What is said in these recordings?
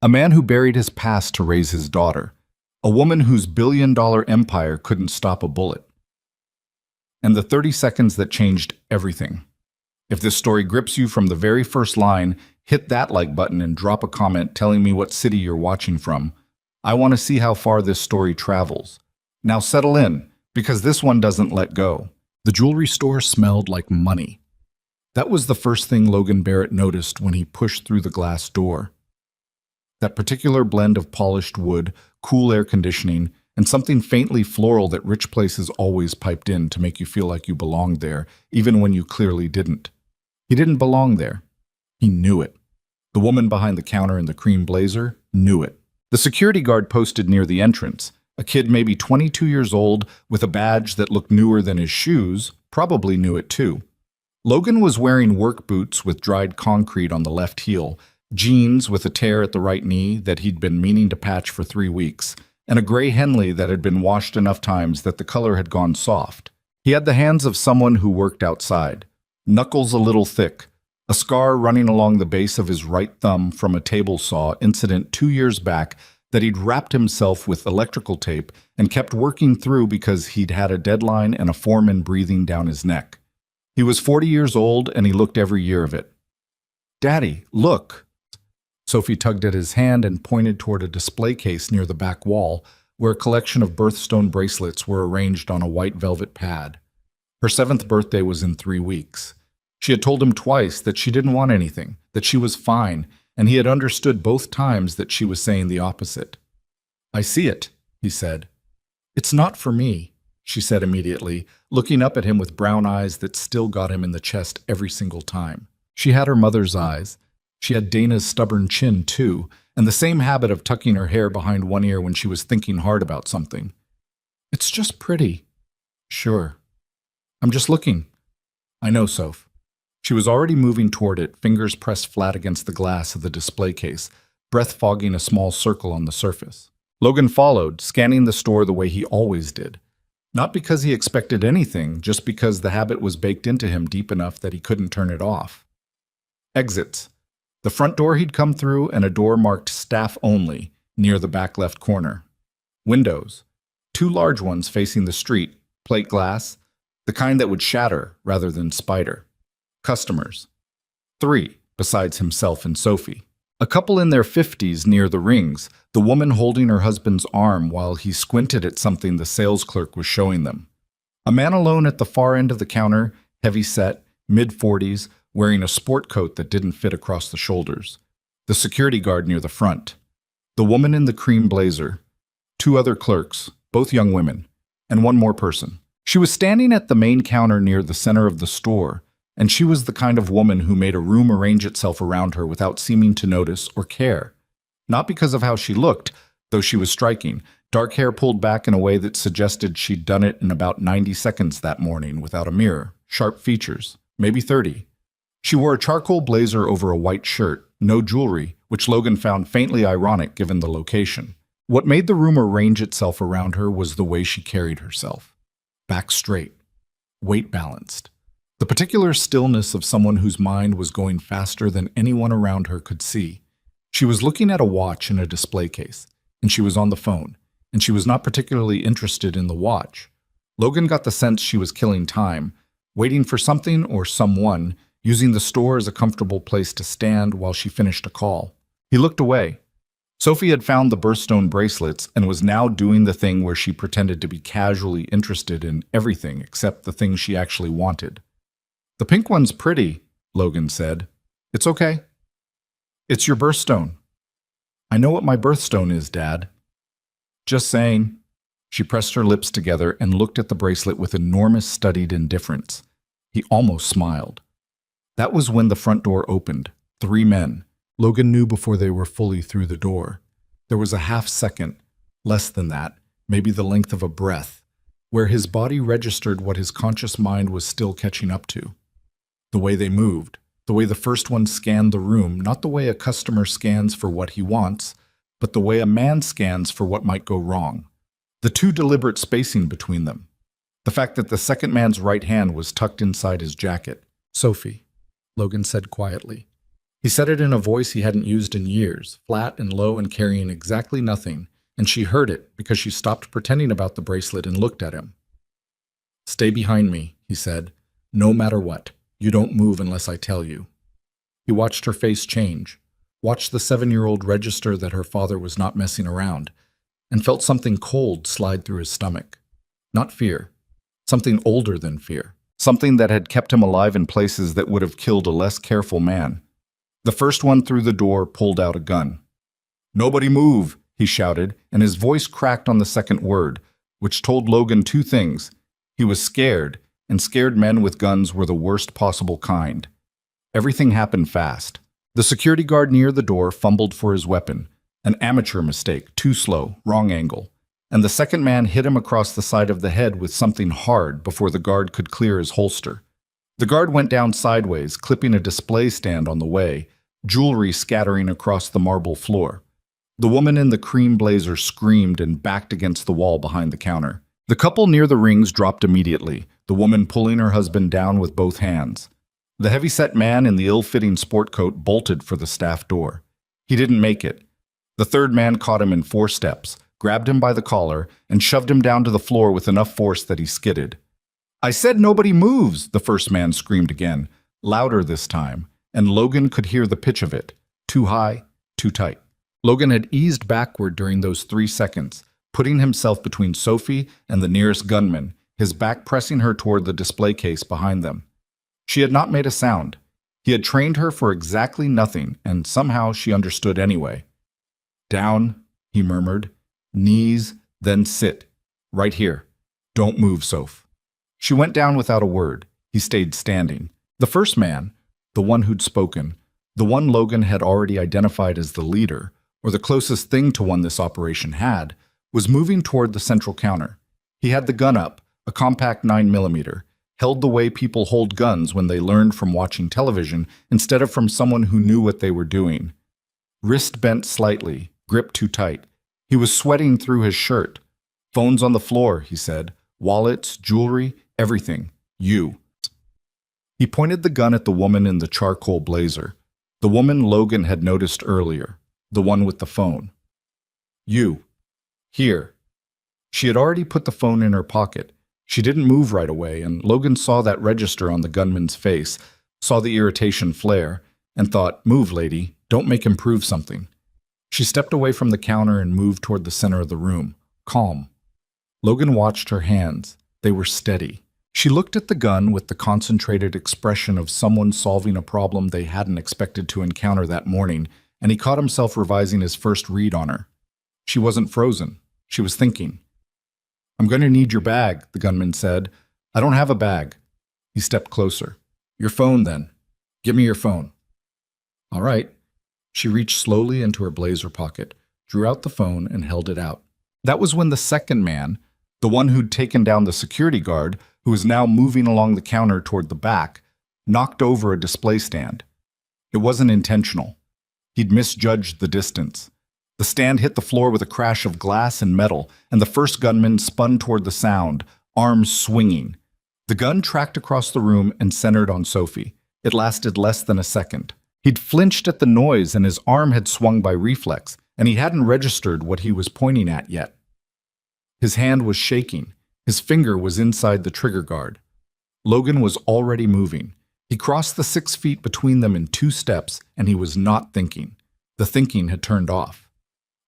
A man who buried his past to raise his daughter. A woman whose billion-dollar empire couldn't stop a bullet. And the 30 seconds that changed everything. If this story grips you from the very first line, hit that like button and drop a comment telling me what city you're watching from. I want to see how far this story travels. Now settle in, because this one doesn't let go. The jewelry store smelled like money. That was the first thing Logan Barrett noticed when he pushed through the glass door. That particular blend of polished wood, cool air conditioning, and something faintly floral that rich places always piped in to make you feel like you belonged there, even when you clearly didn't. He didn't belong there. He knew it. The woman behind the counter in the cream blazer knew it. The security guard posted near the entrance, a kid maybe 22 years old with a badge that looked newer than his shoes, probably knew it too. Logan was wearing work boots with dried concrete on the left heel, jeans with a tear at the right knee that he'd been meaning to patch for 3 weeks, and a gray Henley that had been washed enough times that the color had gone soft. He had the hands of someone who worked outside, knuckles a little thick, a scar running along the base of his right thumb from a table saw incident 2 years back that he'd wrapped himself with electrical tape and kept working through because he'd had a deadline and a foreman breathing down his neck. He was 40 years old and he looked every year of it. "Daddy, look!" Sophie tugged at his hand and pointed toward a display case near the back wall, where a collection of birthstone bracelets were arranged on a white velvet pad. Her 7th birthday was in 3 weeks. She had told him twice that she didn't want anything, that she was fine, and he had understood both times that she was saying the opposite. "I see it," he said. "It's not for me," she said immediately, looking up at him with brown eyes that still got him in the chest every single time. She had her mother's eyes. She had Dana's stubborn chin, too, and the same habit of tucking her hair behind one ear when she was thinking hard about something. "It's just pretty." "Sure. I'm just looking." "I know, Soph." She was already moving toward it, fingers pressed flat against the glass of the display case, breath fogging a small circle on the surface. Logan followed, scanning the store the way he always did. Not because he expected anything, just because the habit was baked into him deep enough that he couldn't turn it off. Exits. The front door he'd come through and a door marked staff only near the back left corner. Windows. 2 large ones facing the street, plate glass, the kind that would shatter rather than spider. Customers. 3, besides himself and Sophie. A couple in their 50s near the rings, the woman holding her husband's arm while he squinted at something the sales clerk was showing them. A man alone at the far end of the counter, heavy-set, mid-40s, wearing a sport coat that didn't fit across the shoulders. The security guard near the front. The woman in the cream blazer. 2 other clerks, both young women, and 1 more person. She was standing at the main counter near the center of the store, and she was the kind of woman who made a room arrange itself around her without seeming to notice or care. Not because of how she looked, though she was striking, dark hair pulled back in a way that suggested she'd done it in about 90 seconds that morning without a mirror, sharp features, maybe 30. She wore a charcoal blazer over a white shirt, no jewelry, which Logan found faintly ironic given the location. What made the room arrange itself around her was the way she carried herself. Back straight, weight balanced. The particular stillness of someone whose mind was going faster than anyone around her could see. She was looking at a watch in a display case, and she was on the phone, and she was not particularly interested in the watch. Logan got the sense she was killing time, waiting for something or someone, using the store as a comfortable place to stand while she finished a call. He looked away. Sophie had found the birthstone bracelets and was now doing the thing where she pretended to be casually interested in everything except the thing she actually wanted. "The pink one's pretty," Logan said. "It's okay." "It's your birthstone." "I know what my birthstone is, Dad." "Just saying." She pressed her lips together and looked at the bracelet with enormous studied indifference. He almost smiled. That was when the front door opened. 3 men. Logan knew before they were fully through the door. There was a half second, less than that, maybe the length of a breath, where his body registered what his conscious mind was still catching up to. The way they moved, the way the first one scanned the room, not the way a customer scans for what he wants, but the way a man scans for what might go wrong. The 2 deliberate spacing between them. The fact that the second man's right hand was tucked inside his jacket. "Sophie," Logan said quietly. He said it in a voice he hadn't used in years, flat and low and carrying exactly nothing, and she heard it because she stopped pretending about the bracelet and looked at him. "Stay behind me," he said. "No matter what. You don't move unless I tell you." He watched her face change, watched the 7-year-old register that her father was not messing around, and felt something cold slide through his stomach. Not fear. Something older than fear. Something that had kept him alive in places that would have killed a less careful man. The first one through the door pulled out a gun. "Nobody move," he shouted, and his voice cracked on the second word, which told Logan two things. He was scared, and scared men with guns were the worst possible kind. Everything happened fast. The security guard near the door fumbled for his weapon. An amateur mistake, too slow, wrong angle. And the second man hit him across the side of the head with something hard before the guard could clear his holster. The guard went down sideways, clipping a display stand on the way, jewelry scattering across the marble floor. The woman in the cream blazer screamed and backed against the wall behind the counter. The couple near the rings dropped immediately, the woman pulling her husband down with both hands. The heavy-set man in the ill-fitting sport coat bolted for the staff door. He didn't make it. The third man caught him in 4 steps, grabbed him by the collar, and shoved him down to the floor with enough force that he skidded. "I said nobody moves," the first man screamed again, louder this time, and Logan could hear the pitch of it. Too high, too tight. Logan had eased backward during those 3 seconds, putting himself between Sophie and the nearest gunman, his back pressing her toward the display case behind them. She had not made a sound. He had trained her for exactly nothing, and somehow she understood anyway. "Down," he murmured. "Knees, then sit. Right here. Don't move, Soph." She went down without a word. He stayed standing. The first man, the one who'd spoken, the one Logan had already identified as the leader, or the closest thing to one this operation had, was moving toward the central counter. He had the gun up, a compact 9mm, held the way people hold guns when they learned from watching television instead of from someone who knew what they were doing. Wrist bent slightly, grip too tight. He was sweating through his shirt. "Phones on the floor," he said. "Wallets, jewelry, everything. You." He pointed the gun at the woman in the charcoal blazer, the woman Logan had noticed earlier, the one with the phone. "You. Here." She had already put the phone in her pocket. She didn't move right away, and Logan saw that register on the gunman's face, saw the irritation flare, and thought, "Move, lady. Don't make him prove something." She stepped away from the counter and moved toward the center of the room, calm. Logan watched her hands. They were steady. She looked at the gun with the concentrated expression of someone solving a problem they hadn't expected to encounter that morning, and he caught himself revising his first read on her. She wasn't frozen. She was thinking. "I'm going to need your bag," the gunman said. "I don't have a bag." He stepped closer. "Your phone, then. Give me your phone." "All right." She reached slowly into her blazer pocket, drew out the phone, and held it out. That was when the second man, the one who'd taken down the security guard, who was now moving along the counter toward the back, knocked over a display stand. It wasn't intentional. He'd misjudged the distance. The stand hit the floor with a crash of glass and metal, and the first gunman spun toward the sound, arms swinging. The gun tracked across the room and centered on Sophie. It lasted less than a second. He'd flinched at the noise and his arm had swung by reflex, and he hadn't registered what he was pointing at yet. His hand was shaking. His finger was inside the trigger guard. Logan was already moving. He crossed the 6 feet between them in 2 steps, and he was not thinking. The thinking had turned off.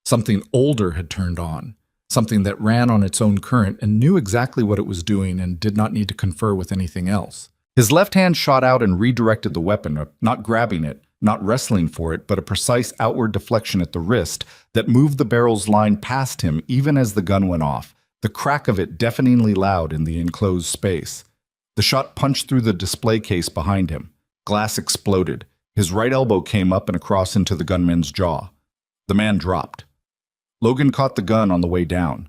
Something older had turned on, something that ran on its own current and knew exactly what it was doing and did not need to confer with anything else. His left hand shot out and redirected the weapon, not grabbing it, not wrestling for it, but a precise outward deflection at the wrist that moved the barrel's line past him even as the gun went off, the crack of it deafeningly loud in the enclosed space. The shot punched through the display case behind him. Glass exploded. His right elbow came up and across into the gunman's jaw. The man dropped. Logan caught the gun on the way down.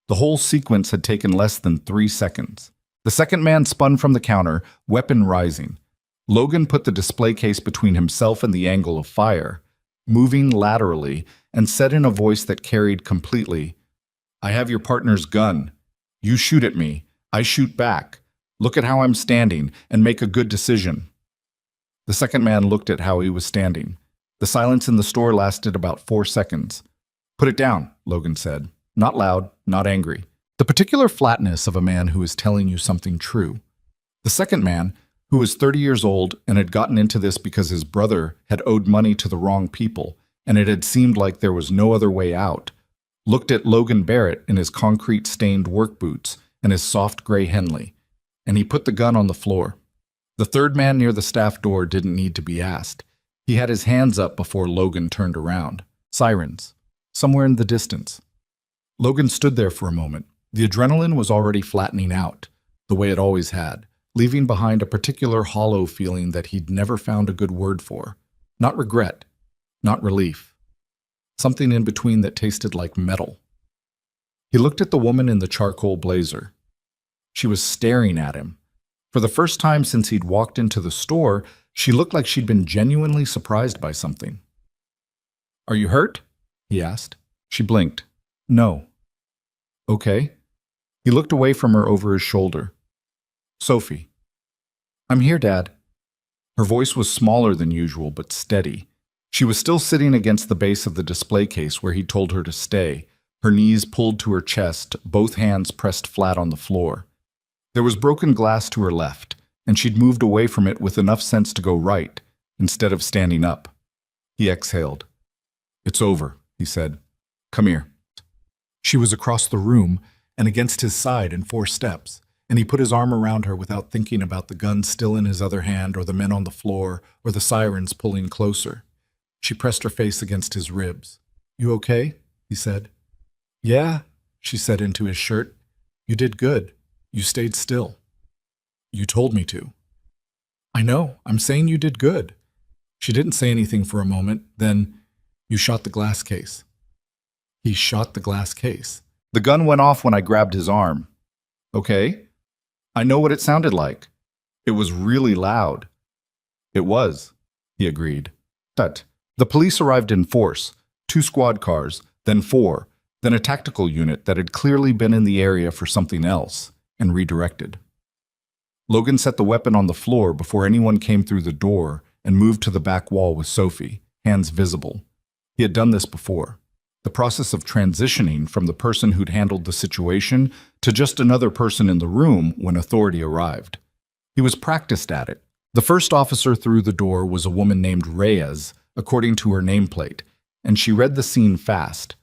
The whole sequence had taken less than 3 seconds. The second man spun from the counter, weapon rising. Logan put the display case between himself and the angle of fire, moving laterally, and said in a voice that carried completely, "I have your partner's gun. You shoot at me. I shoot back. Look at how I'm standing, and make a good decision." The second man looked at how he was standing. The silence in the store lasted about 4 seconds. "Put it down," Logan said. Not loud, not angry. The particular flatness of a man who is telling you something true. The second man, who was 30 years old and had gotten into this because his brother had owed money to the wrong people, and it had seemed like there was no other way out, looked at Logan Barrett in his concrete-stained work boots and his soft gray Henley, and he put the gun on the floor. The third man near the staff door didn't need to be asked. He had his hands up before Logan turned around. Sirens. Somewhere in the distance. Logan stood there for a moment. The adrenaline was already flattening out, the way it always had, leaving behind a particular hollow feeling that he'd never found a good word for. Not regret, not relief. Something in between that tasted like metal. He looked at the woman in the charcoal blazer. She was staring at him. For the first time since he'd walked into the store, she looked like she'd been genuinely surprised by something. "Are you hurt?" he asked. She blinked. "No." "Okay." He looked away from her over his shoulder. "Sophie." "I'm here, Dad." Her voice was smaller than usual, but steady. She was still sitting against the base of the display case where he told her to stay, her knees pulled to her chest, both hands pressed flat on the floor. There was broken glass to her left, and she'd moved away from it with enough sense to go right, instead of standing up. He exhaled. "It's over," he said. "Come here." She was across the room and against his side in 4 steps, and he put his arm around her without thinking about the gun still in his other hand or the men on the floor or the sirens pulling closer. She pressed her face against his ribs. "You okay?" he said. "Yeah," she said into his shirt. "You did good. You stayed still. You told me to." "I know. I'm saying you did good." She didn't say anything for a moment. Then, "You shot the glass case." He shot the glass case. "The gun went off when I grabbed his arm." "Okay. I know what it sounded like. It was really loud." "It was," he agreed. "Tut." The police arrived in force, 2 squad cars, then 4, then a tactical unit that had clearly been in the area for something else, and redirected. Logan set the weapon on the floor before anyone came through the door and moved to the back wall with Sophie, hands visible. He had done this before. The process of transitioning from the person who'd handled the situation to just another person in the room when authority arrived. He was practiced at it. The first officer through the door was a woman named Reyes, according to her nameplate, and she read the scene fast.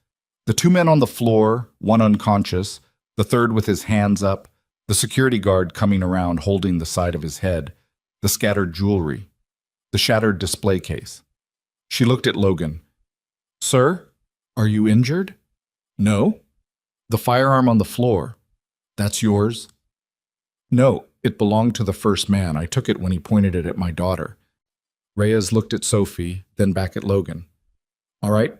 The 2 men on the floor, one unconscious, the third with his hands up, the security guard coming around holding the side of his head, the scattered jewelry, the shattered display case. She looked at Logan. "Sir, are you injured?" "No." "The firearm on the floor, that's yours?" "No, it belonged to the first man. I took it when he pointed it at my daughter." Reyes looked at Sophie, then back at Logan. "All right.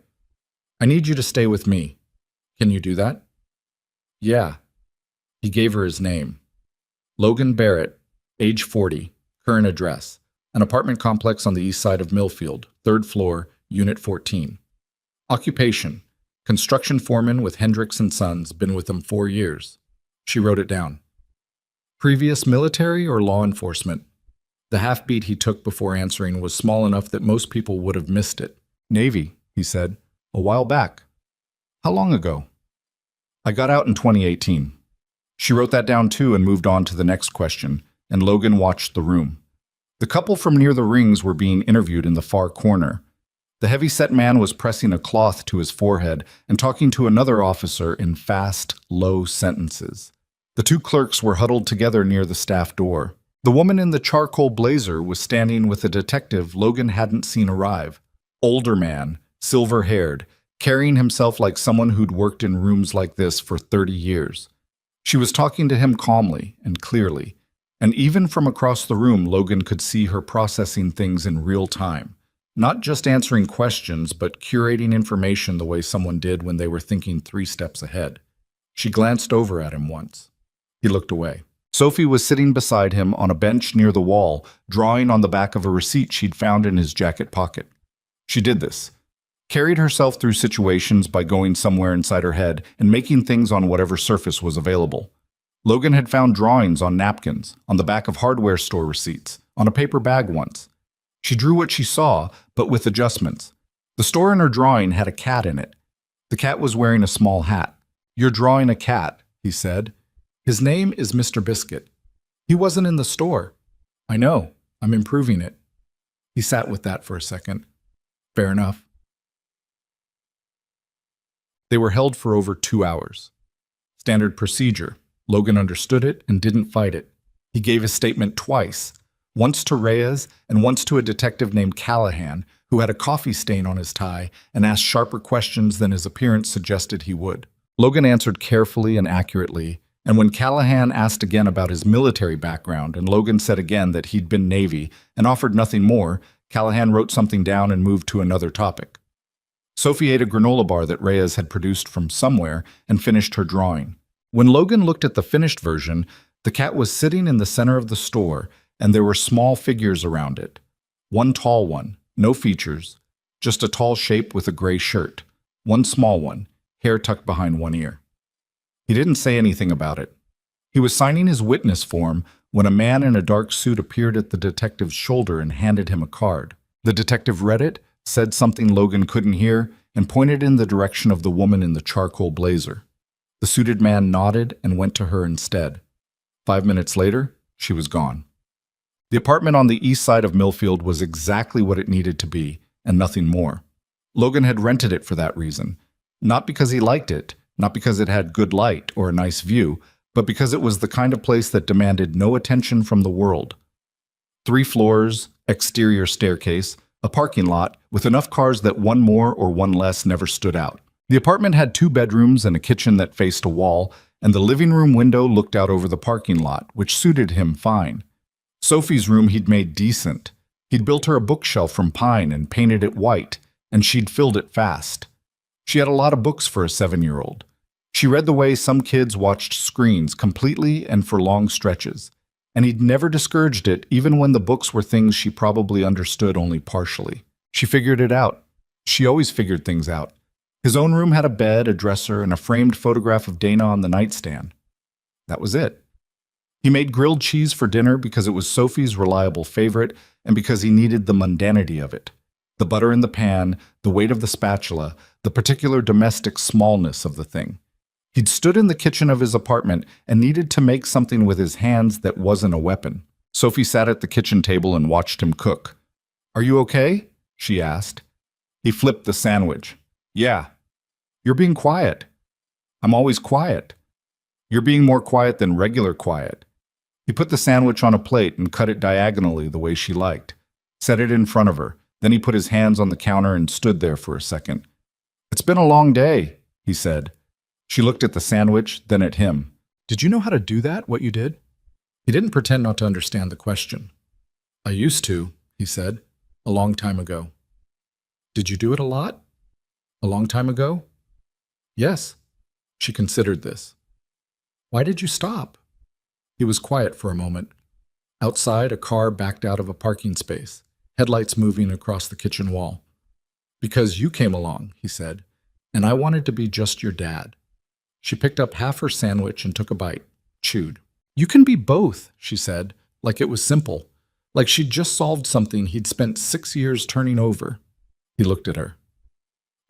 I need you to stay with me. Can you do that?" "Yeah." He gave her his name. Logan Barrett, age 40, current address, an apartment complex on the east side of Millfield, 3rd floor, Unit 14. Occupation, construction foreman with Hendricks & Sons, been with them 4 years. She wrote it down. Previous military or law enforcement? The half-beat he took before answering was small enough that most people would have missed it. "Navy," he said. "A while back." "How long ago?" "I got out in 2018. She wrote that down too and moved on to the next question, and Logan watched the room. The couple from near the rings were being interviewed in the far corner. The heavy-set man was pressing a cloth to his forehead and talking to another officer in fast, low sentences. The 2 clerks were huddled together near the staff door. The woman in the charcoal blazer was standing with a detective Logan hadn't seen arrive. Older man, silver-haired, carrying himself like someone who'd worked in rooms like this for 30 years. She was talking to him calmly and clearly, and even from across the room, Logan could see her processing things in real time, not just answering questions, but curating information the way someone did when they were thinking 3 steps ahead. She glanced over at him once. He looked away. Sophie was sitting beside him on a bench near the wall, drawing on the back of a receipt she'd found in his jacket pocket. She did this. Carried herself through situations by going somewhere inside her head and making things on whatever surface was available. Logan had found drawings on napkins, on the back of hardware store receipts, on a paper bag once. She drew what she saw, but with adjustments. The store in her drawing had a cat in it. The cat was wearing a small hat. "You're drawing a cat," he said. "His name is Mr. Biscuit. He wasn't in the store." "I know. I'm improving it." He sat with that for a second. "Fair enough." They were held for over 2 hours. Standard procedure. Logan understood it and didn't fight it. He gave his statement twice, once to Reyes and once to a detective named Callahan, who had a coffee stain on his tie and asked sharper questions than his appearance suggested he would. Logan answered carefully and accurately, and when Callahan asked again about his military background and Logan said again that he'd been Navy and offered nothing more, Callahan wrote something down and moved to another topic. Sophie ate a granola bar that Reyes had produced from somewhere and finished her drawing. When Logan looked at the finished version, the cat was sitting in the center of the store, and there were small figures around it. One tall one, no features, just a tall shape with a gray shirt. One small one, hair tucked behind one ear. He didn't say anything about it. He was signing his witness form when a man in a dark suit appeared at the detective's shoulder and handed him a card. The detective read it, said something Logan couldn't hear, and pointed in the direction of the woman in the charcoal blazer. The suited man nodded and went to her instead. 5 minutes later, she was gone. The apartment on the east side of Millfield was exactly what it needed to be, and nothing more. Logan had rented it for that reason, not because he liked it, not because it had good light or a nice view, but because it was the kind of place that demanded no attention from the world. 3 floors, exterior staircase, a parking lot with enough cars that one more or one less never stood out. The apartment had 2 bedrooms and a kitchen that faced a wall, and the living room window looked out over the parking lot, which suited him fine. Sophie's room he'd made decent. He'd built her a bookshelf from pine and painted it white, and she'd filled it fast. She had a lot of books for a 7-year-old. She read the way some kids watched screens completely and for long stretches, and he'd never discouraged it even when the books were things she probably understood only partially. She figured it out. She always figured things out. His own room had a bed, a dresser, and a framed photograph of Dana on the nightstand. That was it. He made grilled cheese for dinner because it was Sophie's reliable favorite and because he needed the mundanity of it. The butter in the pan, the weight of the spatula, the particular domestic smallness of the thing. He'd stood in the kitchen of his apartment and needed to make something with his hands that wasn't a weapon. Sophie sat at the kitchen table and watched him cook. "Are you okay?" she asked. He flipped the sandwich. "Yeah." "You're being quiet." "I'm always quiet." "You're being more quiet than regular quiet." He put the sandwich on a plate and cut it diagonally the way she liked. Set it in front of her. Then he put his hands on the counter and stood there for a second. "It's been a long day," he said. She looked at the sandwich, then at him. "Did you know how to do that, what you did?" He didn't pretend not to understand the question. "I used to," he said, "a long time ago." "Did you do it a lot?" "A long time ago?" "Yes." She considered this. "Why did you stop?" He was quiet for a moment. Outside, a car backed out of a parking space, headlights moving across the kitchen wall. "Because you came along," he said, "and I wanted to be just your dad." She picked up half her sandwich and took a bite, chewed. "You can be both," she said, like it was simple, like she'd just solved something he'd spent 6 years turning over. He looked at her.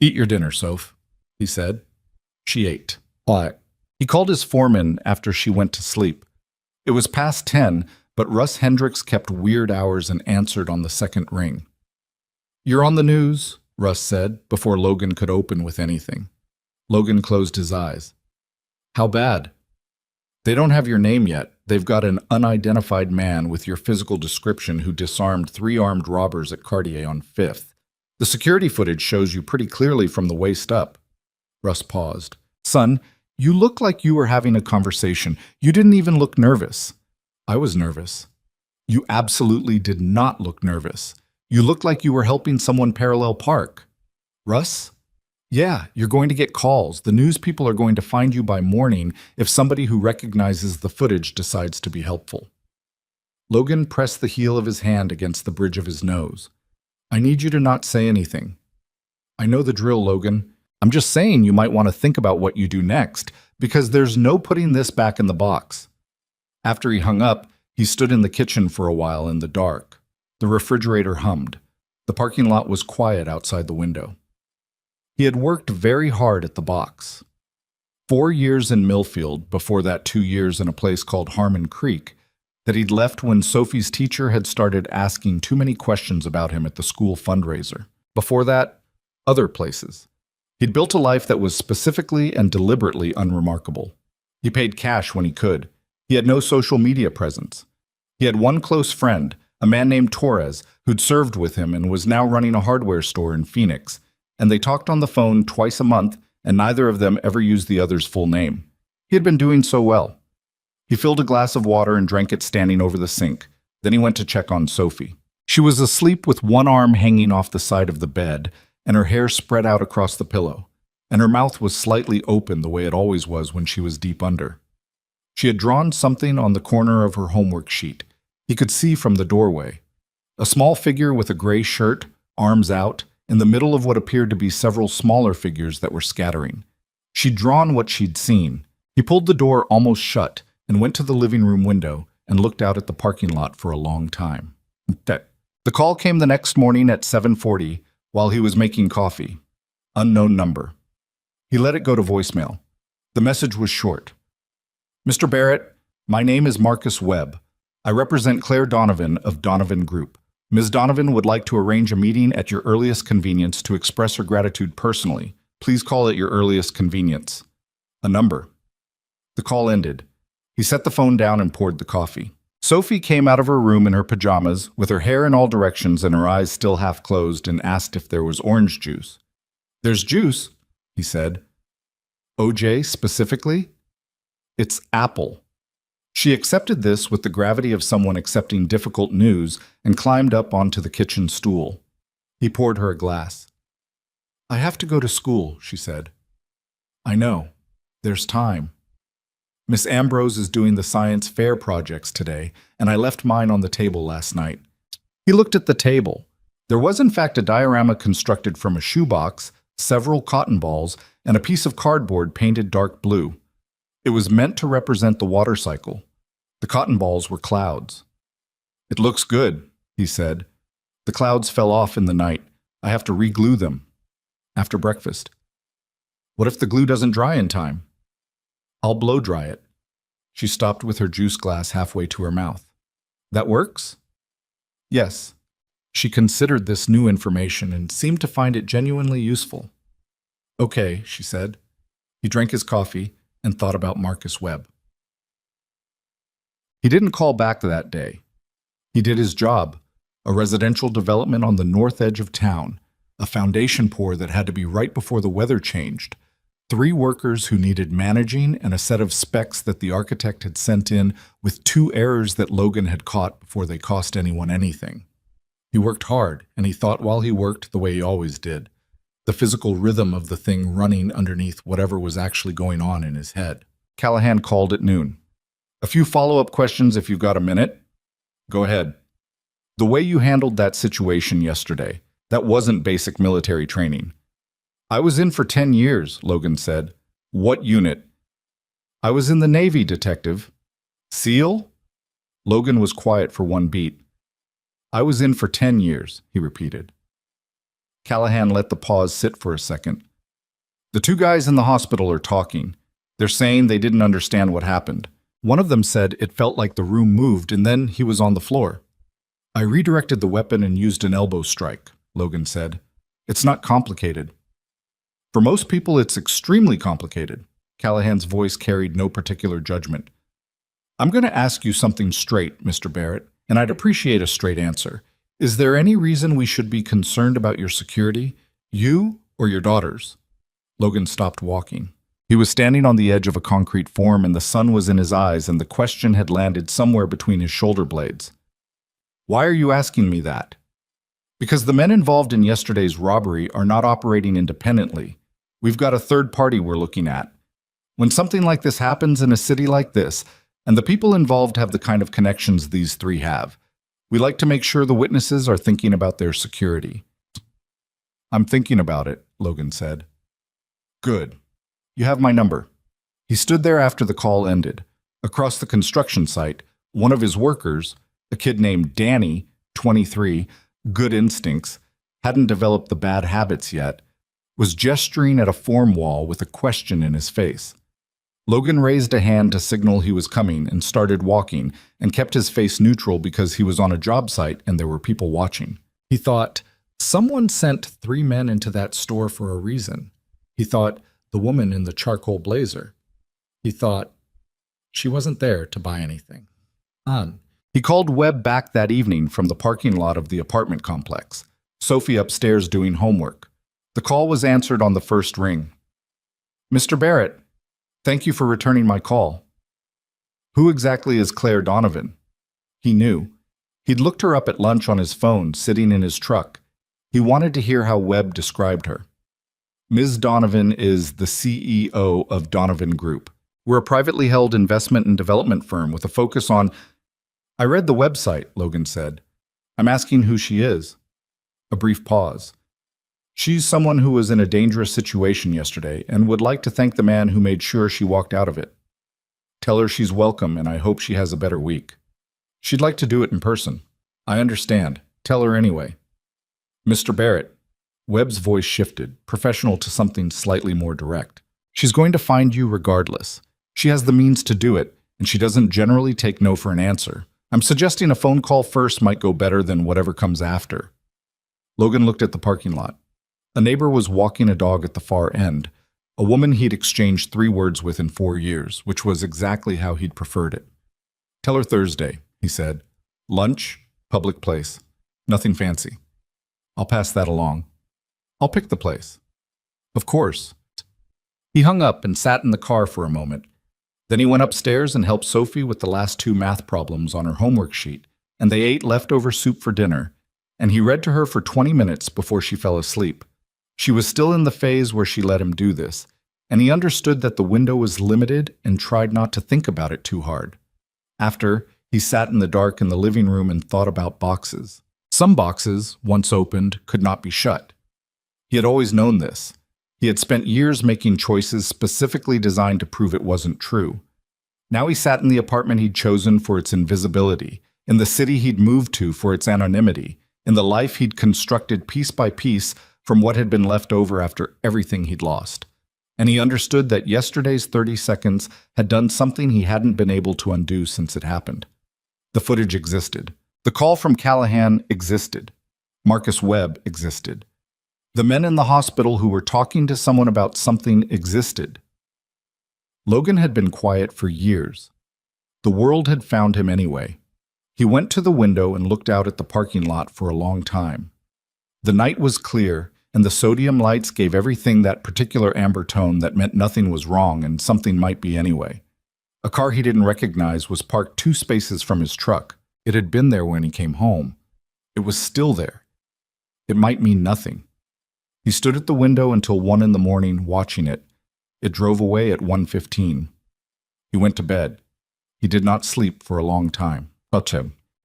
"Eat your dinner, Soph," he said. She ate. Quiet. He called his foreman after she went to sleep. It was past 10, but Russ Hendricks kept weird hours and answered on the second ring. "You're on the news," Russ said, before Logan could open with anything. Logan closed his eyes. "How bad?" "They don't have your name yet. They've got an unidentified man with your physical description who disarmed 3 armed robbers at Cartier on 5th. The security footage shows you pretty clearly from the waist up." Russ paused. "Son, you look like you were having a conversation. You didn't even look nervous." "I was nervous." "You absolutely did not look nervous. You looked like you were helping someone parallel park." "Russ?" "Yeah, you're going to get calls. The news people are going to find you by morning if somebody who recognizes the footage decides to be helpful." Logan pressed the heel of his hand against the bridge of his nose. "I need you to not say anything." "I know the drill, Logan. I'm just saying you might want to think about what you do next, because there's no putting this back in the box." After he hung up, he stood in the kitchen for a while in the dark. The refrigerator hummed. The parking lot was quiet outside the window. He had worked very hard at the box. 4 years in Millfield, before that 2 years in a place called Harmon Creek, that he'd left when Sophie's teacher had started asking too many questions about him at the school fundraiser. Before that, other places. He'd built a life that was specifically and deliberately unremarkable. He paid cash when he could. He had no social media presence. He had one close friend, a man named Torres, who'd served with him and was now running a hardware store in Phoenix, and they talked on the phone twice a month, and neither of them ever used the other's full name. He had been doing so well. He filled a glass of water and drank it standing over the sink. Then he went to check on Sophie. She was asleep with one arm hanging off the side of the bed, and her hair spread out across the pillow, and her mouth was slightly open the way it always was when she was deep under. She had drawn something on the corner of her homework sheet. He could see from the doorway. A small figure with a gray shirt, arms out, in the middle of what appeared to be several smaller figures that were scattering. She'd drawn what she'd seen. He pulled the door almost shut and went to the living room window and looked out at the parking lot for a long time. The call came the next morning at 7:40 while he was making coffee. Unknown number. He let it go to voicemail. The message was short. Mr. Barrett, my name is Marcus Webb. I represent Claire Donovan of Donovan Group. Ms. Donovan would like to arrange a meeting at your earliest convenience to express her gratitude personally. Please call at your earliest convenience. A number. The call ended. He set the phone down and poured the coffee. Sophie came out of her room in her pajamas, with her hair in all directions and her eyes still half closed, and asked if there was orange juice. There's juice, he said. OJ specifically? It's apple. She accepted this with the gravity of someone accepting difficult news and climbed up onto the kitchen stool. He poured her a glass. I have to go to school, she said. I know. There's time. Miss Ambrose is doing the science fair projects today, and I left mine on the table last night. He looked at the table. There was in fact a diorama constructed from a shoebox, several cotton balls, and a piece of cardboard painted dark blue. It was meant to represent the water cycle. The cotton balls were clouds. It looks good, he said. The clouds fell off in the night. I have to re-glue them. After breakfast. What if the glue doesn't dry in time? I'll blow dry it. She stopped with her juice glass halfway to her mouth. That works? Yes. She considered this new information and seemed to find it genuinely useful. Okay, she said. He drank his coffee and thought about Marcus Webb. He didn't call back that day. He did his job, a residential development on the north edge of town, a foundation pour that had to be right before the weather changed, 3 workers who needed managing, and a set of specs that the architect had sent in with 2 errors that Logan had caught before they cost anyone anything. He worked hard, and he thought while he worked the way he always did, the physical rhythm of the thing running underneath whatever was actually going on in his head. Callahan called at noon. A few follow-up questions if you've got a minute. Go ahead. The way you handled that situation yesterday, that wasn't basic military training. I was in for 10 years, Logan said. What unit? I was in the Navy, detective. SEAL? Logan was quiet for one beat. I was in for 10 years, he repeated. Callahan let the pause sit for a second. The 2 guys in the hospital are talking. They're saying they didn't understand what happened. One of them said it felt like the room moved and then he was on the floor. I redirected the weapon and used an elbow strike, Logan said. It's not complicated. For most people, it's extremely complicated. Callahan's voice carried no particular judgment. I'm going to ask you something straight, Mr. Barrett, and I'd appreciate a straight answer. Is there any reason we should be concerned about your security, you or your daughters? Logan stopped walking. He was standing on the edge of a concrete form and the sun was in his eyes and the question had landed somewhere between his shoulder blades. Why are you asking me that? Because the men involved in yesterday's robbery are not operating independently. We've got a third party we're looking at. When something like this happens in a city like this, and the people involved have the kind of connections these 3 have, we like to make sure the witnesses are thinking about their security. I'm thinking about it, Logan said. Good. You have my number. He stood there after the call ended. Across the construction site, one of his workers, a kid named Danny, 23, good instincts, hadn't developed the bad habits yet, was gesturing at a form wall with a question in his face. Logan raised a hand to signal he was coming and started walking, and kept his face neutral because he was on a job site and there were people watching. He thought, someone sent 3 men into that store for a reason. He thought, the woman in the charcoal blazer. He thought, she wasn't there to buy anything. He called Webb back that evening from the parking lot of the apartment complex, Sophie upstairs doing homework. The call was answered on the first ring. Mr. Barrett, thank you for returning my call. Who exactly is Claire Donovan? He knew. He'd looked her up at lunch on his phone, sitting in his truck. He wanted to hear how Webb described her. Ms. Donovan is the CEO of Donovan Group. We're a privately held investment and development firm with a focus on... I read the website, Logan said. I'm asking who she is. A brief pause. She's someone who was in a dangerous situation yesterday and would like to thank the man who made sure she walked out of it. Tell her she's welcome and I hope she has a better week. She'd like to do it in person. I understand. Tell her anyway. Mr. Barrett. Webb's voice shifted, professional to something slightly more direct. She's going to find you regardless. She has the means to do it, and she doesn't generally take no for an answer. I'm suggesting a phone call first might go better than whatever comes after. Logan looked at the parking lot. A neighbor was walking a dog at the far end, a woman he'd exchanged 3 words with in 4 years, which was exactly how he'd preferred it. Tell her Thursday, he said. Lunch, public place. Nothing fancy. I'll pass that along. I'll pick the place. Of course. He hung up and sat in the car for a moment. Then he went upstairs and helped Sophie with the last 2 math problems on her homework sheet, and they ate leftover soup for dinner, and he read to her for 20 minutes before she fell asleep. She was still in the phase where she let him do this, and he understood that the window was limited and tried not to think about it too hard. After, he sat in the dark in the living room and thought about boxes. Some boxes, once opened, could not be shut. He had always known this. He had spent years making choices specifically designed to prove it wasn't true. Now he sat in the apartment he'd chosen for its invisibility, in the city he'd moved to for its anonymity, in the life he'd constructed piece by piece from what had been left over after everything he'd lost. And he understood that yesterday's 30 seconds had done something he hadn't been able to undo since it happened. The footage existed. The call from Callahan existed. Marcus Webb existed. The men in the hospital who were talking to someone about something existed. Logan had been quiet for years. The world had found him anyway. He went to the window and looked out at the parking lot for a long time. The night was clear, and the sodium lights gave everything that particular amber tone that meant nothing was wrong and something might be anyway. A car he didn't recognize was parked 2 spaces from his truck. It had been there when he came home. It was still there. It might mean nothing. He stood at the window until 1 in the morning, watching it. It drove away at 1:15. He went to bed. He did not sleep for a long time.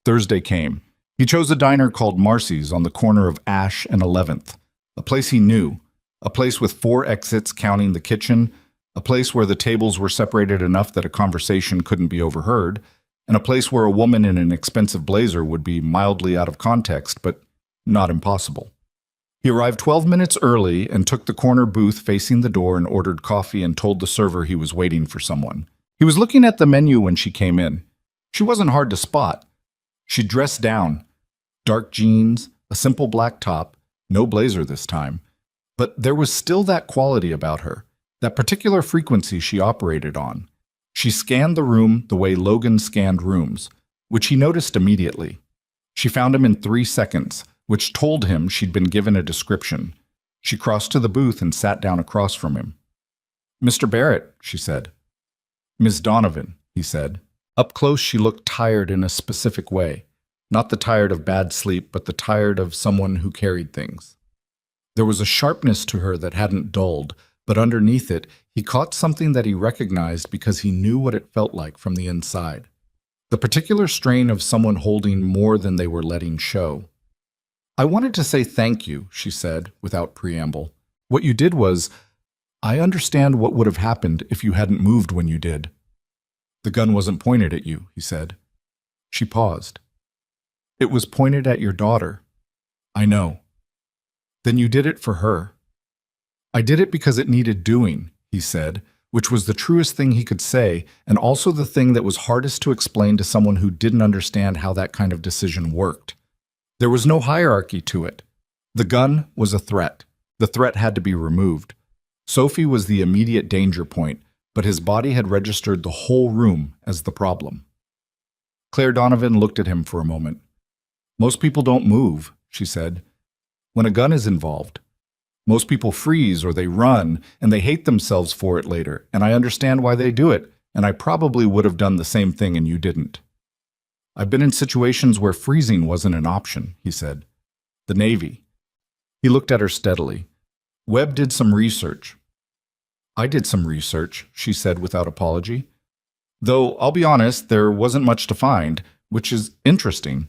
Thursday came. He chose a diner called Marcy's on the corner of Ash and 11th, a place he knew, a place with 4 exits counting the kitchen, a place where the tables were separated enough that a conversation couldn't be overheard, and a place where a woman in an expensive blazer would be mildly out of context, but not impossible. He arrived 12 minutes early and took the corner booth facing the door and ordered coffee and told the server he was waiting for someone. He was looking at the menu when she came in. She wasn't hard to spot. She dressed down. Dark jeans, a simple black top, no blazer this time. But there was still that quality about her, that particular frequency she operated on. She scanned the room the way Logan scanned rooms, which he noticed immediately. She found him in 3 seconds, which told him she'd been given a description. She crossed to the booth and sat down across from him. Mr. Barrett, she said. Ms. Donovan, he said. Up close, she looked tired in a specific way. Not the tired of bad sleep, but the tired of someone who carried things. There was a sharpness to her that hadn't dulled, but underneath it, he caught something that he recognized because he knew what it felt like from the inside. The particular strain of someone holding more than they were letting show. I wanted to say thank you, she said, without preamble. What you did was, I understand what would have happened if you hadn't moved when you did. The gun wasn't pointed at you, he said. She paused. It was pointed at your daughter. I know. Then you did it for her. I did it because it needed doing, he said, which was the truest thing he could say, and also the thing that was hardest to explain to someone who didn't understand how that kind of decision worked. There was no hierarchy to it. The gun was a threat. The threat had to be removed. Sophie was the immediate danger point, but his body had registered the whole room as the problem. Claire Donovan looked at him for a moment. Most people don't move, she said, when a gun is involved. Most people freeze or they run, and they hate themselves for it later, and I understand why they do it, and I probably would have done the same thing and you didn't. I've been in situations where freezing wasn't an option, he said. The Navy. He looked at her steadily. Webb did some research. I did some research, she said without apology. Though, I'll be honest, there wasn't much to find, which is interesting.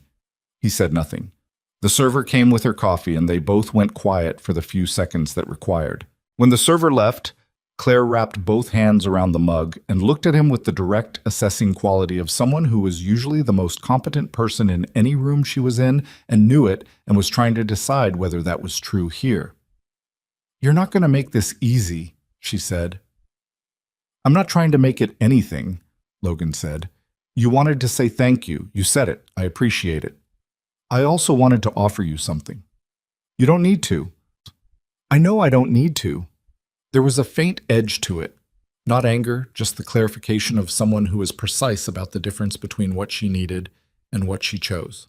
He said nothing. The server came with her coffee and they both went quiet for the few seconds that required. When the server left, Claire wrapped both hands around the mug and looked at him with the direct, assessing quality of someone who was usually the most competent person in any room she was in and knew it and was trying to decide whether that was true here. You're not going to make this easy, she said. I'm not trying to make it anything, Logan said. You wanted to say thank you. You said it. I appreciate it. I also wanted to offer you something. You don't need to. I know I don't need to. There was a faint edge to it. Not anger, just the clarification of someone who was precise about the difference between what she needed and what she chose.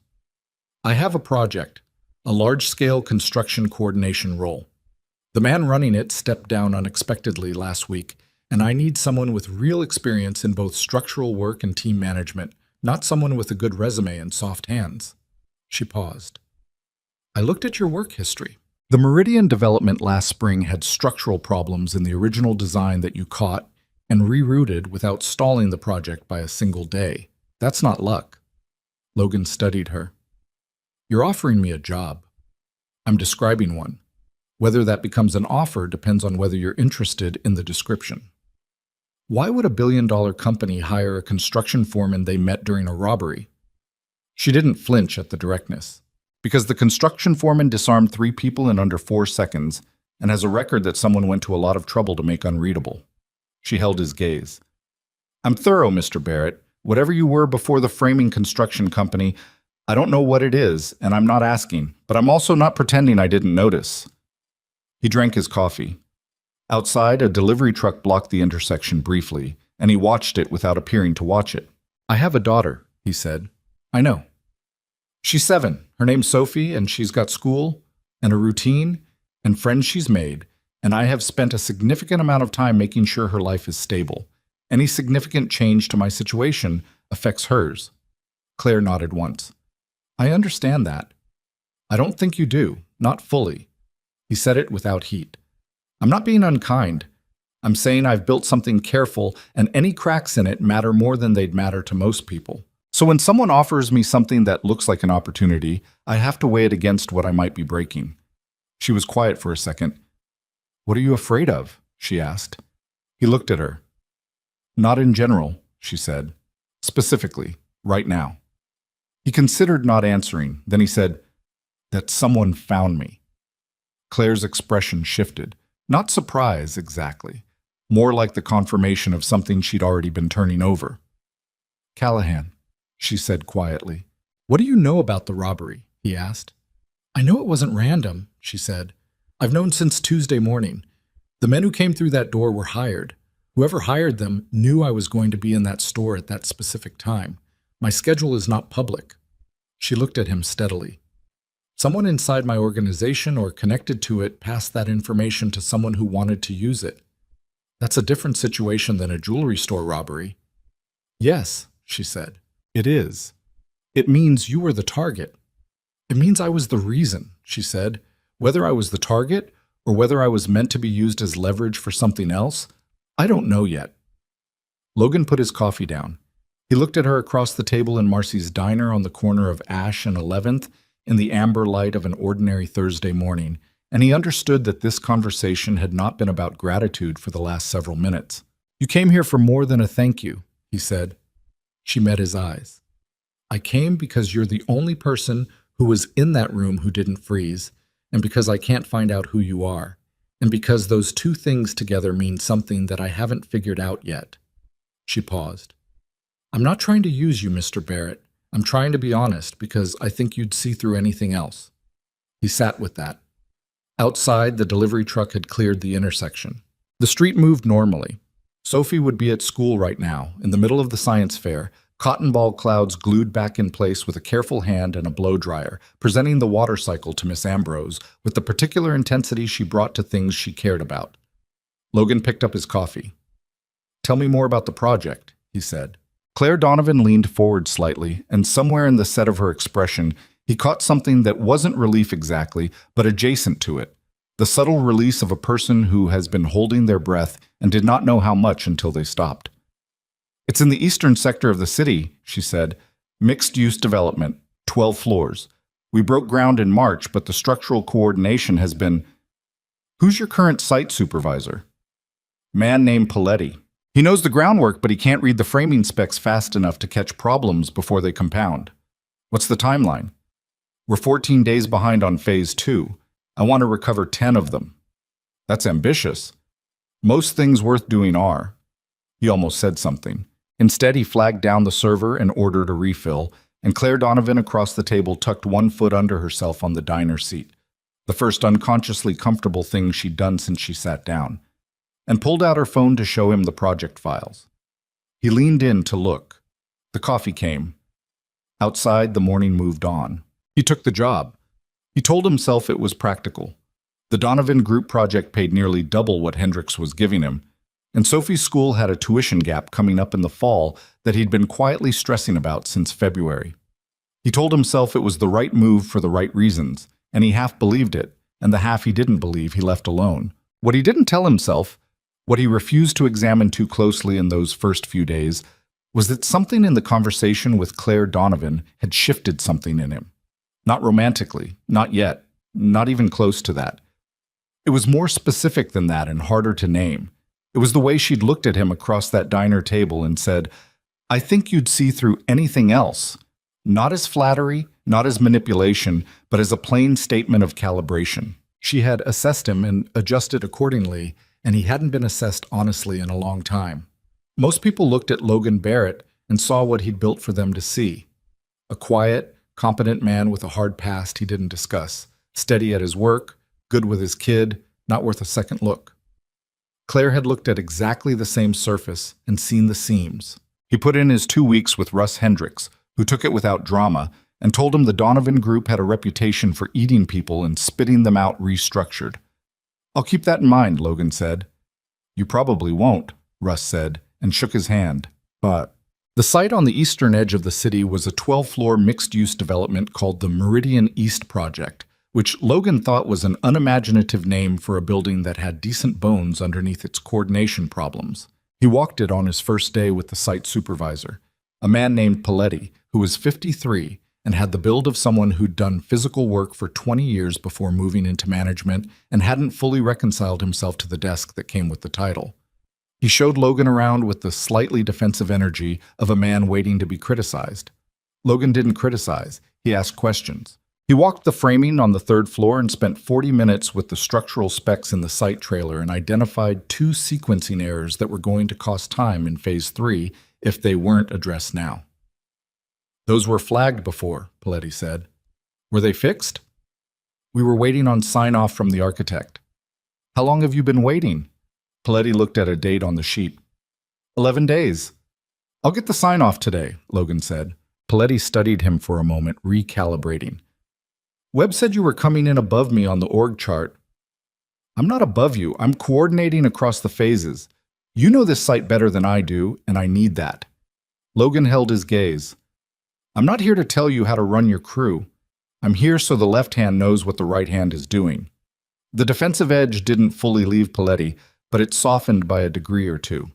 I have a project, a large-scale construction coordination role. The man running it stepped down unexpectedly last week, and I need someone with real experience in both structural work and team management, not someone with a good resume and soft hands. She paused. I looked at your work history. The Meridian development last spring had structural problems in the original design that you caught and rerouted without stalling the project by a single day. That's not luck. Logan studied her. You're offering me a job. I'm describing one. Whether that becomes an offer depends on whether you're interested in the description. Why would a billion-dollar company hire a construction foreman they met during a robbery? She didn't flinch at the directness. Because the construction foreman disarmed 3 people in under 4 seconds and has a record that someone went to a lot of trouble to make unreadable. She held his gaze. I'm thorough, Mr. Barrett. Whatever you were before the framing construction company, I don't know what it is, and I'm not asking, but I'm also not pretending I didn't notice. He drank his coffee. Outside, a delivery truck blocked the intersection briefly, and he watched it without appearing to watch it. I have a daughter, he said. I know. She's 7. Her name's Sophie, and she's got school and a routine and friends she's made, and I have spent a significant amount of time making sure her life is stable. Any significant change to my situation affects hers. Claire nodded once. I understand that. I don't think you do, not fully. He said it without heat. I'm not being unkind. I'm saying I've built something careful, and any cracks in it matter more than they'd matter to most people. So when someone offers me something that looks like an opportunity, I have to weigh it against what I might be breaking. She was quiet for a second. What are you afraid of? She asked. He looked at her. Not in general, she said. Specifically, right now. He considered not answering. Then he said, that someone found me. Claire's expression shifted. Not surprise, exactly. More like the confirmation of something she'd already been turning over. Callahan, she said quietly. What do you know about the robbery? He asked. I know it wasn't random, she said. I've known since Tuesday morning. The men who came through that door were hired. Whoever hired them knew I was going to be in that store at that specific time. My schedule is not public. She looked at him steadily. Someone inside my organization or connected to it passed that information to someone who wanted to use it. That's a different situation than a jewelry store robbery. Yes, she said. It is. It means you were the target. It means I was the reason, she said. Whether I was the target or whether I was meant to be used as leverage for something else, I don't know yet. Logan put his coffee down. He looked at her across the table in Marcy's diner on the corner of Ash and 11th in the amber light of an ordinary Thursday morning, and he understood that this conversation had not been about gratitude for the last several minutes. You came here for more than a thank you, he said. She met his eyes. I came because you're the only person who was in that room who didn't freeze, and because I can't find out who you are, and because those two things together mean something that I haven't figured out yet." She paused. "I'm not trying to use you, Mr. Barrett. I'm trying to be honest because I think you'd see through anything else." He sat with that. Outside, the delivery truck had cleared the intersection. The street moved normally. Sophie would be at school right now, in the middle of the science fair, cotton ball clouds glued back in place with a careful hand and a blow dryer, presenting the water cycle to Miss Ambrose with the particular intensity she brought to things she cared about. Logan picked up his coffee. "Tell me more about the project," he said. Claire Donovan leaned forward slightly, and somewhere in the set of her expression, he caught something that wasn't relief exactly, but adjacent to it. The subtle release of a person who has been holding their breath and did not know how much until they stopped. "It's in the eastern sector of the city," she said. "Mixed-use development, 12 floors. We broke ground in March, but the structural coordination has been—" "Who's your current site supervisor?" "Man named Paletti. He knows the groundwork, but he can't read the framing specs fast enough to catch problems before they compound." "What's the timeline?" "We're 14 days behind on Phase 2. I want to recover 10 of them." "That's ambitious." "Most things worth doing are." He almost said something. Instead, he flagged down the server and ordered a refill, and Claire Donovan across the table tucked one foot under herself on the diner seat, the first unconsciously comfortable thing she'd done since she sat down, and pulled out her phone to show him the project files. He leaned in to look. The coffee came. Outside, the morning moved on. He took the job. He told himself it was practical. The Donovan Group project paid nearly double what Hendricks was giving him, and Sophie's school had a tuition gap coming up in the fall that he'd been quietly stressing about since February. He told himself it was the right move for the right reasons, and he half believed it, and the half he didn't believe he left alone. What he didn't tell himself, what he refused to examine too closely in those first few days, was that something in the conversation with Claire Donovan had shifted something in him. Not romantically, not yet, not even close to that. It was more specific than that and harder to name. It was the way she'd looked at him across that diner table and said, "I think you'd see through anything else." Not as flattery, not as manipulation, but as a plain statement of calibration. She had assessed him and adjusted accordingly, and he hadn't been assessed honestly in a long time. Most people looked at Logan Barrett and saw what he'd built for them to see. A quiet, competent man with a hard past he didn't discuss, steady at his work, good with his kid, not worth a second look. Claire had looked at exactly the same surface and seen the seams. He put in his 2 weeks with Russ Hendricks, who took it without drama, and told him the Donovan Group had a reputation for eating people and spitting them out restructured. "I'll keep that in mind," Logan said. "You probably won't," Russ said, and shook his hand. But the site on the eastern edge of the city was a 12-floor mixed-use development called the Meridian East Project, which Logan thought was an unimaginative name for a building that had decent bones underneath its coordination problems. He walked it on his first day with the site supervisor, a man named Paletti, who was 53 and had the build of someone who'd done physical work for 20 years before moving into management and hadn't fully reconciled himself to the desk that came with the title. He showed Logan around with the slightly defensive energy of a man waiting to be criticized. Logan didn't criticize, he asked questions. He walked the framing on the 3rd floor and spent 40 minutes with the structural specs in the site trailer and identified 2 sequencing errors that were going to cost time in Phase 3 if they weren't addressed now. "Those were flagged before," Paletti said. "Were they fixed?" "We were waiting on sign-off from the architect." "How long have you been waiting?" Paletti looked at a date on the sheet. 11 days. "I'll get the sign-off today," Logan said. Paletti studied him for a moment, recalibrating. "Webb said you were coming in above me on the org chart." "I'm not above you. I'm coordinating across the phases. You know this site better than I do, and I need that." Logan held his gaze. "I'm not here to tell you how to run your crew. I'm here so the left hand knows what the right hand is doing." The defensive edge didn't fully leave Paletti, but it softened by a degree or two.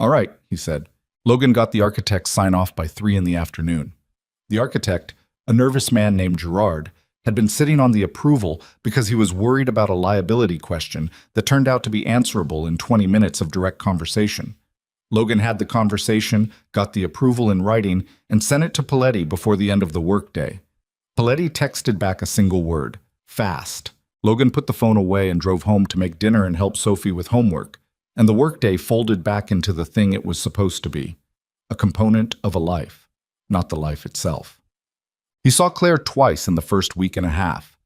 "All right," he said. Logan got the architect's sign-off by 3 in the afternoon. The architect, a nervous man named Gerard, had been sitting on the approval because he was worried about a liability question that turned out to be answerable in 20 minutes of direct conversation. Logan had the conversation, got the approval in writing, and sent it to Paletti before the end of the workday. Paletti texted back a single word: fast. Logan put the phone away and drove home to make dinner and help Sophie with homework, and the workday folded back into the thing it was supposed to be, a component of a life, not the life itself. He saw Claire twice in the first week and a half.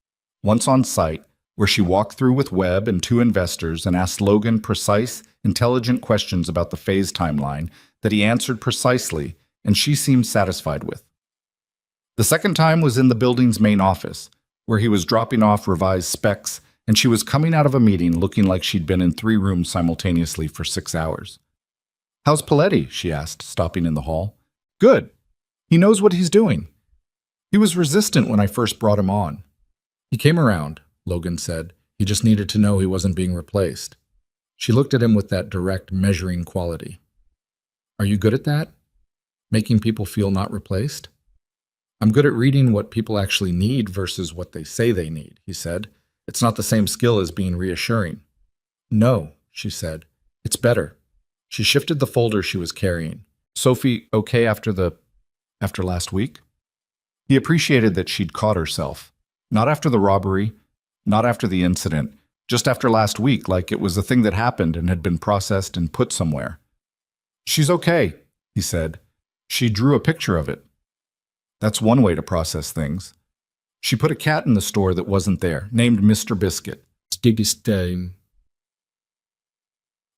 Once on site, where she walked through with Webb and two investors and asked Logan precise, intelligent questions about the phase timeline that he answered precisely and she seemed satisfied with. The second time was in the building's main office, where he was dropping off revised specs and she was coming out of a meeting looking like she'd been in 3 rooms simultaneously for 6 hours. "How's Paletti?" she asked, stopping in the hall. "Good. He knows what he's doing. He was resistant when I first brought him on." "He came around," Logan said. "He just needed to know he wasn't being replaced." She looked at him with that direct, measuring quality. "Are you good at that? Making people feel not replaced?" "I'm good at reading what people actually need versus what they say they need," he said. "It's not the same skill as being reassuring." "No," she said. "It's better." She shifted the folder she was carrying. "Sophie, okay after last week?" He appreciated that she'd caught herself. Not after the robbery, not after the incident, just after last week, like it was a thing that happened and had been processed and put somewhere. "She's okay," he said. She drew a picture of it. That's one way to process things. She put a cat in the store that wasn't there, named Mr. Biscuit.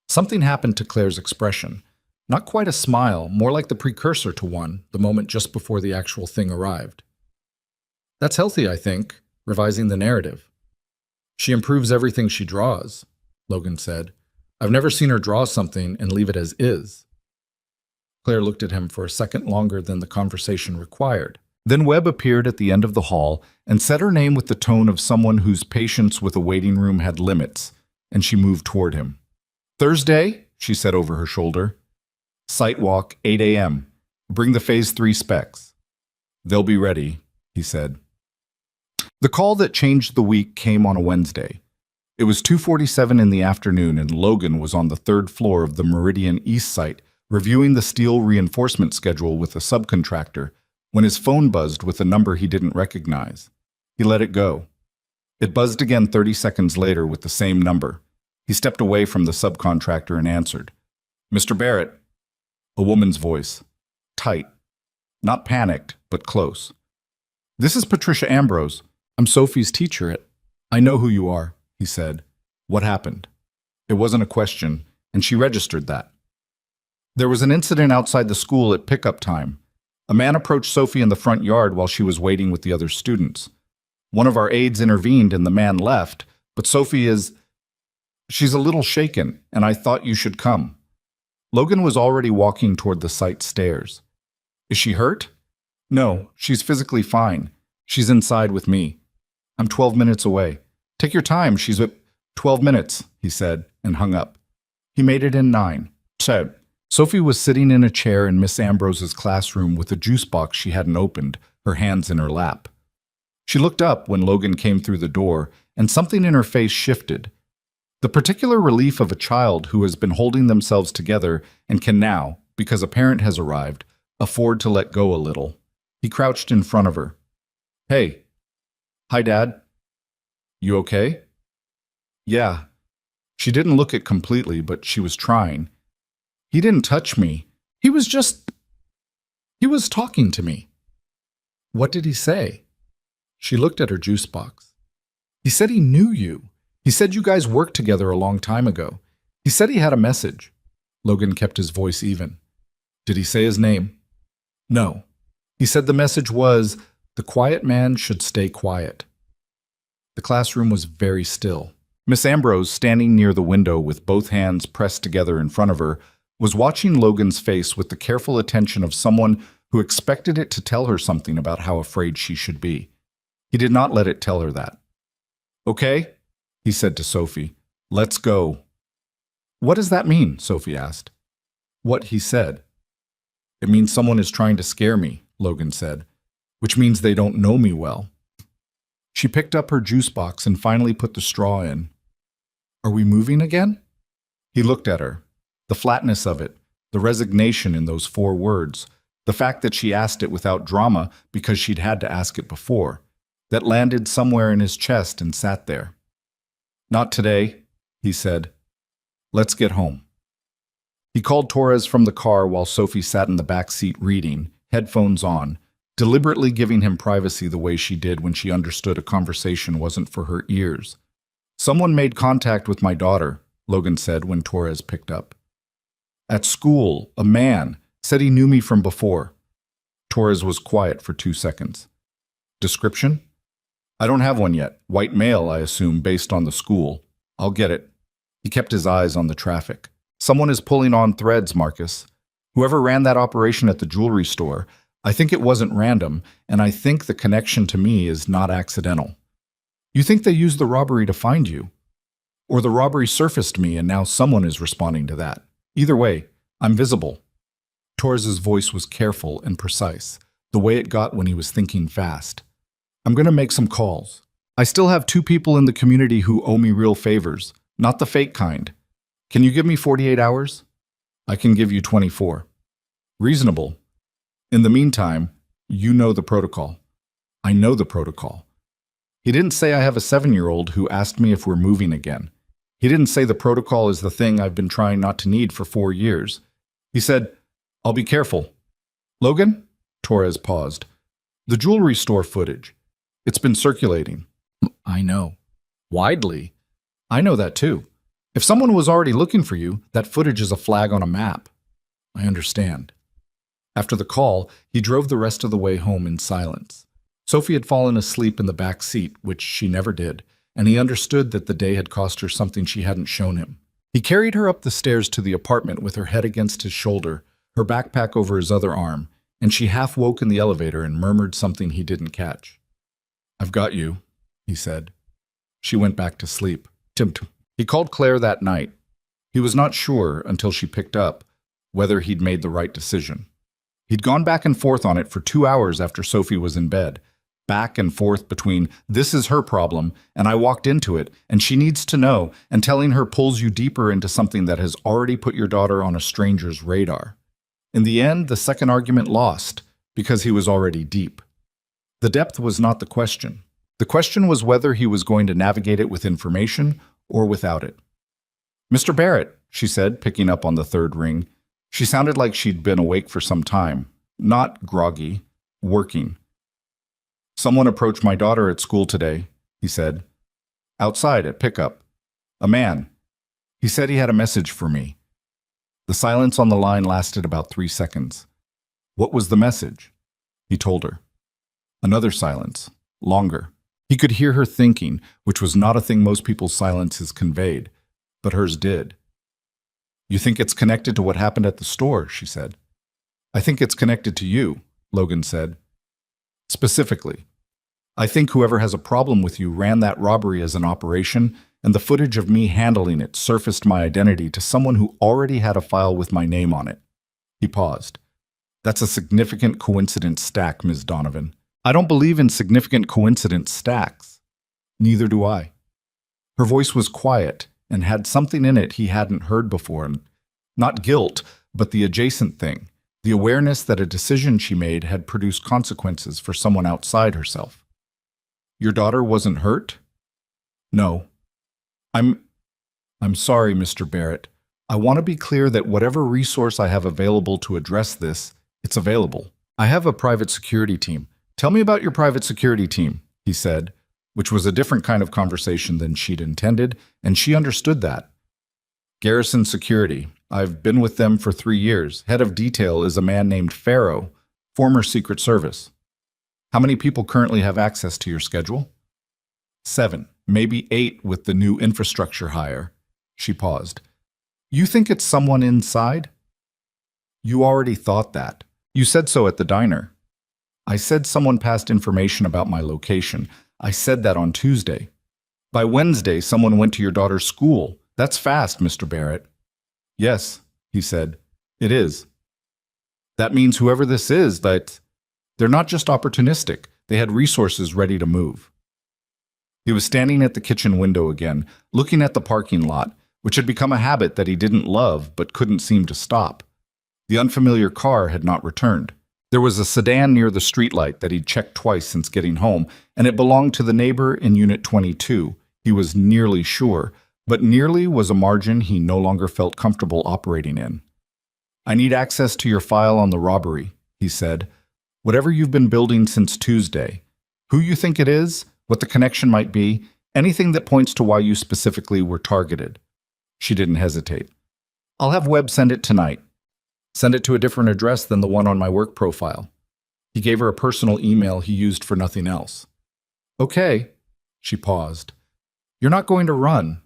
Something happened to Claire's expression. Not quite a smile, more like the precursor to one, the moment just before the actual thing arrived. "That's healthy, I think, revising the narrative." "She improves everything she draws," Logan said. "I've never seen her draw something and leave it as is." Claire looked at him for a second longer than the conversation required. Then Webb appeared at the end of the hall and said her name with the tone of someone whose patience with a waiting room had limits, and she moved toward him. "Thursday," she said over her shoulder. "Site walk, 8 a.m. Bring the Phase 3 specs." "They'll be ready," he said. The call that changed the week came on a Wednesday. It was 2:47 in the afternoon and Logan was on the 3rd floor of the Meridian East site reviewing the steel reinforcement schedule with a subcontractor when his phone buzzed with a number he didn't recognize. He let it go. It buzzed again 30 seconds later with the same number. He stepped away from the subcontractor and answered. "Mr. Barrett." A woman's voice. Tight. Not panicked, but close. "This is Patricia Ambrose. I'm Sophie's teacher at—" "I know who you are," he said. "What happened?" It wasn't a question, and she registered that. "There was an incident outside the school at pickup time. A man approached Sophie in the front yard while she was waiting with the other students. One of our aides intervened and the man left, but she's a little shaken, and I thought you should come." Logan was already walking toward the site stairs. "Is she hurt?" "No, she's physically fine. She's inside with me. I'm 12 minutes away. Take your time, she's at 12 minutes, he said, and hung up. He made it in 9. So, Sophie was sitting in a chair in Miss Ambrose's classroom with a juice box she hadn't opened, her hands in her lap. She looked up when Logan came through the door, and something in her face shifted. The particular relief of a child who has been holding themselves together and can now, because a parent has arrived, afford to let go a little. He crouched in front of her. "Hey." "Hi, Dad." "You okay?" "Yeah." She didn't look it completely, but she was trying. "He didn't touch me. He was talking to me." "What did he say?" She looked at her juice box. "He said he knew you. He said you guys worked together a long time ago. He said he had a message." Logan kept his voice even. "Did he say his name?" "No. He said the message was, the quiet man should stay quiet." The classroom was very still. Miss Ambrose, standing near the window with both hands pressed together in front of her, was watching Logan's face with the careful attention of someone who expected it to tell her something about how afraid she should be. He did not let it tell her that. "Okay," he said to Sophie. "Let's go." "What does that mean?" Sophie asked. "What he said." "It means someone is trying to scare me," Logan said, "which means they don't know me well." She picked up her juice box and finally put the straw in. "Are we moving again?" He looked at her. The flatness of it, the resignation in those 4 words, the fact that she asked it without drama because she'd had to ask it before, that landed somewhere in his chest and sat there. "Not today," he said. "Let's get home." He called Torres from the car while Sophie sat in the back seat reading, headphones on, deliberately giving him privacy the way she did when she understood a conversation wasn't for her ears. "Someone made contact with my daughter," Logan said when Torres picked up. "At school, a man said he knew me from before." Torres was quiet for 2 seconds. "Description?" "I don't have one yet. White male, I assume, based on the school. I'll get it." He kept his eyes on the traffic. "Someone is pulling on threads, Marcus. Whoever ran that operation at the jewelry store, I think it wasn't random, and I think the connection to me is not accidental." "You think they used the robbery to find you? Or the robbery surfaced me and now someone is responding to that? Either way, I'm visible." Torres's voice was careful and precise, the way it got when he was thinking fast. "I'm going to make some calls. I still have 2 people in the community who owe me real favors, not the fake kind. Can you give me 48 hours? I can give you 24. Reasonable. In the meantime, you know the protocol." "I know the protocol." He didn't say I have a 7-year-old who asked me if we're moving again. He didn't say the protocol is the thing I've been trying not to need for 4 years. He said, "I'll be careful." "Logan?" Torres paused. "The jewelry store footage. It's been circulating." "I know. Widely." "I know that too. If someone was already looking for you, that footage is a flag on a map." "I understand." After the call, he drove the rest of the way home in silence. Sophie had fallen asleep in the back seat, which she never did, and he understood that the day had cost her something she hadn't shown him. He carried her up the stairs to the apartment with her head against his shoulder, her backpack over his other arm, and she half woke in the elevator and murmured something he didn't catch. "I've got you," he said. She went back to sleep. He called Claire that night. He was not sure, until she picked up, whether he'd made the right decision. He'd gone back and forth on it for 2 hours after Sophie was in bed, back and forth between "this is her problem" and "I walked into it" and "she needs to know," and telling her pulls you deeper into something that has already put your daughter on a stranger's radar. In the end, the second argument lost, because he was already deep. The depth was not the question. The question was whether he was going to navigate it with information or without it. "Mr. Barrett," she said, picking up on the 3rd ring. She sounded like she'd been awake for some time, not groggy, working. "Someone approached my daughter at school today," he said. "Outside at pickup. A man. He said he had a message for me." The silence on the line lasted about 3 seconds. "What was the message?" He told her. Another silence, longer. He could hear her thinking, which was not a thing most people's silences conveyed, but hers did. "You think it's connected to what happened at the store," she said. "I think it's connected to you," Logan said. "Specifically, I think whoever has a problem with you ran that robbery as an operation, and the footage of me handling it surfaced my identity to someone who already had a file with my name on it." He paused. "That's a significant coincidence stack, Ms. Donovan." "I don't believe in significant coincidence stacks." "Neither do I." Her voice was quiet and had something in it he hadn't heard before. Not guilt, but the adjacent thing, the awareness that a decision she made had produced consequences for someone outside herself. "Your daughter wasn't hurt?" "No." I'm sorry, Mr. Barrett. I want to be clear that whatever resource I have available to address this, it's available. I have a private security team. Tell me about your private security team," he said, which was a different kind of conversation than she'd intended, and she understood that. "Garrison Security. I've been with them for 3 years. Head of detail is a man named Farrow, former Secret Service." "How many people currently have access to your schedule?" 7, maybe 8 with the new infrastructure hire. She paused. "You think it's someone inside?" "You already thought that. You said so at the diner." "I said someone passed information about my location. I said that on Tuesday. By Wednesday, someone went to your daughter's school. That's fast, Mr. Barrett." "Yes," he said. "It is." "That means whoever this is, that they're not just opportunistic. They had resources ready to move." He was standing at the kitchen window again, looking at the parking lot, which had become a habit that he didn't love but couldn't seem to stop. The unfamiliar car had not returned. There was a sedan near the streetlight that he'd checked twice since getting home, and it belonged to the neighbor in Unit 22. He was nearly sure, but nearly was a margin he no longer felt comfortable operating in. "I need access to your file on the robbery," he said. "Whatever you've been building since Tuesday. Who you think it is, what the connection might be, anything that points to why you specifically were targeted." She didn't hesitate. "I'll have Webb send it tonight. Send it to a different address than the one on my work profile." He gave her a personal email he used for nothing else. "Okay." She paused. "You're not going to run."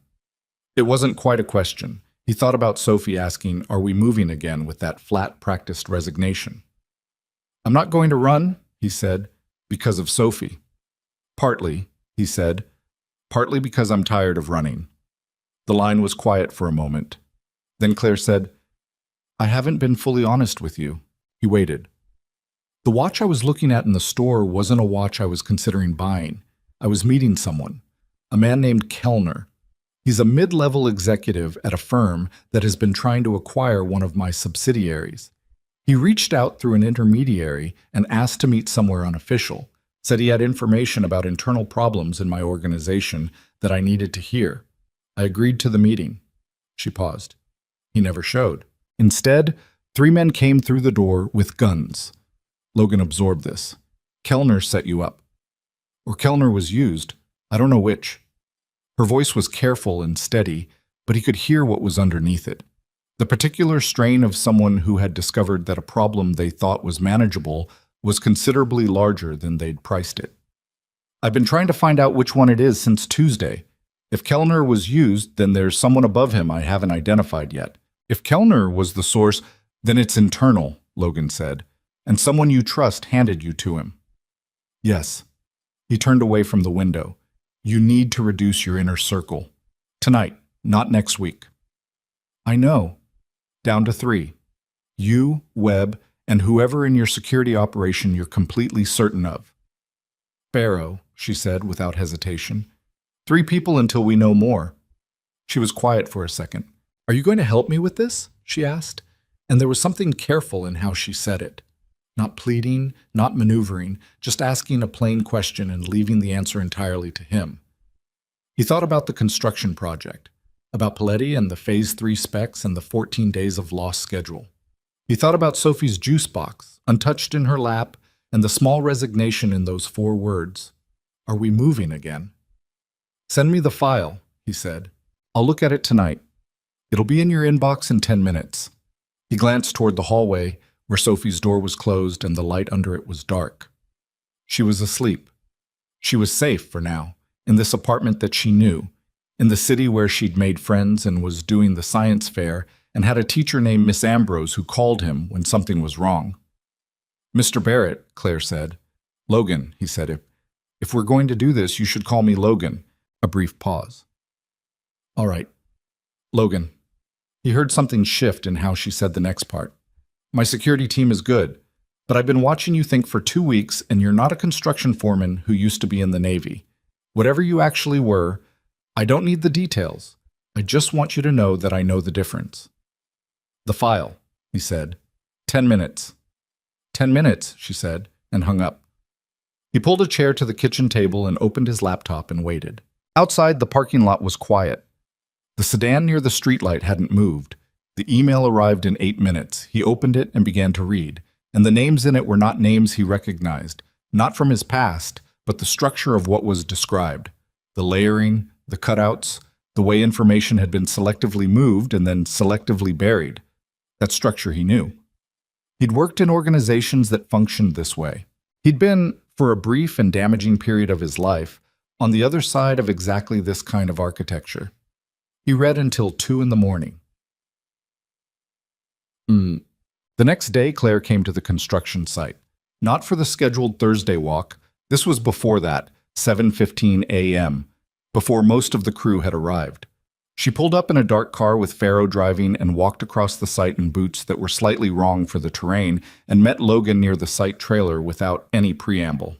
It wasn't quite a question. He thought about Sophie asking, "Are we moving again?" with that flat, practiced resignation. "I'm not going to run," he said, "because of Sophie." "Partly," he said, "partly because I'm tired of running." The line was quiet for a moment. Then Claire said, "I haven't been fully honest with you." He waited. "The watch I was looking at in the store wasn't a watch I was considering buying. I was meeting someone, a man named Kellner. He's a mid-level executive at a firm that has been trying to acquire one of my subsidiaries. He reached out through an intermediary and asked to meet somewhere unofficial, said he had information about internal problems in my organization that I needed to hear. I agreed to the meeting." She paused. He never showed. Instead, 3 men came through the door with guns. Logan absorbed this. "Kellner set you up. Or Kellner was used. I don't know which." Her voice was careful and steady, but he could hear what was underneath it. The particular strain of someone who had discovered that a problem they thought was manageable was considerably larger than they'd priced it. "I've been trying to find out which one it is since Tuesday. If Kellner was used, then there's someone above him I haven't identified yet. If Kellner was the source, then it's internal," Logan said, "and someone you trust handed you to him." "Yes." He turned away from the window. "You need to reduce your inner circle. Tonight, not next week." "I know. Down to 3. You, Webb, and whoever in your security operation you're completely certain of." "Pharaoh," she said without hesitation. 3 people until we know more." She was quiet for a second. "Are you going to help me with this?" she asked, and there was something careful in how she said it. Not pleading, not maneuvering, just asking a plain question and leaving the answer entirely to him. He thought about the construction project, about Paletti and the Phase 3 specs and the 14 days of lost schedule. He thought about Sophie's juice box, untouched in her lap, and the small resignation in those 4 words. "Are we moving again?" "Send me the file," he said. "I'll look at it tonight. It'll be in your inbox in 10 minutes. He glanced toward the hallway, where Sophie's door was closed and the light under it was dark. She was asleep. She was safe for now, in this apartment that she knew, in the city where she'd made friends and was doing the science fair and had a teacher named Miss Ambrose who called him when something was wrong. "Mr. Barrett," Claire said. "Logan," he said. If we're going to do this, you should call me Logan." A brief pause. "All right. Logan." He heard something shift in how she said the next part. "My security team is good, but I've been watching you think for 2 weeks, and you're not a construction foreman who used to be in the Navy. Whatever you actually were, I don't need the details. I just want you to know that I know the difference." "The file," he said. 10 minutes. 10 minutes, she said, and hung up. He pulled a chair to the kitchen table and opened his laptop and waited. Outside, the parking lot was quiet. The sedan near the streetlight hadn't moved. The email arrived in 8 minutes. He opened it and began to read, and the names in it were not names he recognized, not from his past, but the structure of what was described. The layering, the cutouts, the way information had been selectively moved and then selectively buried. That structure he knew. He'd worked in organizations that functioned this way. He'd been, for a brief and damaging period of his life, on the other side of exactly this kind of architecture. He read until 2 in the morning. The next day, Claire came to the construction site. Not for the scheduled Thursday walk. This was before that, 7:15 a.m., before most of the crew had arrived. She pulled up in a dark car with Pharaoh driving and walked across the site in boots that were slightly wrong for the terrain and met Logan near the site trailer without any preamble.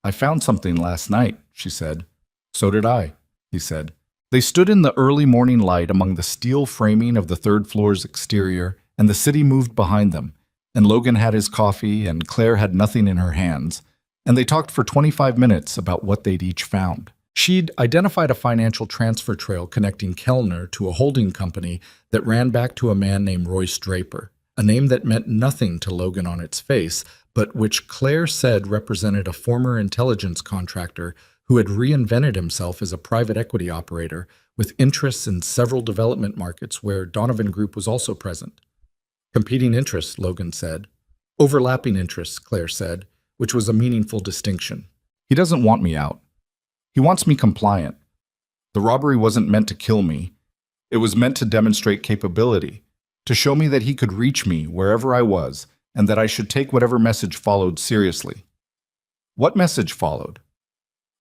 "I found something last night," she said. "So did I," he said. They stood in the early morning light among the steel framing of the 3rd floor's exterior, and the city moved behind them, and Logan had his coffee, and Claire had nothing in her hands, and they talked for 25 minutes about what they'd each found. She'd identified a financial transfer trail connecting Kellner to a holding company that ran back to a man named Royce Draper, a name that meant nothing to Logan on its face, but which Claire said represented a former intelligence contractor who had reinvented himself as a private equity operator with interests in several development markets where Donovan Group was also present. Competing interests, Logan said. Overlapping interests, Claire said, which was a meaningful distinction. He doesn't want me out. He wants me compliant. The robbery wasn't meant to kill me. It was meant to demonstrate capability, to show me that he could reach me wherever I was, and that I should take whatever message followed seriously. What message followed?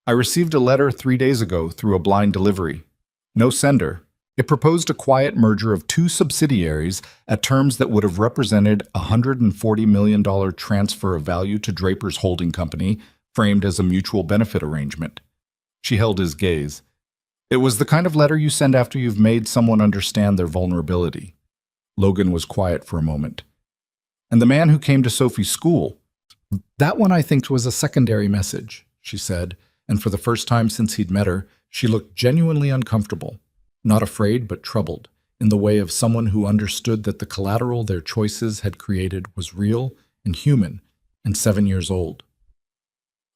I received a letter 3 days ago through a blind delivery. No sender. It proposed a quiet merger of 2 subsidiaries at terms that would have represented a $140 million transfer of value to Draper's holding company, framed as a mutual benefit arrangement. She held his gaze. It was the kind of letter you send after you've made someone understand their vulnerability. Logan was quiet for a moment. And the man who came to Sophie's school. That one I think was a secondary message, she said, and for the first time since he'd met her, she looked genuinely uncomfortable, not afraid but troubled, in the way of someone who understood that the collateral their choices had created was real and human and 7 years old.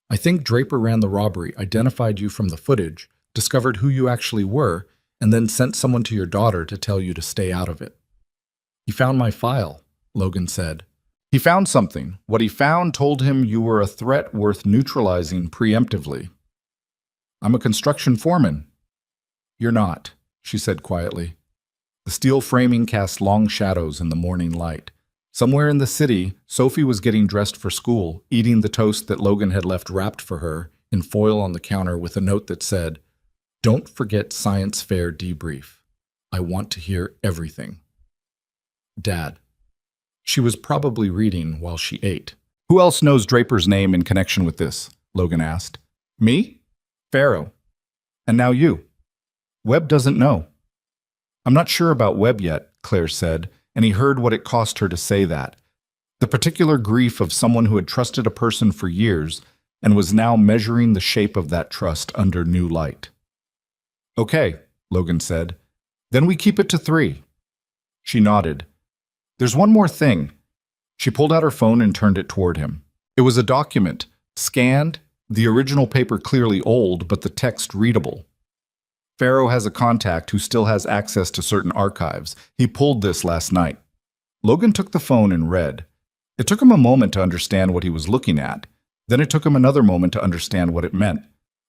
I think Draper ran the robbery, identified you from the footage, discovered who you actually were, and then sent someone to your daughter to tell you to stay out of it. He found my file, Logan said. He found something. What he found told him you were a threat worth neutralizing preemptively. I'm a construction foreman. You're not, she said quietly. The steel framing cast long shadows in the morning light. Somewhere in the city, Sophie was getting dressed for school, eating the toast that Logan had left wrapped for her in foil on the counter with a note that said, "Don't forget science fair debrief. I want to hear everything." Dad. She was probably reading while she ate. Who else knows Draper's name in connection with this? Logan asked. Me? Pharaoh. And now you. Webb doesn't know. I'm not sure about Webb yet, Claire said, and he heard what it cost her to say that. The particular grief of someone who had trusted a person for years and was now measuring the shape of that trust under new light. Okay, Logan said. Then we keep it to 3. She nodded. There's one more thing. She pulled out her phone and turned it toward him. It was a document, scanned, the original paper clearly old, but the text readable. Pharaoh has a contact who still has access to certain archives. He pulled this last night. Logan took the phone and read. It took him a moment to understand what he was looking at. Then it took him another moment to understand what it meant.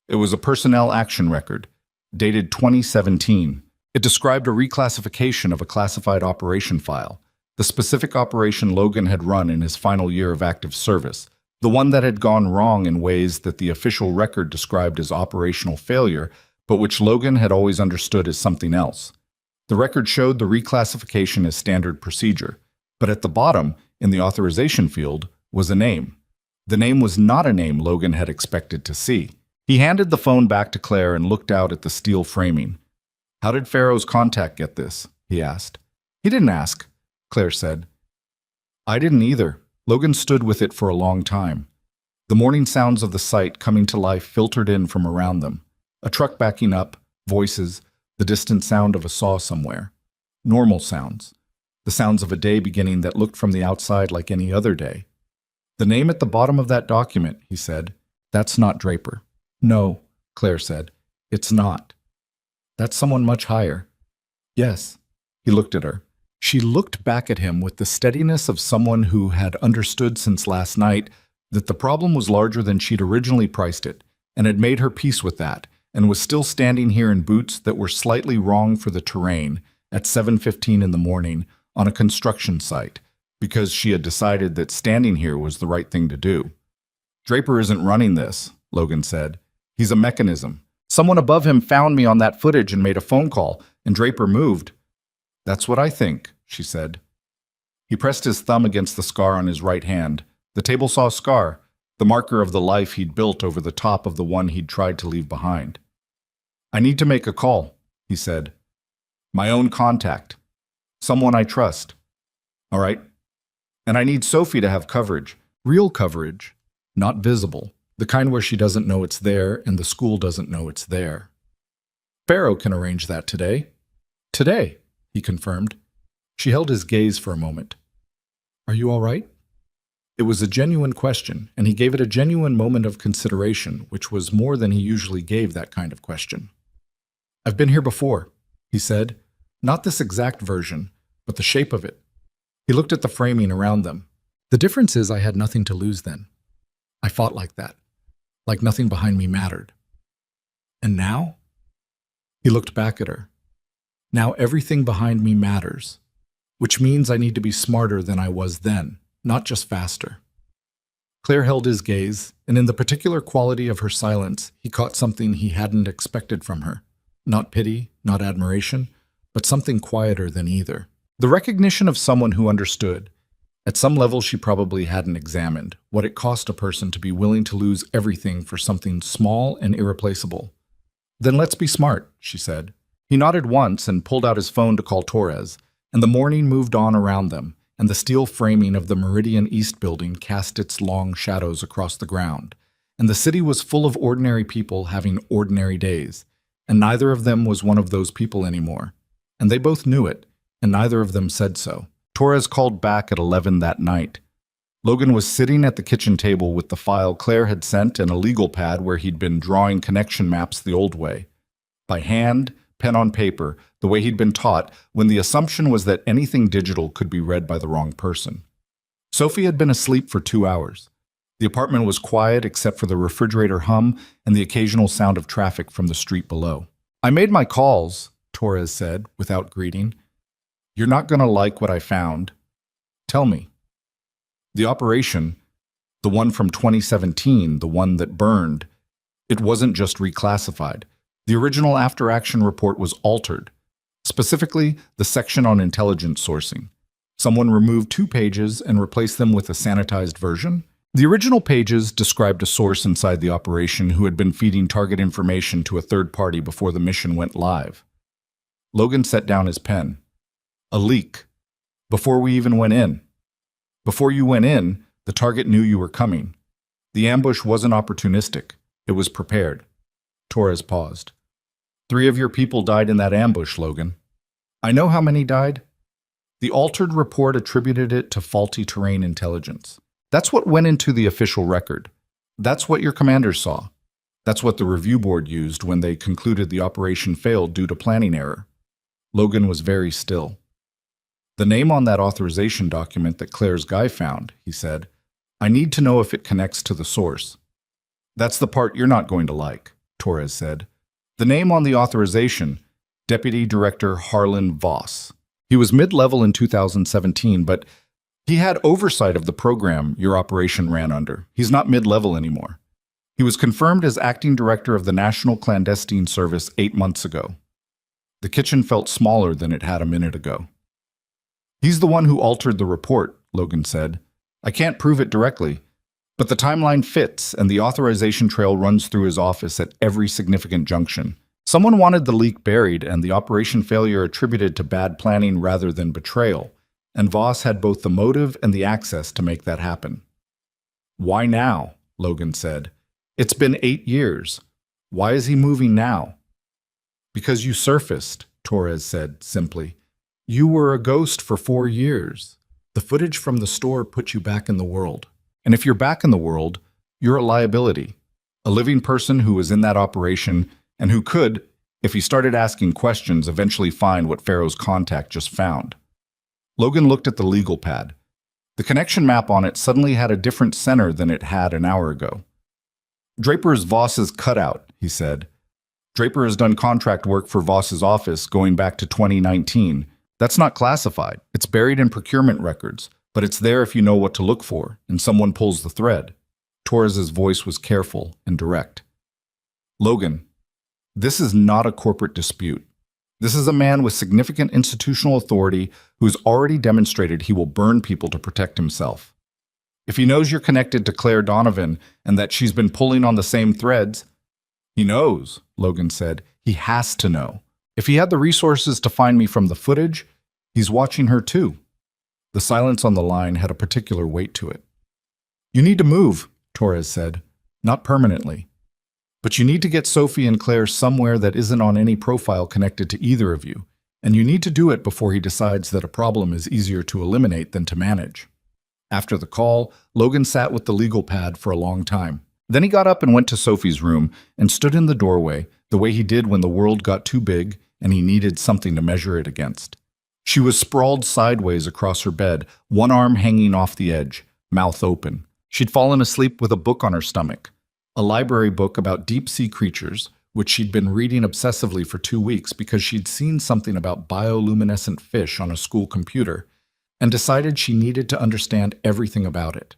It was a personnel action record, dated 2017. It described a reclassification of a classified operation file, the specific operation Logan had run in his final year of active service, the one that had gone wrong in ways that the official record described as operational failure, but which Logan had always understood as something else. The record showed the reclassification as standard procedure, but at the bottom, in the authorization field, was a name. The name was not a name Logan had expected to see. He handed the phone back to Claire and looked out at the steel framing. How did Pharaoh's contact get this? He asked. He didn't ask, Claire said. I didn't either. Logan stood with it for a long time. The morning sounds of the site coming to life filtered in from around them. A truck backing up, voices, the distant sound of a saw somewhere. Normal sounds. The sounds of a day beginning that looked from the outside like any other day. The name at the bottom of that document, he said. That's not Draper. No, Claire said. It's not. That's someone much higher. Yes. He looked at her. She looked back at him with the steadiness of someone who had understood since last night that the problem was larger than she'd originally priced it, and had made her peace with that, and was still standing here in boots that were slightly wrong for the terrain at 7:15 in the morning on a construction site, because she had decided that standing here was the right thing to do. Draper isn't running this, Logan said. He's a mechanism. Someone above him found me on that footage and made a phone call, and Draper moved. That's what I think, she said. He pressed his thumb against the scar on his right hand. The table saw scar, the marker of the life he'd built over the top of the one he'd tried to leave behind. I need to make a call, he said. My own contact. Someone I trust. All right? And I need Sophie to have coverage. Real coverage, not visible. The kind where she doesn't know it's there and the school doesn't know it's there. Pharaoh can arrange that today. Today, he confirmed. She held his gaze for a moment. Are you all right? It was a genuine question, and he gave it a genuine moment of consideration, which was more than he usually gave that kind of question. I've been here before, he said. Not this exact version, but the shape of it. He looked at the framing around them. The difference is I had nothing to lose then. I fought like that, like nothing behind me mattered. And now? He looked back at her. Now everything behind me matters, which means I need to be smarter than I was then, not just faster. Claire held his gaze, and in the particular quality of her silence, he caught something he hadn't expected from her. Not pity, not admiration, but something quieter than either. The recognition of someone who understood. At some level she probably hadn't examined what it cost a person to be willing to lose everything for something small and irreplaceable. Then let's be smart, she said. He nodded once and pulled out his phone to call Torres, and the morning moved on around them, and the steel framing of the Meridian East building cast its long shadows across the ground, and the city was full of ordinary people having ordinary days, and neither of them was one of those people anymore, and they both knew it, and neither of them said so. Torres called back at 11 that night. Logan was sitting at the kitchen table with the file Claire had sent and a legal pad where he'd been drawing connection maps the old way. By hand, pen on paper, the way he'd been taught, when the assumption was that anything digital could be read by the wrong person. Sophie had been asleep for 2 hours. The apartment was quiet except for the refrigerator hum and the occasional sound of traffic from the street below. I made my calls, Torres said, without greeting. You're not going to like what I found. Tell me. The operation, the one from 2017, the one that burned, it wasn't just reclassified. The original after-action report was altered, specifically the section on intelligence sourcing. Someone removed 2 pages and replaced them with a sanitized version. The original pages described a source inside the operation who had been feeding target information to a third party before the mission went live. Logan set down his pen. A leak. Before we even went in. Before you went in, the target knew you were coming. The ambush wasn't opportunistic. It was prepared. Torres paused. 3 of your people died in that ambush, Logan. I know how many died. The altered report attributed it to faulty terrain intelligence. That's what went into the official record. That's what your commanders saw. That's what the review board used when they concluded the operation failed due to planning error. Logan was very still. The name on that authorization document that Claire's guy found, he said. I need to know if it connects to the source. That's the part you're not going to like, Torres said. The name on the authorization, Deputy Director Harlan Voss. He was mid-level in 2017, but he had oversight of the program your operation ran under. He's not mid-level anymore. He was confirmed as acting director of the National Clandestine Service 8 months ago. The kitchen felt smaller than it had a minute ago. He's the one who altered the report, Logan said. I can't prove it directly, but the timeline fits and the authorization trail runs through his office at every significant junction. Someone wanted the leak buried and the operation failure attributed to bad planning rather than betrayal, and Voss had both the motive and the access to make that happen. Why now? Logan said. It's been 8 years. Why is he moving now? Because you surfaced, Torres said simply. You were a ghost for 4 years. The footage from the store put you back in the world. And if you're back in the world, you're a liability. A living person who was in that operation and who could, if he started asking questions, eventually find what Pharaoh's contact just found. Logan looked at the legal pad. The connection map on it suddenly had a different center than it had an hour ago. Draper's Voss's cutout, he said. Draper has done contract work for Voss's office going back to 2019. That's not classified. It's buried in procurement records, but it's there if you know what to look for, and someone pulls the thread. Torres's voice was careful and direct. Logan, this is not a corporate dispute. This is a man with significant institutional authority who's already demonstrated he will burn people to protect himself. If he knows you're connected to Claire Donovan and that she's been pulling on the same threads, he knows, Logan said. He has to know. If he had the resources to find me from the footage, he's watching her too. The silence on the line had a particular weight to it. "You need to move," Torres said. "Not permanently. But you need to get Sophie and Claire somewhere that isn't on any profile connected to either of you, and you need to do it before he decides that a problem is easier to eliminate than to manage." After the call, Logan sat with the legal pad for a long time. Then he got up and went to Sophie's room and stood in the doorway, the way he did when the world got too big and he needed something to measure it against. She was sprawled sideways across her bed, one arm hanging off the edge, mouth open. She'd fallen asleep with a book on her stomach, a library book about deep-sea creatures, which she'd been reading obsessively for 2 weeks because she'd seen something about bioluminescent fish on a school computer and decided she needed to understand everything about it.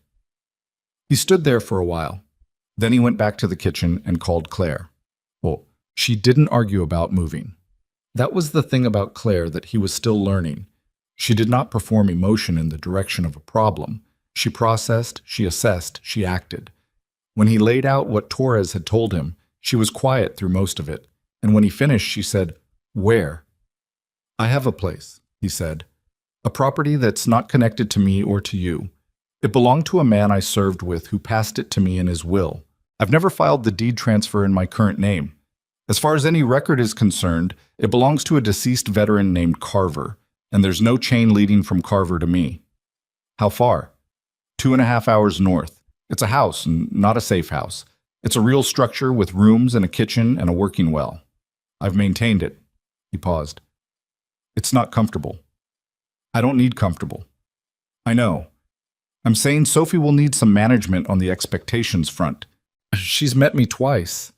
He stood there for a while. Then he went back to the kitchen and called Claire. Well, she didn't argue about moving. That was the thing about Claire that he was still learning. She did not perform emotion in the direction of a problem. She processed, she assessed, she acted. When he laid out what Torres had told him, she was quiet through most of it, and when he finished, she said, "Where?" "I have a place," he said. "A property that's not connected to me or to you. It belonged to a man I served with who passed it to me in his will. I've never filed the deed transfer in my current name. As far as any record is concerned, it belongs to a deceased veteran named Carver, and there's no chain leading from Carver to me." "How far?" 2.5 hours north. It's a house, and not a safe house. It's a real structure with rooms and a kitchen and a working well. I've maintained it." He paused. "It's not comfortable." "I don't need comfortable." "I know. I'm saying Sophie will need some management on the expectations front. She's met me twice."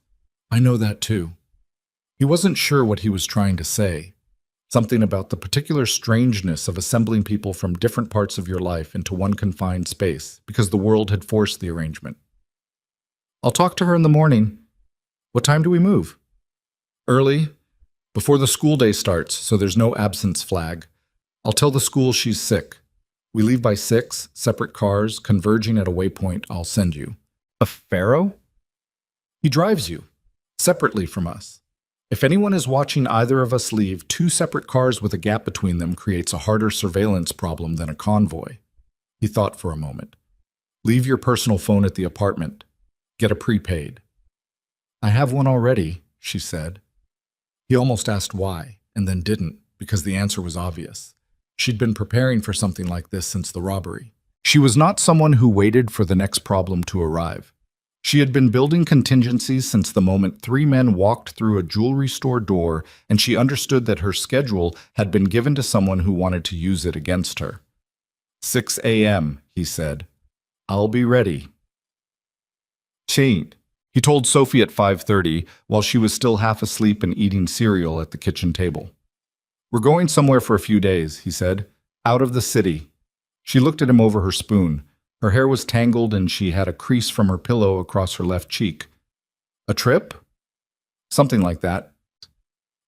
"I know that too." He wasn't sure what he was trying to say. Something about the particular strangeness of assembling people from different parts of your life into one confined space, because the world had forced the arrangement. "I'll talk to her in the morning." "What time do we move?" "Early, before the school day starts, so there's no absence flag. I'll tell the school she's sick. We leave by 6, separate cars, converging at a waypoint I'll send you." "A pharaoh?" "He drives you, separately from us. If anyone is watching either of us leave, 2 separate cars with a gap between them creates a harder surveillance problem than a convoy." He thought for a moment. "Leave your personal phone at the apartment. Get a prepaid." "I have one already," she said. He almost asked why, and then didn't, because the answer was obvious. She'd been preparing for something like this since the robbery. She was not someone who waited for the next problem to arrive. She had been building contingencies since the moment 3 men walked through a jewelry store door, and she understood that her schedule had been given to someone who wanted to use it against her. 6 a.m., he said. "I'll be ready." "Chained," he told Sophie at 5:30, while she was still half asleep and eating cereal at the kitchen table. "We're going somewhere for a few days," he said. "Out of the city." She looked at him over her spoon. Her hair was tangled and she had a crease from her pillow across her left cheek. "A trip?" "Something like that."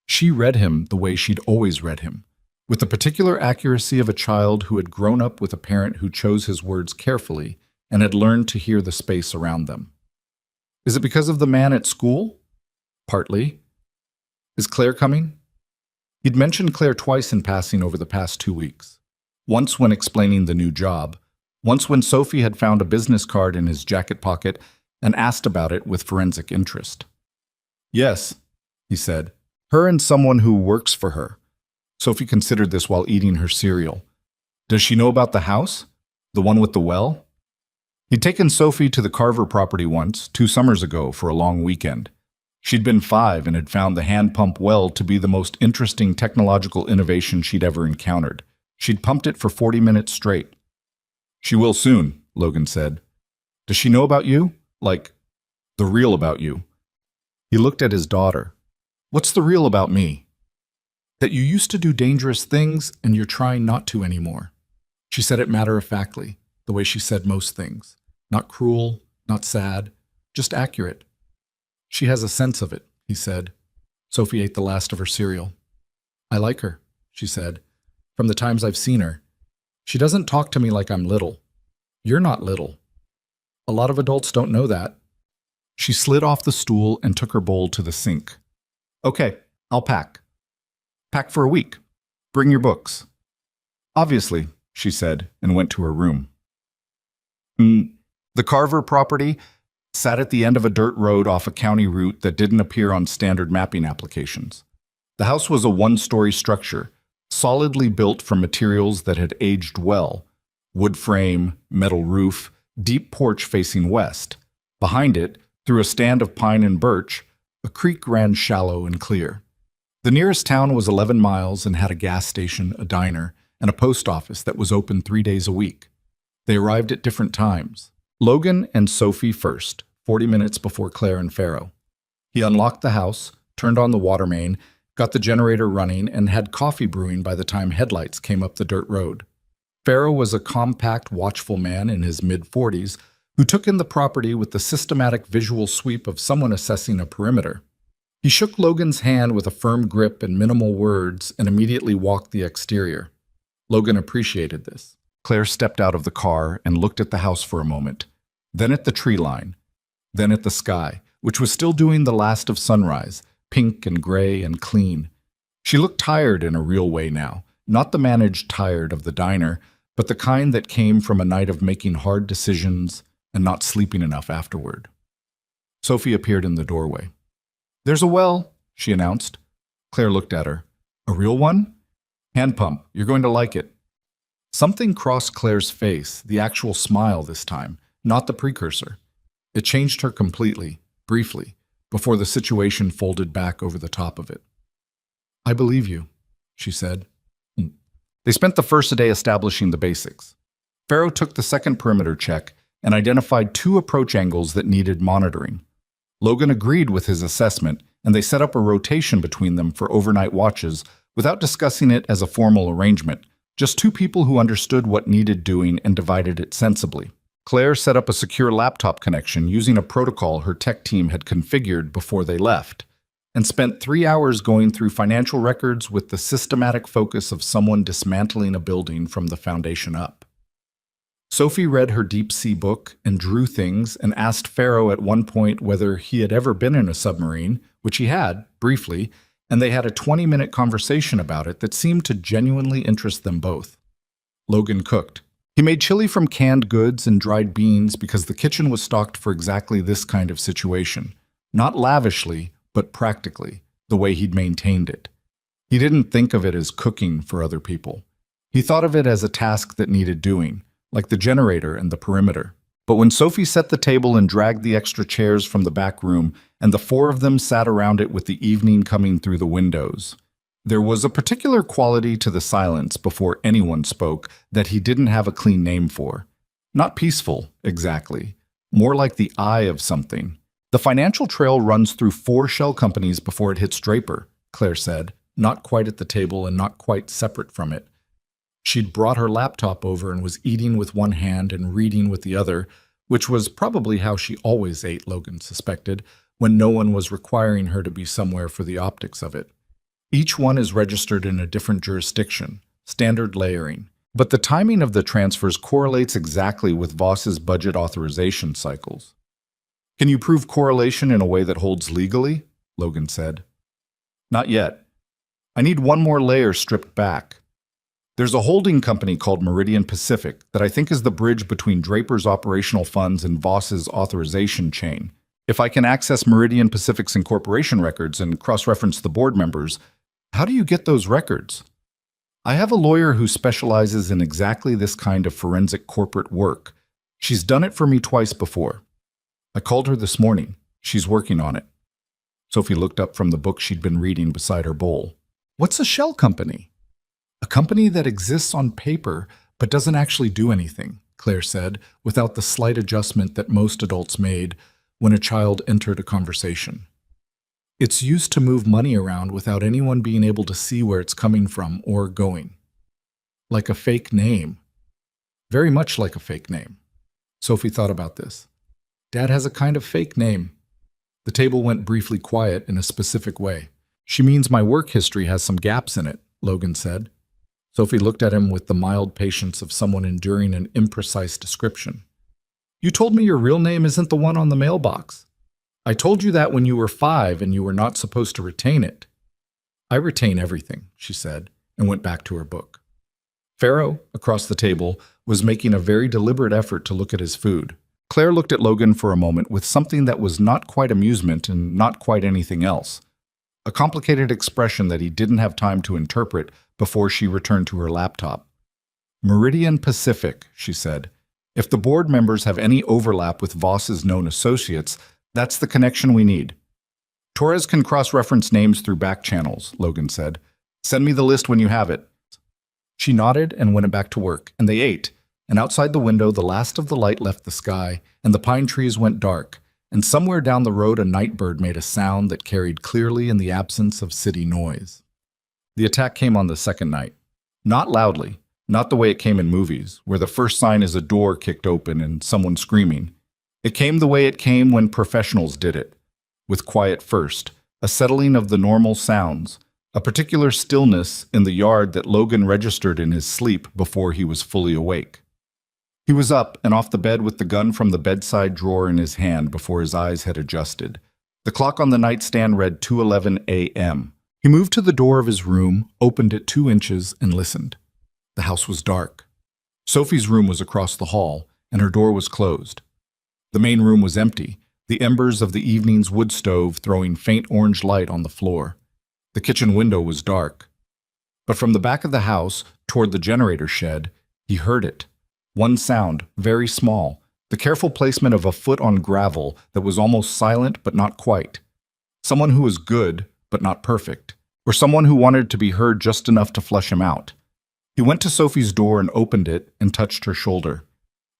She read him the way she'd always read him, with the particular accuracy of a child who had grown up with a parent who chose his words carefully and had learned to hear the space around them. "Is it because of the man at school?" "Partly." "Is Claire coming?" He'd mentioned Claire twice in passing over the past 2 weeks. Once when explaining the new job, once when Sophie had found a business card in his jacket pocket and asked about it with forensic interest. "Yes," he said. "Her and someone who works for her." Sophie considered this while eating her cereal. "Does she know about the house? The one with the well?" He'd taken Sophie to the Carver property once, 2 summers ago, for a long weekend. She'd been 5 and had found the hand pump well to be the most interesting technological innovation she'd ever encountered. She'd pumped it for 40 minutes straight. "She will soon," Logan said. "Does she know about you? Like, the real about you?" He looked at his daughter. "What's the real about me?" "That you used to do dangerous things and you're trying not to anymore." She said it matter-of-factly, the way she said most things. Not cruel, not sad, just accurate. "She has a sense of it," he said. Sophie ate the last of her cereal. "I like her," she said, "from the times I've seen her. She doesn't talk to me like I'm little. You're not little. A lot of adults don't know that." She slid off the stool and took her bowl to the sink. "Okay, I'll pack. Pack for a week. Bring your books." Obviously, she said, and went to her room. The Carver property sat at the end of a dirt road off a county route that didn't appear on standard mapping applications. The house was a one-story structure, solidly built from materials that had aged well: wood frame, metal roof, deep porch facing west. Behind it, through a stand of pine and birch, a creek ran shallow and clear. The nearest town was 11 miles and had a gas station, a diner, and a post office that was open 3 days a week. They arrived at different times. Logan and Sophie first, 40 minutes before Claire and Pharaoh. He unlocked the house, turned on the water main, got the generator running, and had coffee brewing by the time headlights came up the dirt road. Pharaoh was a compact, watchful man in his mid-40s who took in the property with the systematic visual sweep of someone assessing a perimeter. He shook Logan's hand with a firm grip and minimal words and immediately walked the exterior. Logan appreciated this. Claire stepped out of the car and looked at the house for a moment, then at the tree line, then at the sky, which was still doing the last of sunrise, pink and gray and clean. She looked tired in a real way now, not the managed tired of the diner, but the kind that came from a night of making hard decisions and not sleeping enough afterward. Sophie appeared in the doorway. "There's a well," she announced. Claire looked at her. "A real one?" "Hand pump. You're going to like it." Something crossed Claire's face, the actual smile this time, not the precursor. It changed her completely, briefly, before the situation folded back over the top of it. "I believe you," she said. They spent the first day establishing the basics. Pharaoh took the second perimeter check and identified 2 approach angles that needed monitoring. Logan agreed with his assessment, and they set up a rotation between them for overnight watches without discussing it as a formal arrangement, just 2 people who understood what needed doing and divided it sensibly. Claire set up a secure laptop connection using a protocol her tech team had configured before they left, and spent 3 hours going through financial records with the systematic focus of someone dismantling a building from the foundation up. Sophie read her deep-sea book and drew things and asked Pharaoh at one point whether he had ever been in a submarine, which he had, briefly, and they had a 20-minute conversation about it that seemed to genuinely interest them both. Logan cooked. He made chili from canned goods and dried beans because the kitchen was stocked for exactly this kind of situation. Not lavishly, but practically, the way he'd maintained it. He didn't think of it as cooking for other people. He thought of it as a task that needed doing, like the generator and the perimeter. But when Sophie set the table and dragged the extra chairs from the back room, and the 4 of them sat around it with the evening coming through the windows, there was a particular quality to the silence before anyone spoke that he didn't have a clean name for. Not peaceful, exactly. More like the eye of something. "The financial trail runs through 4 shell companies before it hits Draper," Claire said, not quite at the table and not quite separate from it. She'd brought her laptop over and was eating with one hand and reading with the other, which was probably how she always ate, Logan suspected, when no one was requiring her to be somewhere for the optics of it. Each one is registered in a different jurisdiction, standard layering. But the timing of the transfers correlates exactly with Voss's budget authorization cycles. "Can you prove correlation in a way that holds legally?" Logan said. "Not yet. I need one more layer stripped back. There's a holding company called Meridian Pacific that I think is the bridge between Draper's operational funds and Voss's authorization chain. If I can access Meridian Pacific's incorporation records and cross-reference the board members, how do you get those records?" "I have a lawyer who specializes in exactly this kind of forensic corporate work. She's done it for me twice before. I called her this morning. She's working on it." Sophie looked up from the book she'd been reading beside her bowl. "What's a shell company?" "A company that exists on paper but doesn't actually do anything," Claire said, without the slight adjustment that most adults made when a child entered a conversation. "It's used to move money around without anyone being able to see where it's coming from or going. Like a fake name. Very much like a fake name." Sophie thought about this. "Dad has a kind of fake name." The table went briefly quiet in a specific way. "She means my work history has some gaps in it," Logan said. Sophie looked at him with the mild patience of someone enduring an imprecise description. "You told me your real name isn't the one on the mailbox. I told you that when you were 5 and you were not supposed to retain it." "I retain everything," she said, and went back to her book. Pharaoh, across the table, was making a very deliberate effort to look at his food. Claire looked at Logan for a moment with something that was not quite amusement and not quite anything else. A complicated expression that he didn't have time to interpret before she returned to her laptop. Meridian Pacific, she said. If the board members have any overlap with Voss's known associates, that's the connection we need. Torres can cross-reference names through back channels, Logan said. Send me the list when you have it. She nodded and went back to work, and they ate. And outside the window, the last of the light left the sky, and the pine trees went dark, and somewhere down the road a nightbird made a sound that carried clearly in the absence of city noise. The attack came on the second night. Not loudly, not the way it came in movies, where the first sign is a door kicked open and someone screaming. It came the way it came when professionals did it, with quiet first, a settling of the normal sounds, a particular stillness in the yard that Logan registered in his sleep before he was fully awake. He was up and off the bed with the gun from the bedside drawer in his hand before his eyes had adjusted. The clock on the nightstand read 2:11 a.m. He moved to the door of his room, opened it 2 inches, and listened. The house was dark. Sophie's room was across the hall, and her door was closed. The main room was empty, the embers of the evening's wood stove throwing faint orange light on the floor. The kitchen window was dark. But from the back of the house, toward the generator shed, he heard it. One sound, very small, the careful placement of a foot on gravel that was almost silent but not quite. Someone who was good but not perfect, or someone who wanted to be heard just enough to flush him out. He went to Sophie's door and opened it and touched her shoulder.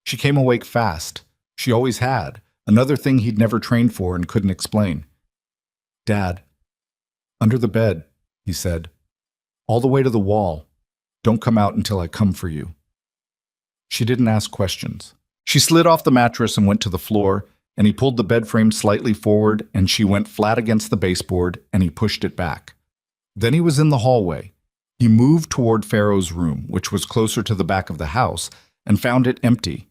She came awake fast. She always had, another thing he'd never trained for and couldn't explain. "Dad, under the bed," he said. "All the way to the wall. Don't come out until I come for you." She didn't ask questions. She slid off the mattress and went to the floor, and he pulled the bed frame slightly forward, and she went flat against the baseboard, and he pushed it back. Then he was in the hallway. He moved toward Pharaoh's room, which was closer to the back of the house, and found it empty.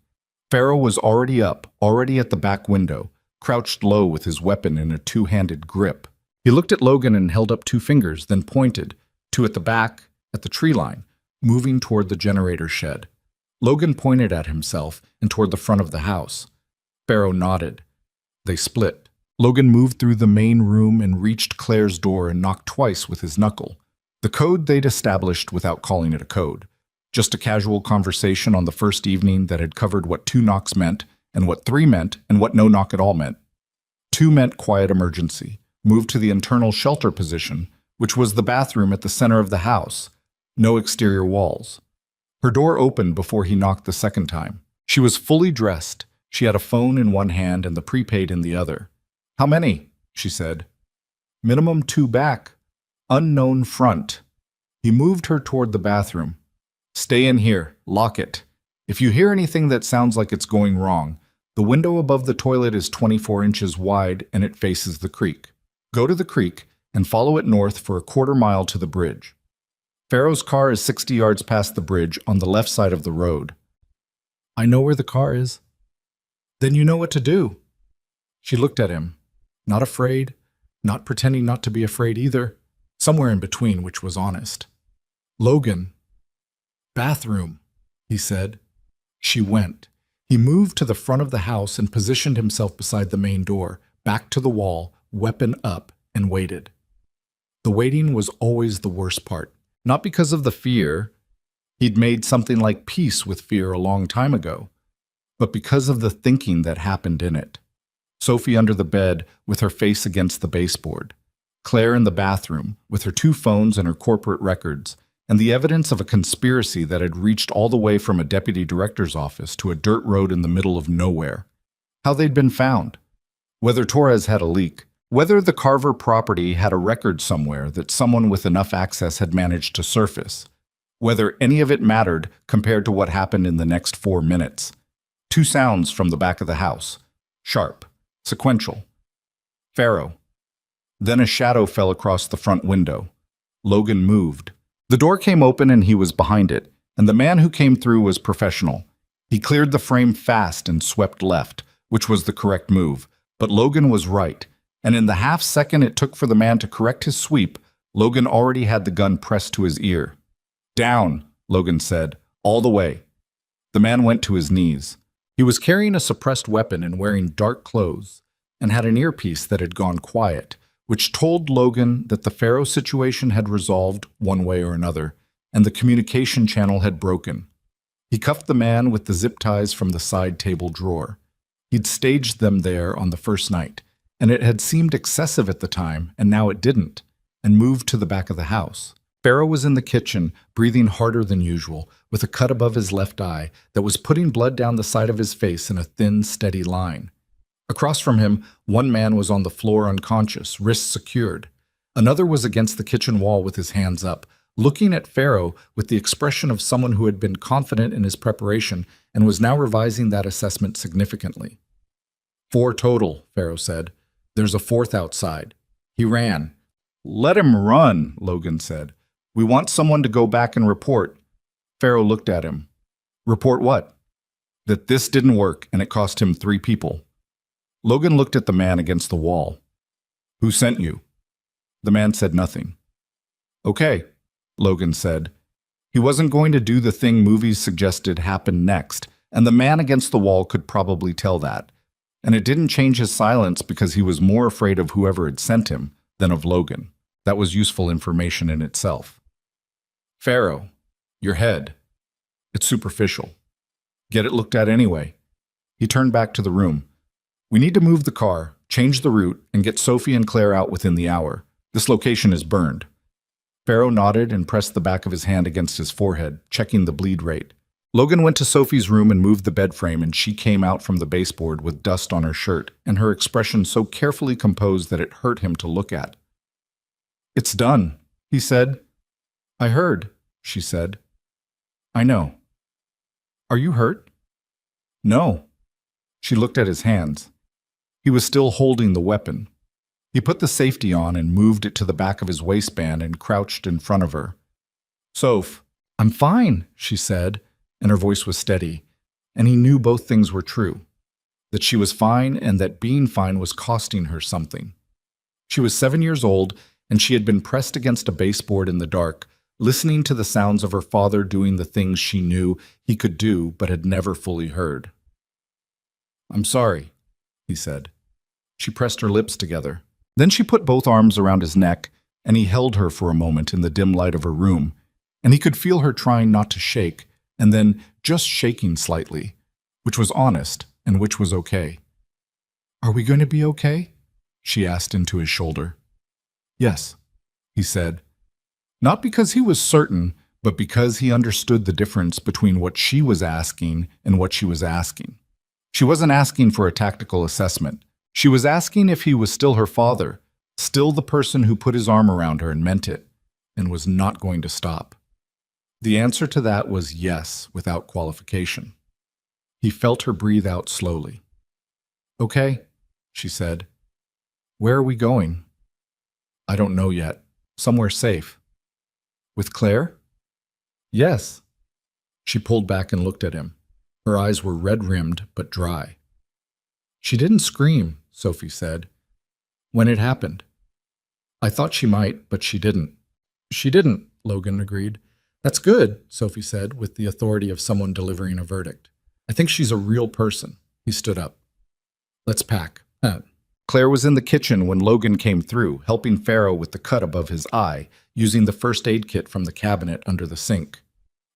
Pharaoh was already up, already at the back window, crouched low with his weapon in a two-handed grip. He looked at Logan and held up 2 fingers, then pointed, 2 at the back, at the tree line, moving toward the generator shed. Logan pointed at himself and toward the front of the house. Pharaoh nodded. They split. Logan moved through the main room and reached Claire's door and knocked twice with his knuckle. The code they'd established without calling it a code. Just a casual conversation on the first evening that had covered what 2 knocks meant, and what 3 meant, and what no knock at all meant. 2 meant quiet emergency. Move to the internal shelter position, which was the bathroom at the center of the house. No exterior walls. Her door opened before he knocked the second time. She was fully dressed. She had a phone in one hand and the prepaid in the other. "How many?" she said. "Minimum 2 back. Unknown front." He moved her toward the bathroom. "Stay in here. Lock it. If you hear anything that sounds like it's going wrong, the window above the toilet is 24 inches wide and it faces the creek. Go to the creek and follow it north for a 1/4 mile to the bridge. Pharaoh's car is 60 yards past the bridge on the left side of the road." "I know where the car is." "Then you know what to do." She looked at him, not afraid, not pretending not to be afraid either, somewhere in between, which was honest. "Logan." "Bathroom," he said. She went. He moved to the front of the house and positioned himself beside the main door, back to the wall, weapon up, and waited. The waiting was always the worst part. Not because of the fear. He'd made something like peace with fear a long time ago, but because of the thinking that happened in it. Sophie under the bed with her face against the baseboard. Claire in the bathroom with her 2 phones and her corporate records, and the evidence of a conspiracy that had reached all the way from a deputy director's office to a dirt road in the middle of nowhere. How they'd been found. Whether Torres had a leak. Whether the Carver property had a record somewhere that someone with enough access had managed to surface. Whether any of it mattered compared to what happened in the next 4 minutes. 2 sounds from the back of the house. Sharp. Sequential. Pharaoh. Then a shadow fell across the front window. Logan moved. The door came open and he was behind it, and the man who came through was professional. He cleared the frame fast and swept left, which was the correct move, but Logan was right. And in the half second it took for the man to correct his sweep, Logan already had the gun pressed to his ear. "Down," Logan said, All the way. The man went to his knees. He was carrying a suppressed weapon and wearing dark clothes, and had an earpiece that had gone quiet, which told Logan that the Pharaoh situation had resolved one way or another, and the communication channel had broken. He cuffed the man with the zip ties from the side table drawer. He'd staged them there on the first night, and it had seemed excessive at the time, and now it didn't, and moved to the back of the house. Pharaoh was in the kitchen, breathing harder than usual, with a cut above his left eye that was putting blood down the side of his face in a thin, steady line. Across from him, one man was on the floor unconscious, wrists secured. Another was against the kitchen wall with his hands up, looking at Pharaoh with the expression of someone who had been confident in his preparation and was now revising that assessment significantly. 4 total, Pharaoh said. There's a 4th outside. He ran. Let him run, Logan said. We want someone to go back and report. Pharaoh looked at him. Report what? That this didn't work and it cost him 3 people. Logan looked at the man against the wall. Who sent you? The man said nothing. Okay, Logan said. He wasn't going to do the thing movies suggested happened next, and the man against the wall could probably tell that. And it didn't change his silence because he was more afraid of whoever had sent him than of Logan. That was useful information in itself. Pharaoh, your head. It's superficial. Get it looked at anyway. He turned back to the room. We need to move the car, change the route, and get Sophie and Claire out within the hour. This location is burned. Pharaoh nodded and pressed the back of his hand against his forehead, checking the bleed rate. Logan went to Sophie's room and moved the bed frame, and she came out from the baseboard with dust on her shirt and her expression so carefully composed that it hurt him to look at. It's done, he said. I heard, she said. I know. Are you hurt? No. She looked at his hands. He was still holding the weapon. He put the safety on and moved it to the back of his waistband and crouched in front of her. Soph, I'm fine, she said, and her voice was steady, and he knew both things were true, that she was fine and that being fine was costing her something. She was 7 years old, and she had been pressed against a baseboard in the dark, listening to the sounds of her father doing the things she knew he could do but had never fully heard. I'm sorry, he said. She pressed her lips together. Then she put both arms around his neck, and he held her for a moment in the dim light of her room, and he could feel her trying not to shake, and then just shaking slightly, which was honest and which was okay. Are we going to be okay? She asked into his shoulder. Yes, he said. Not because he was certain, but because he understood the difference between what she was asking and what she was asking. She wasn't asking for a tactical assessment. She was asking if he was still her father, still the person who put his arm around her and meant it, and was not going to stop. The answer to that was yes, without qualification. He felt her breathe out slowly. Okay, she said. Where are we going? I don't know yet. Somewhere safe. With Claire? Yes. She pulled back and looked at him. Her eyes were red-rimmed but dry. She didn't scream, Sophie said. When it happened. I thought she might, but she didn't. She didn't, Logan agreed. That's good, Sophie said, with the authority of someone delivering a verdict. I think she's a real person. He stood up. Let's pack. Claire was in the kitchen when Logan came through, helping Pharaoh with the cut above his eye, using the first aid kit from the cabinet under the sink.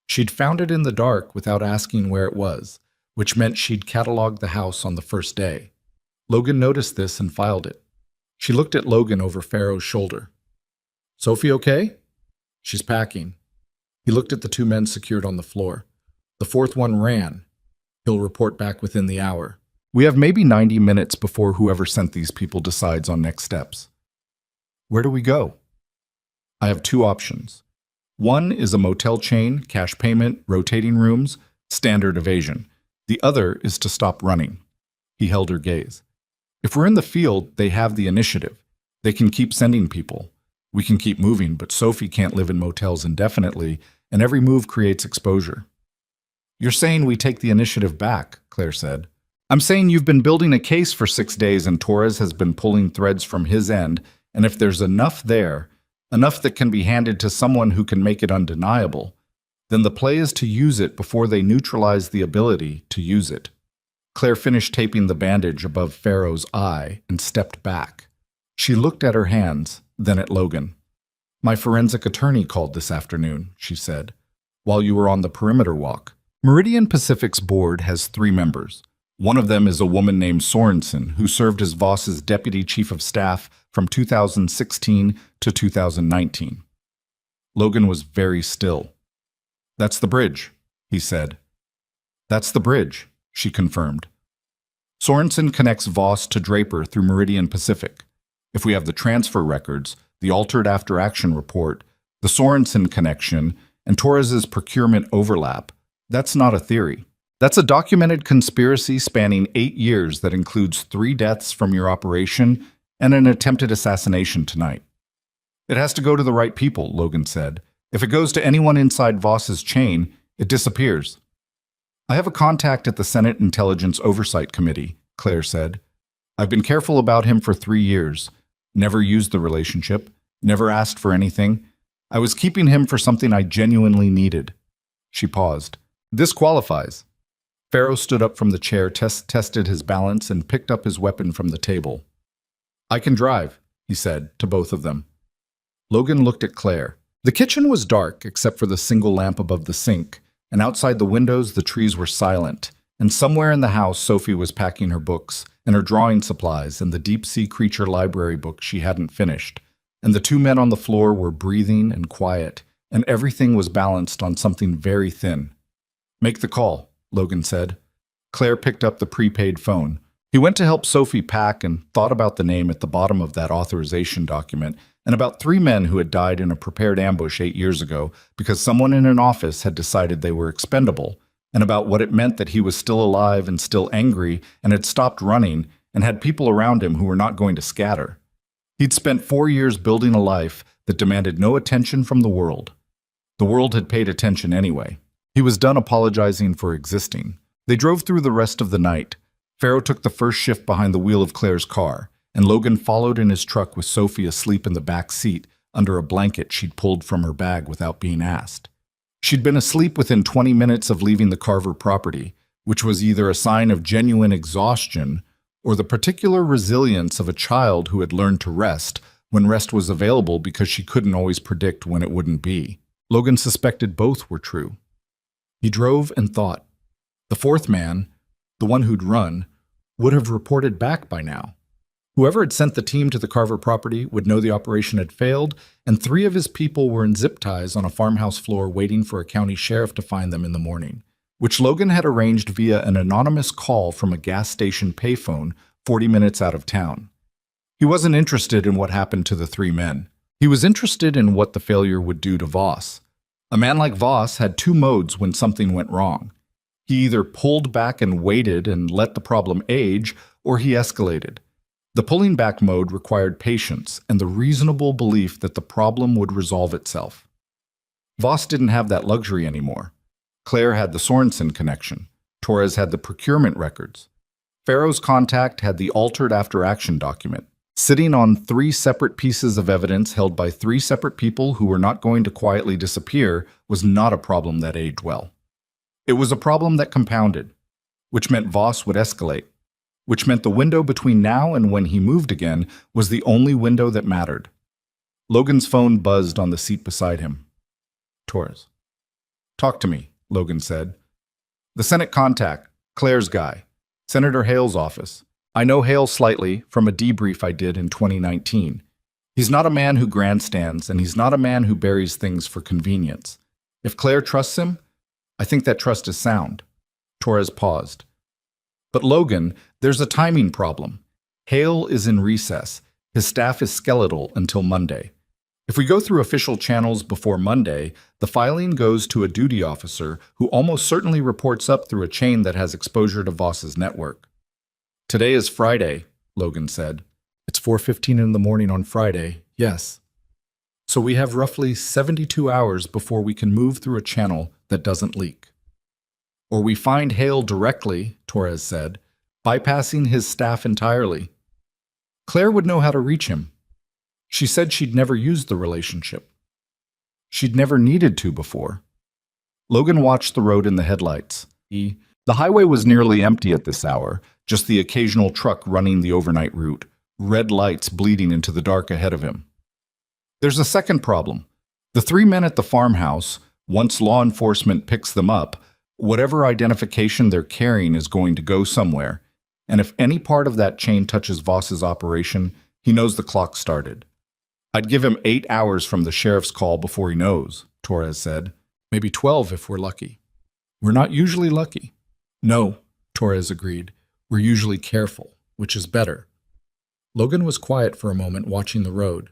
She'd found it in the dark without asking where it was, which meant she'd cataloged the house on the first day. Logan noticed this and filed it. She looked at Logan over Pharaoh's shoulder. Sophie okay? She's packing. He looked at the 2 men secured on the floor. The 4th one ran. He'll report back within the hour. We have maybe 90 minutes before whoever sent these people decides on next steps. Where do we go? I have 2 options. One is a motel chain, cash payment, rotating rooms, standard evasion. The other is to stop running. He held her gaze. If we're in the field, they have the initiative. They can keep sending people. We can keep moving, but Sophie can't live in motels indefinitely, and every move creates exposure. You're saying we take the initiative back, Claire said. I'm saying you've been building a case for 6 days and Torres has been pulling threads from his end, and if there's enough there, enough that can be handed to someone who can make it undeniable, Then the play is to use it before they neutralize the ability to use it. Claire finished taping the bandage above Pharaoh's eye and stepped back. She looked at her hands, then at Logan. "My forensic attorney called this afternoon," she said, "while you were on the perimeter walk. Meridian Pacific's board has 3 members. One of them is a woman named Sorensen, who served as Voss's deputy chief of staff from 2016 to 2019. Logan was very still. "That's the bridge," he said. "That's the bridge," she confirmed. "Sorensen connects Voss to Draper through Meridian Pacific. If we have the transfer records, the altered after-action report, the Sorensen connection, and Torres's procurement overlap, that's not a theory. That's a documented conspiracy spanning 8 years that includes 3 deaths from your operation and an attempted assassination tonight." "It has to go to the right people," Logan said. "If it goes to anyone inside Voss's chain, it disappears." "I have a contact at the Senate Intelligence Oversight Committee," Claire said. "I've been careful about him for 3 years. Never used the relationship, never asked for anything. I was keeping him for something I genuinely needed." She paused. "This qualifies." Pharaoh stood up from the chair, tested his balance, and picked up his weapon from the table. "I can drive," he said to both of them. Logan looked at Claire. The kitchen was dark except for the single lamp above the sink, and outside the windows the trees were silent, and somewhere in the house Sophie was packing her books, and her drawing supplies, and the deep-sea creature library book she hadn't finished, and the 2 men on the floor were breathing and quiet, and everything was balanced on something very thin. "Make the call," Logan said. Claire picked up the prepaid phone. He went to help Sophie pack and thought about the name at the bottom of that authorization document, and about 3 men who had died in a prepared ambush 8 years ago because someone in an office had decided they were expendable, and about what it meant that he was still alive and still angry and had stopped running and had people around him who were not going to scatter. He'd spent 4 years building a life that demanded no attention from the world. The world had paid attention anyway. He was done apologizing for existing. They drove through the rest of the night. Pharaoh took the first shift behind the wheel of Claire's car, and Logan followed in his truck with Sophie asleep in the back seat under a blanket she'd pulled from her bag without being asked. She'd been asleep within 20 minutes of leaving the Carver property, which was either a sign of genuine exhaustion or the particular resilience of a child who had learned to rest when rest was available because she couldn't always predict when it wouldn't be. Logan suspected both were true. He drove and thought. The 4th man, the one who'd run, would have reported back by now. Whoever had sent the team to the Carver property would know the operation had failed, and 3 of his people were in zip ties on a farmhouse floor waiting for a county sheriff to find them in the morning, which Logan had arranged via an anonymous call from a gas station payphone 40 minutes out of town. He wasn't interested in what happened to the 3 men. He was interested in what the failure would do to Voss. A man like Voss had 2 modes when something went wrong. He either pulled back and waited and let the problem age, or he escalated. The pulling back mode required patience and the reasonable belief that the problem would resolve itself. Voss didn't have that luxury anymore. Claire had the Sorensen connection. Torres had the procurement records. Pharaoh's contact had the altered after-action document. Sitting on 3 separate pieces of evidence held by 3 separate people who were not going to quietly disappear was not a problem that aged well. It was a problem that compounded, which meant Voss would escalate, which meant the window between now and when he moved again was the only window that mattered. Logan's phone buzzed on the seat beside him. Torres. "Talk to me," Logan said. "The Senate contact, Claire's guy, Senator Hale's office. I know Hale slightly from a debrief I did in 2019. He's not a man who grandstands, and he's not a man who buries things for convenience. If Claire trusts him, I think that trust is sound." Torres paused. "But Logan, there's a timing problem. Hale is in recess. His staff is skeletal until Monday. If we go through official channels before Monday, the filing goes to a duty officer who almost certainly reports up through a chain that has exposure to Voss's network." "Today is Friday," Logan said. "It's 4:15 in the morning on Friday, yes. So we have roughly 72 hours before we can move through a channel that doesn't leak." "Or we find Hale directly," Torres said, "bypassing his staff entirely. Claire would know how to reach him. She said she'd never used the relationship. She'd never needed to before." Logan watched the road in the headlights. The highway was nearly empty at this hour, just the occasional truck running the overnight route, red lights bleeding into the dark ahead of him. There's a second problem. The three men at the farmhouse, once law enforcement picks them up, whatever identification they're carrying is going to go somewhere, and if any part of that chain touches Voss's operation, he knows the clock started. I'd give him 8 hours from the sheriff's call before he knows, Torres said. Maybe 12 if we're lucky. We're not usually lucky. No, Torres agreed. We're usually careful, which is better. Logan was quiet for a moment, watching the road.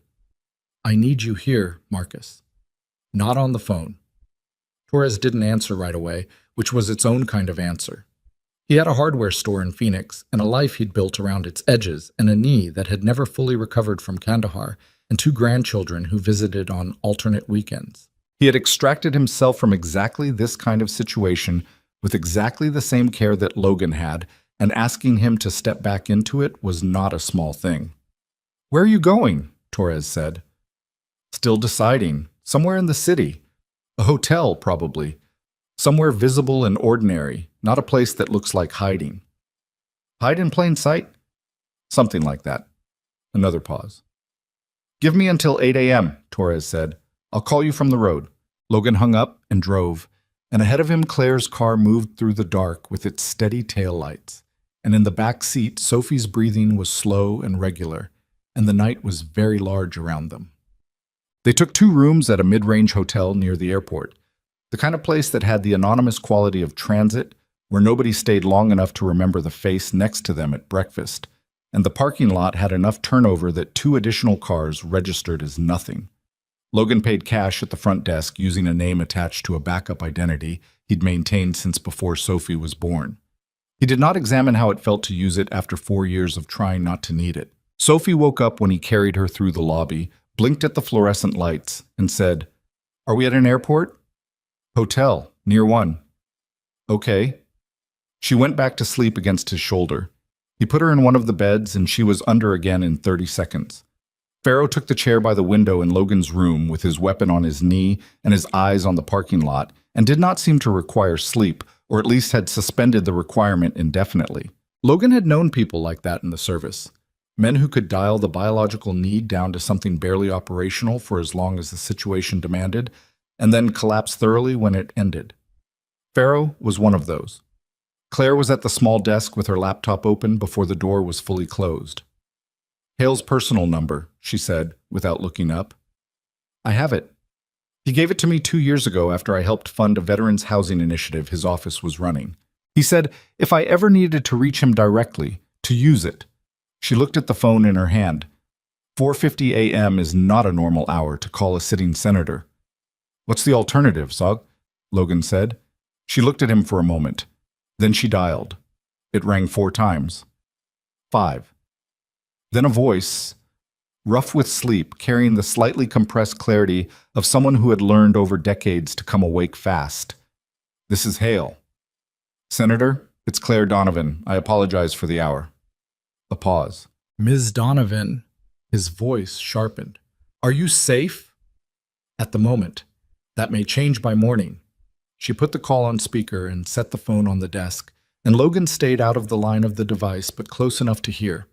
I need you here, Marcus. Not on the phone. Torres didn't answer right away, which was its own kind of answer. He had a hardware store in Phoenix, and a life he'd built around its edges, and a knee that had never fully recovered from Kandahar, and 2 grandchildren who visited on alternate weekends. He had extracted himself from exactly this kind of situation with exactly the same care that Logan had, and asking him to step back into it was not a small thing. Where are you going? Torres said. Still deciding. Somewhere in the city. A hotel, probably. Somewhere visible and ordinary, not a place that looks like hiding. Hide in plain sight? Something like that. Another pause. Give me until 8 a.m., Torres said. I'll call you from the road. Logan hung up and drove, and ahead of him Claire's car moved through the dark with its steady taillights, and in the back seat Sophie's breathing was slow and regular, and the night was very large around them. They took 2 rooms at a mid-range hotel near the airport, the kind of place that had the anonymous quality of transit, where nobody stayed long enough to remember the face next to them at breakfast, and the parking lot had enough turnover that 2 additional cars registered as nothing. Logan paid cash at the front desk using a name attached to a backup identity he'd maintained since before Sophie was born. He did not examine how it felt to use it after 4 years of trying not to need it. Sophie woke up when he carried her through the lobby, blinked at the fluorescent lights, and said, Are we at an airport? Hotel, near one. Okay. She went back to sleep against his shoulder. He put her in one of the beds, and she was under again in 30 seconds. Pharaoh took the chair by the window in Logan's room with his weapon on his knee and his eyes on the parking lot, and did not seem to require sleep, or at least had suspended the requirement indefinitely. Logan had known people like that in the service. Men who could dial the biological need down to something barely operational for as long as the situation demanded, and then collapse thoroughly when it ended. Pharaoh was one of those. Claire was at the small desk with her laptop open before the door was fully closed. Hale's personal number, she said, without looking up. I have it. He gave it to me 2 years ago after I helped fund a veterans housing initiative his office was running. He said if I ever needed to reach him directly, to use it. She looked at the phone in her hand. 4:50 a.m. is not a normal hour to call a sitting senator. What's the alternative, Zog? Logan said. She looked at him for a moment. Then she dialed. It rang 4 times. 5. Then a voice, rough with sleep, carrying the slightly compressed clarity of someone who had learned over decades to come awake fast. This is Hale. Senator, it's Claire Donovan. I apologize for the hour. A pause. Ms. Donovan. His voice sharpened. Are you safe? At the moment. That may change by morning. She put the call on speaker and set the phone on the desk, and Logan stayed out of the line of the device but close enough to hear.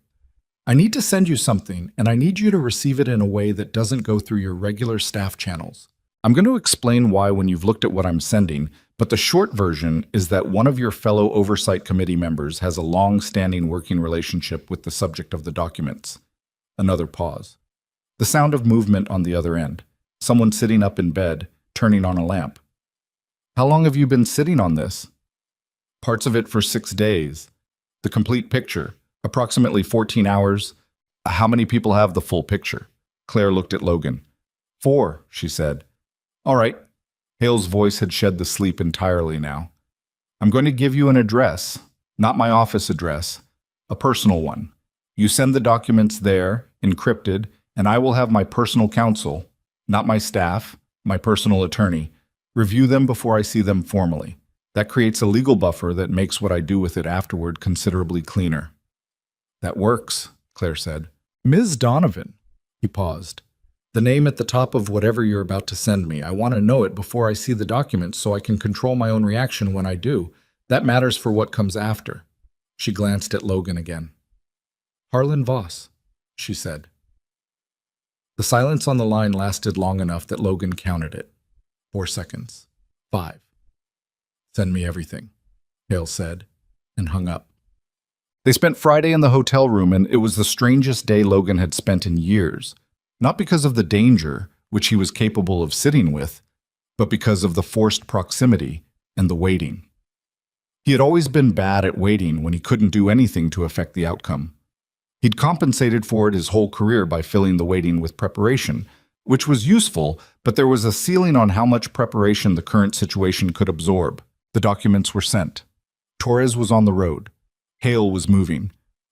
I need to send you something, and I need you to receive it in a way that doesn't go through your regular staff channels. I'm going to explain why when you've looked at what I'm sending, but the short version is that one of your fellow oversight committee members has a long-standing working relationship with the subject of the documents. Another pause. The sound of movement on the other end. Someone sitting up in bed, turning on a lamp. How long have you been sitting on this? Parts of it for 6 days. The complete picture. Approximately 14 hours. How many people have the full picture? Claire looked at Logan. 4, she said. All right. Hale's voice had shed the sleep entirely now. I'm going to give you an address, not my office address, a personal one. You send the documents there, encrypted, and I will have my personal counsel, not my staff, my personal attorney, review them before I see them formally. That creates a legal buffer that makes what I do with it afterward considerably cleaner. That works, Claire said. Ms. Donovan. He paused. The name at the top of whatever you're about to send me. I want to know it before I see the document so I can control my own reaction when I do. That matters for what comes after. She glanced at Logan again. Harlan Voss, she said. The silence on the line lasted long enough that Logan counted it. 4 seconds. 5. Send me everything, Hale said, and hung up. They spent Friday in the hotel room, and it was the strangest day Logan had spent in years. Not because of the danger, which he was capable of sitting with, but because of the forced proximity and the waiting. He had always been bad at waiting when he couldn't do anything to affect the outcome. He'd compensated for it his whole career by filling the waiting with preparation, which was useful, but there was a ceiling on how much preparation the current situation could absorb. The documents were sent. Torres was on the road. Hale was moving.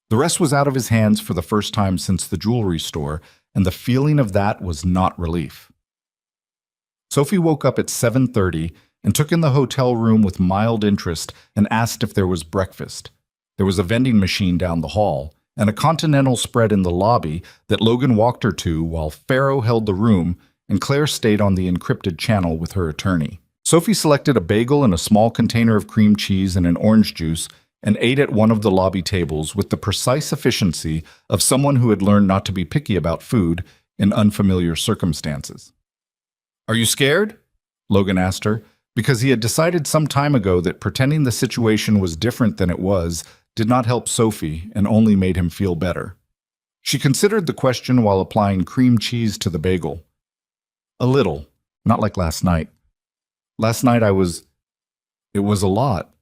The rest was out of his hands for the first time since the jewelry store, and the feeling of that was not relief. Sophie woke up at 7:30 and took in the hotel room with mild interest and asked if there was breakfast. There was a vending machine down the hall and a continental spread in the lobby that Logan walked her to while Farrow held the room and Claire stayed on the encrypted channel with her attorney. Sophie selected a bagel and a small container of cream cheese and an orange juice and ate at one of the lobby tables with the precise efficiency of someone who had learned not to be picky about food in unfamiliar circumstances. "Are you scared?" Logan asked her, because he had decided some time ago that pretending the situation was different than it was did not help Sophie and only made him feel better. She considered the question while applying cream cheese to the bagel. "A little, not like last night. Last night it was a lot."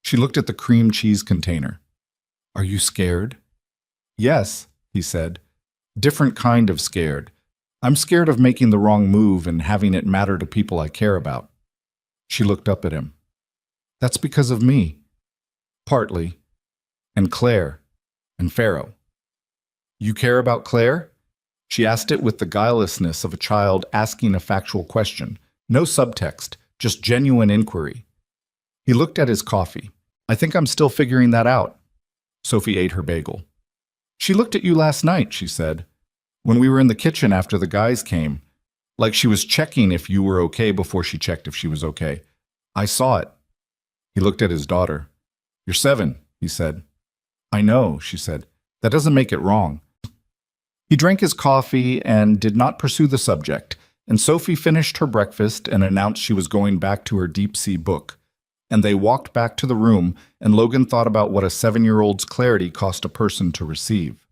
She looked at the cream cheese container. "Are you scared?" "Yes," he said. "Different kind of scared. I'm scared of making the wrong move and having it matter to people I care about." She looked up at him. "That's because of me." "Partly. And Claire. And Farrow." "You care about Claire?" She asked it with the guilelessness of a child asking a factual question. No subtext, just genuine inquiry. He looked at his coffee. "I think I'm still figuring that out." Sophie ate her bagel. "She looked at you last night," she said, "when we were in the kitchen after the guys came. Like she was checking if you were okay before she checked if she was okay. I saw it." He looked at his daughter. "You're 7, he said. "I know," she said. "That doesn't make it wrong." He drank his coffee and did not pursue the subject, and Sophie finished her breakfast and announced she was going back to her deep-sea book. And they walked back to the room, and Logan thought about what a 7-year-old's clarity cost a person to receive.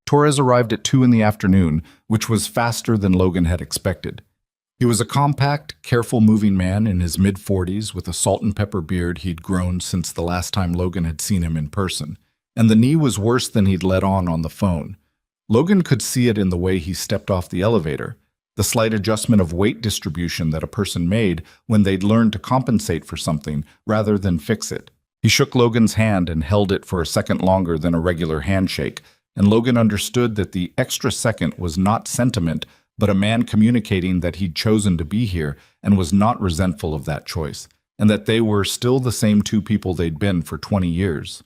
Torres arrived at 2 in the afternoon, which was faster than Logan had expected. He was a compact, careful-moving man in his mid-40s with a salt-and-pepper beard he'd grown since the last time Logan had seen him in person, and the knee was worse than he'd let on the phone. Logan could see it in the way he stepped off the elevator, the slight adjustment of weight distribution that a person made when they'd learned to compensate for something rather than fix it. He shook Logan's hand and held it for a second longer than a regular handshake, and Logan understood that the extra second was not sentiment, but a man communicating that he'd chosen to be here and was not resentful of that choice, and that they were still the same 2 people they'd been for 20 years.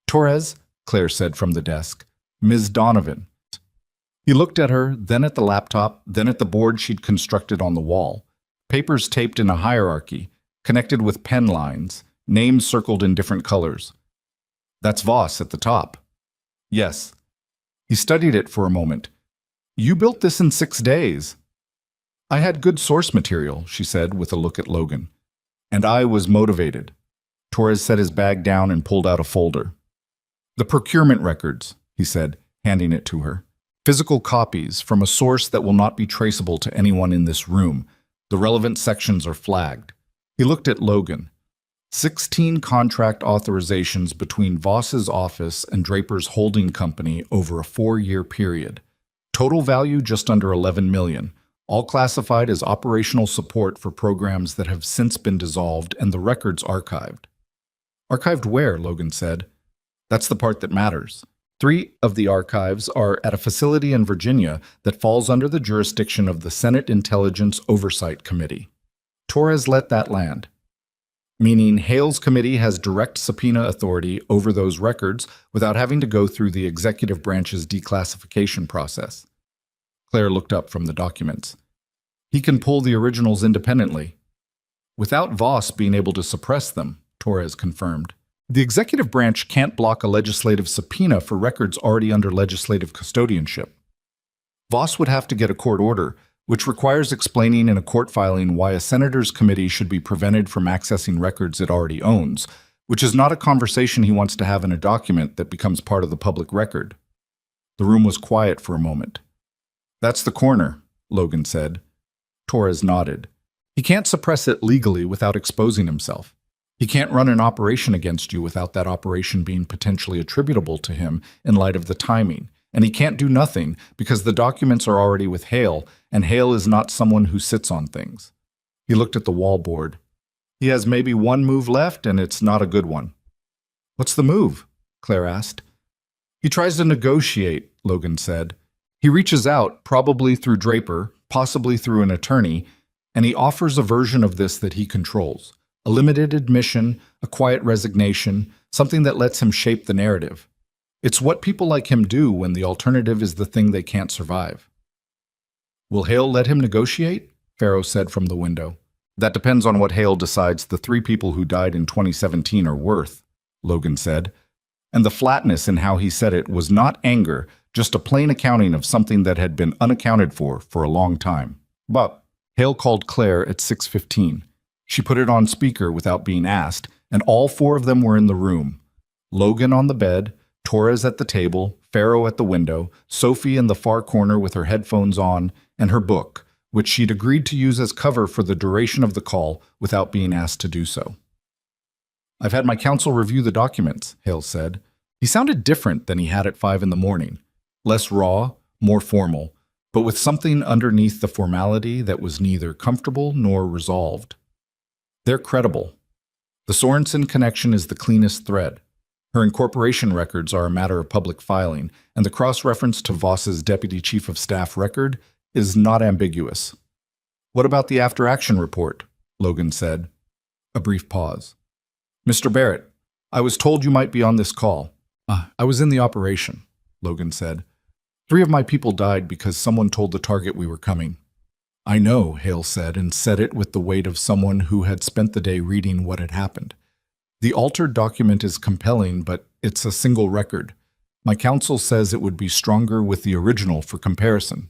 "Torres," Claire said from the desk. "Ms. Donovan." He looked at her, then at the laptop, then at the board she'd constructed on the wall. Papers taped in a hierarchy, connected with pen lines, names circled in different colors. "That's Voss at the top." "Yes." He studied it for a moment. "You built this in 6 days." "I had good source material," she said with a look at Logan. "And I was motivated." Torres set his bag down and pulled out a folder. "The procurement records," he said, handing it to her. "Physical copies from a source that will not be traceable to anyone in this room. The relevant sections are flagged." He looked at Logan. 16 contract authorizations between Voss's office and Draper's holding company over a 4-year period. Total value just under $11 million, all classified as operational support for programs that have since been dissolved and the records archived. "Archived where?" Logan said. "That's the part that matters. 3 of the archives are at a facility in Virginia that falls under the jurisdiction of the Senate Intelligence Oversight Committee." Torres let that land. "Meaning Hale's committee has direct subpoena authority over those records without having to go through the executive branch's declassification process." Claire looked up from the documents. He can pull the originals independently, without Voss being able to suppress them, Torres confirmed. The executive branch can't block a legislative subpoena for records already under legislative custodianship. Voss would have to get a court order, which requires explaining in a court filing why a senator's committee should be prevented from accessing records it already owns, which is not a conversation he wants to have in a document that becomes part of the public record. The room was quiet for a moment. That's the corner, Logan said. Torres nodded. He can't suppress it legally without exposing himself. He can't run an operation against you without that operation being potentially attributable to him in light of the timing. And he can't do nothing because the documents are already with Hale, and Hale is not someone who sits on things. He looked at the wallboard. He has maybe one move left, and it's not a good one. What's the move? Claire asked. He tries to negotiate, Logan said. He reaches out, probably through Draper, possibly through an attorney, and he offers a version of this that he controls. A limited admission, a quiet resignation, something that lets him shape the narrative. It's what people like him do when the alternative is the thing they can't survive. Will Hale let him negotiate? Farrow said from the window. That depends on what Hale decides the 3 people who died in 2017 are worth, Logan said. And the flatness in how he said it was not anger, just a plain accounting of something that had been unaccounted for a long time. But Hale called Claire at 6:15. She put it on speaker without being asked, and all 4 of them were in the room. Logan on the bed, Torres at the table, Farrow at the window, Sophie in the far corner with her headphones on, and her book, which she'd agreed to use as cover for the duration of the call without being asked to do so. I've had my counsel review the documents, Hale said. He sounded different than he had at 5 in the morning. Less raw, more formal, but with something underneath the formality that was neither comfortable nor resolved. They're credible. The Sorensen connection is the cleanest thread. Her incorporation records are a matter of public filing, and the cross-reference to Voss's Deputy Chief of Staff record is not ambiguous. What about the after-action report? Logan said. A brief pause. Mr. Barrett, I was told you might be on this call. I was in the operation, Logan said. 3 of my people died because someone told the target we were coming. I know, Hale said, and said it with the weight of someone who had spent the day reading what had happened. The altered document is compelling, but it's a single record. My counsel says it would be stronger with the original for comparison.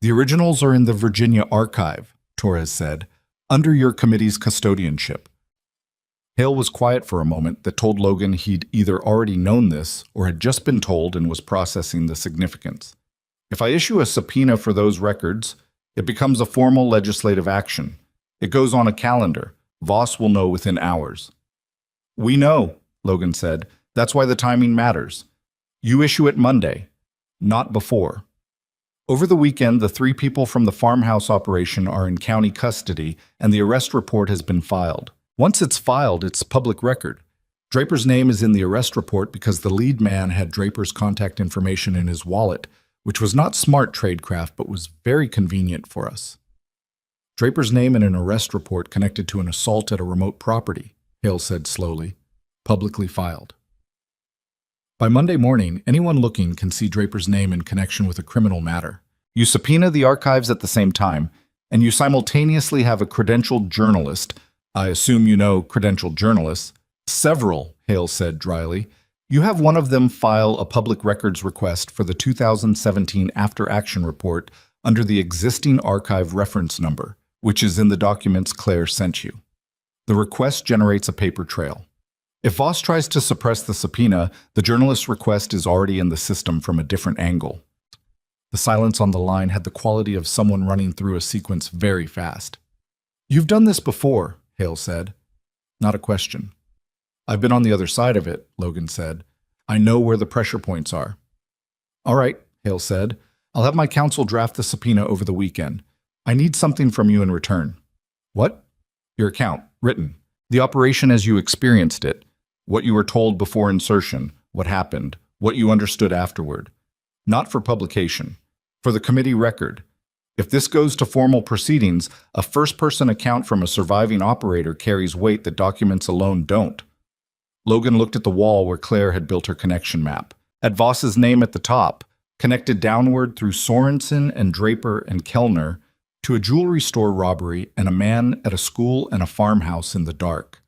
The originals are in the Virginia archive, Torres said, under your committee's custodianship. Hale was quiet for a moment that told Logan he'd either already known this or had just been told and was processing the significance. If I issue a subpoena for those records, it becomes a formal legislative action. It goes on a calendar. Voss will know within hours. We know, Logan said. That's why the timing matters. You issue it Monday, not before. Over the weekend, the 3 people from the farmhouse operation are in county custody, and the arrest report has been filed. Once it's filed, it's public record. Draper's name is in the arrest report because the lead man had Draper's contact information in his wallet, which was not smart tradecraft but was very convenient for us. Draper's name in an arrest report connected to an assault at a remote property, Hale said slowly, publicly filed. By Monday morning, anyone looking can see Draper's name in connection with a criminal matter. You subpoena the archives at the same time, and you simultaneously have a credentialed journalist. I assume you know credentialed journalists. Several, Hale said dryly. You have one of them file a public records request for the 2017 after-action report under the existing archive reference number, which is in the documents Claire sent you. The request generates a paper trail. If Voss tries to suppress the subpoena, the journalist's request is already in the system from a different angle. The silence on the line had the quality of someone running through a sequence very fast. You've done this before, Hale said. Not a question. I've been on the other side of it, Logan said. I know where the pressure points are. All right, Hale said. I'll have my counsel draft the subpoena over the weekend. I need something from you in return. What? Your account, written. The operation as you experienced it. What you were told before insertion, what happened, what you understood afterward. Not for publication. For the committee record. If this goes to formal proceedings, a first-person account from a surviving operator carries weight that documents alone don't. Logan looked at the wall where Claire had built her connection map. At Voss's name at the top, connected downward through Sorensen and Draper and Kellner to a jewelry store robbery and a man at a school and a farmhouse in the dark.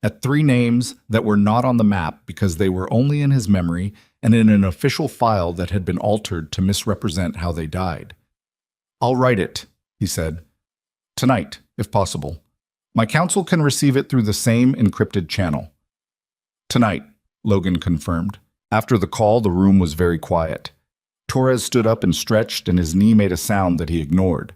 At 3 names that were not on the map because they were only in his memory and in an official file that had been altered to misrepresent how they died. "I'll write it," he said. "Tonight, if possible. My counsel can receive it through the same encrypted channel." "Tonight," Logan confirmed. After the call, the room was very quiet. Torres stood up and stretched, and his knee made a sound that he ignored.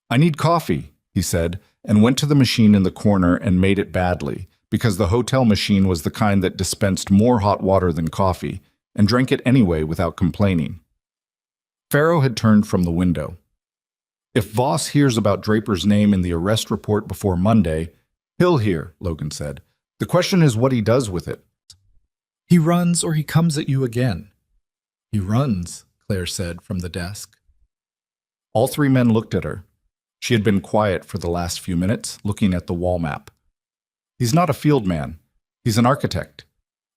"I need coffee," he said, and went to the machine in the corner and made it badly, because the hotel machine was the kind that dispensed more hot water than coffee, and drank it anyway without complaining. Farrow had turned from the window. "If Voss hears about Draper's name in the arrest report before Monday, he'll hear," Logan said. "The question is what he does with it." "He runs or he comes at you again." "He runs," Claire said from the desk. All 3 men looked at her. She had been quiet for the last few minutes, looking at the wall map. "He's not a field man. He's an architect.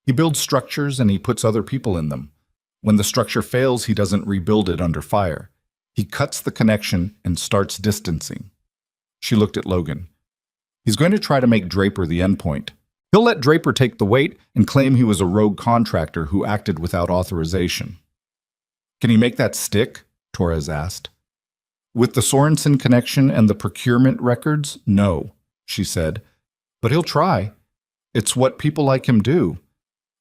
He builds structures and he puts other people in them. When the structure fails, he doesn't rebuild it under fire. He cuts the connection and starts distancing." She looked at Logan. "He's going to try to make Draper the endpoint. He'll let Draper take the weight and claim he was a rogue contractor who acted without authorization." "Can he make that stick?" Torres asked. "With the Sorensen connection and the procurement records, no," she said. "But he'll try. It's what people like him do.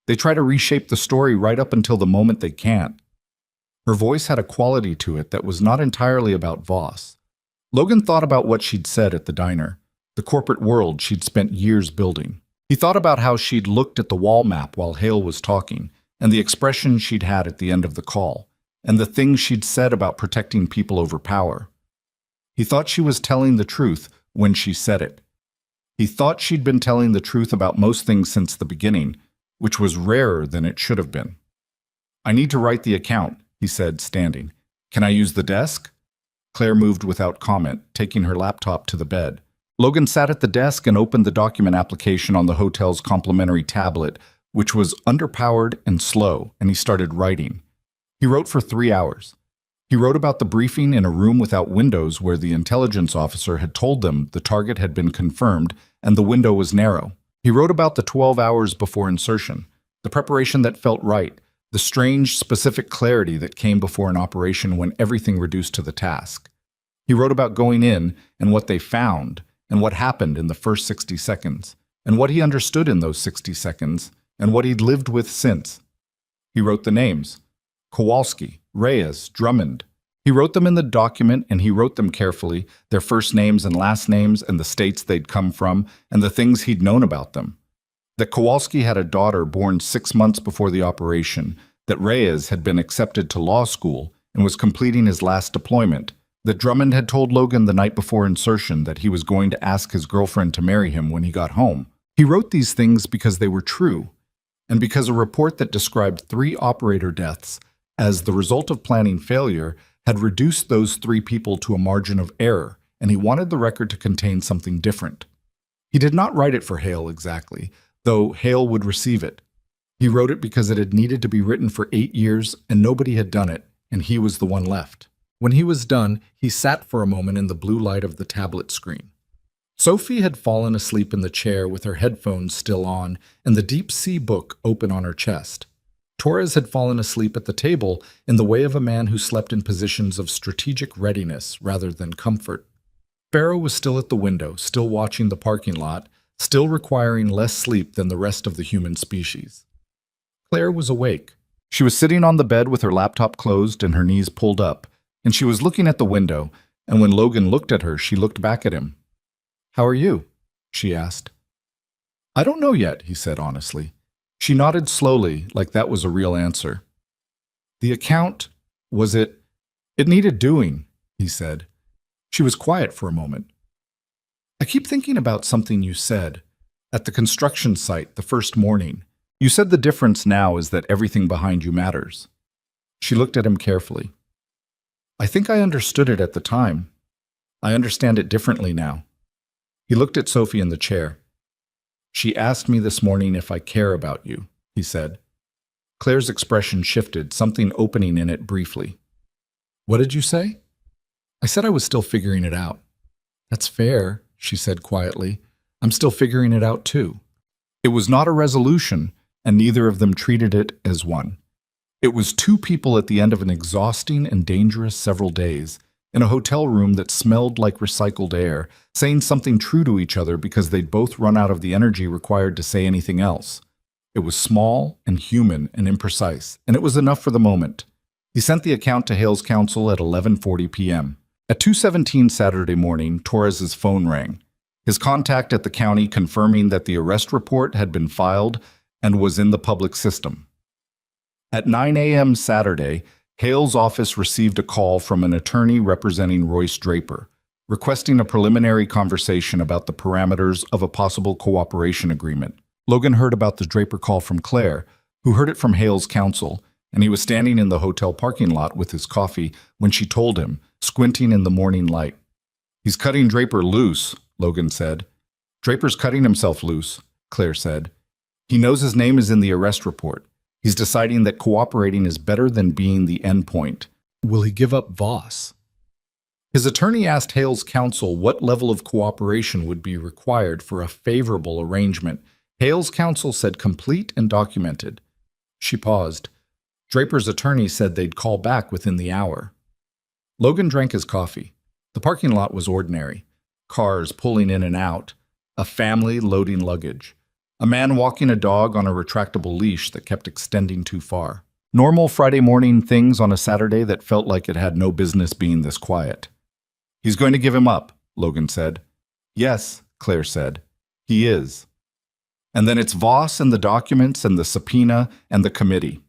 They try to reshape the story right up until the moment they can't." Her voice had a quality to it that was not entirely about Voss. Logan thought about what she'd said at the diner, the corporate world she'd spent years building. He thought about how she'd looked at the wall map while Hale was talking, and the expression she'd had at the end of the call, and the things she'd said about protecting people over power. He thought she was telling the truth when she said it. He thought she'd been telling the truth about most things since the beginning, which was rarer than it should have been. "I need to write the account," he said, standing. "Can I use the desk?" Claire moved without comment, taking her laptop to the bed. Logan sat at the desk and opened the document application on the hotel's complimentary tablet, which was underpowered and slow, and he started writing. He wrote for 3 hours. He wrote about the briefing in a room without windows where the intelligence officer had told them the target had been confirmed and the window was narrow. He wrote about the 12 hours before insertion, the preparation that felt right, the strange, specific clarity that came before an operation when everything reduced to the task. He wrote about going in and what they found and what happened in the first 60 seconds, and what he understood in those 60 seconds, and what he'd lived with since. He wrote the names: Kowalski, Reyes, Drummond. He wrote them in the document, and he wrote them carefully, their first names and last names and the states they'd come from and the things he'd known about them. That Kowalski had a daughter born 6 months before the operation, that Reyes had been accepted to law school and was completing his last deployment, that Drummond had told Logan the night before insertion that he was going to ask his girlfriend to marry him when he got home. He wrote these things because they were true, and because a report that described 3 operator deaths as the result of planning failure had reduced those 3 people to a margin of error, and he wanted the record to contain something different. He did not write it for Hale exactly, though Hale would receive it. He wrote it because it had needed to be written for 8 years, and nobody had done it, and he was the one left. When he was done, he sat for a moment in the blue light of the tablet screen. Sophie had fallen asleep in the chair with her headphones still on and the Deep Sea book open on her chest. Torres had fallen asleep at the table in the way of a man who slept in positions of strategic readiness rather than comfort. Farrow was still at the window, still watching the parking lot, still requiring less sleep than the rest of the human species. Claire was awake. She was sitting on the bed with her laptop closed and her knees pulled up, and she was looking at the window, and when Logan looked at her, she looked back at him. "How are you?" she asked. "I don't know yet," he said honestly. She nodded slowly, like that was a real answer. "The account, was it? It needed doing," he said. She was quiet for a moment. "I keep thinking about something you said at the construction site the first morning. You said the difference now is that everything behind you matters." She looked at him carefully. "I think I understood it at the time. I understand it differently now." He looked at Sophie in the chair. "She asked me this morning if I care about you," he said. Claire's expression shifted, something opening in it briefly. What did you say? I said I was still figuring it out. That's fair, she said quietly. I'm still figuring it out too. It was not a resolution, and neither of them treated it as one. It was two people at the end of an exhausting and dangerous several days, in a hotel room that smelled like recycled air, saying something true to each other because they'd both run out of the energy required to say anything else. It was small and human and imprecise, and it was enough for the moment. He sent the account to Hale's counsel at 11:40 p.m. At 2:17 Saturday morning, Torres's phone rang. His contact at the county confirming that the arrest report had been filed and was in the public system. At 9 a.m. Saturday, Hale's office received a call from an attorney representing Royce Draper, requesting a preliminary conversation about the parameters of a possible cooperation agreement. Logan heard about the Draper call from Claire, who heard it from Hale's counsel, and he was standing in the hotel parking lot with his coffee when she told him, squinting in the morning light. He's cutting Draper loose, Logan said. Draper's cutting himself loose, Claire said. He knows his name is in the arrest report. He's deciding that cooperating is better than being the end point. Will he give up Voss? His attorney asked Hale's counsel what level of cooperation would be required for a favorable arrangement. Hale's counsel said complete and documented. She paused. Draper's attorney said they'd call back within the hour. Logan drank his coffee. The parking lot was ordinary. Cars pulling in and out. A family loading luggage. A man walking a dog on a retractable leash that kept extending too far. Normal Friday morning things on a Saturday that felt like it had no business being this quiet. He's going to give him up, Logan said. Yes, Claire said. He is. And then it's Voss and the documents and the subpoena and the committee.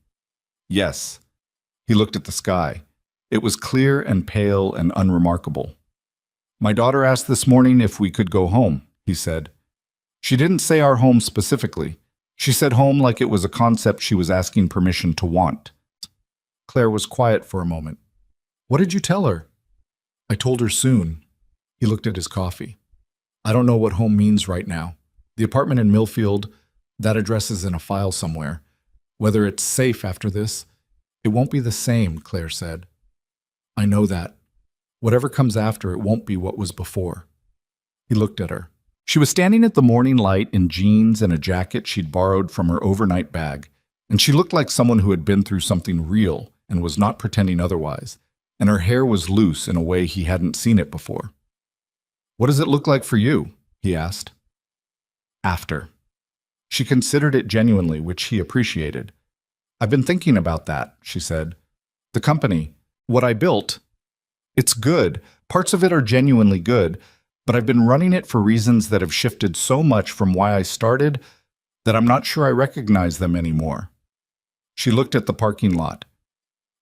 Yes. He looked at the sky. It was clear and pale and unremarkable. My daughter asked this morning if we could go home, he said. She didn't say our home specifically. She said home like it was a concept she was asking permission to want. Claire was quiet for a moment. What did you tell her? I told her soon. He looked at his coffee. I don't know what home means right now. The apartment in Millfield, that address is in a file somewhere. Whether it's safe after this, it won't be the same, Claire said. I know that. Whatever comes after, it won't be what was before. He looked at her. She was standing at the morning light in jeans and a jacket she'd borrowed from her overnight bag, and she looked like someone who had been through something real and was not pretending otherwise, and her hair was loose in a way he hadn't seen it before. What does it look like for you? He asked. After. She considered it genuinely, which he appreciated. I've been thinking about that, she said. The company, what I built, it's good. Parts of it are genuinely good, but I've been running it for reasons that have shifted so much from why I started that I'm not sure I recognize them anymore. She looked at the parking lot.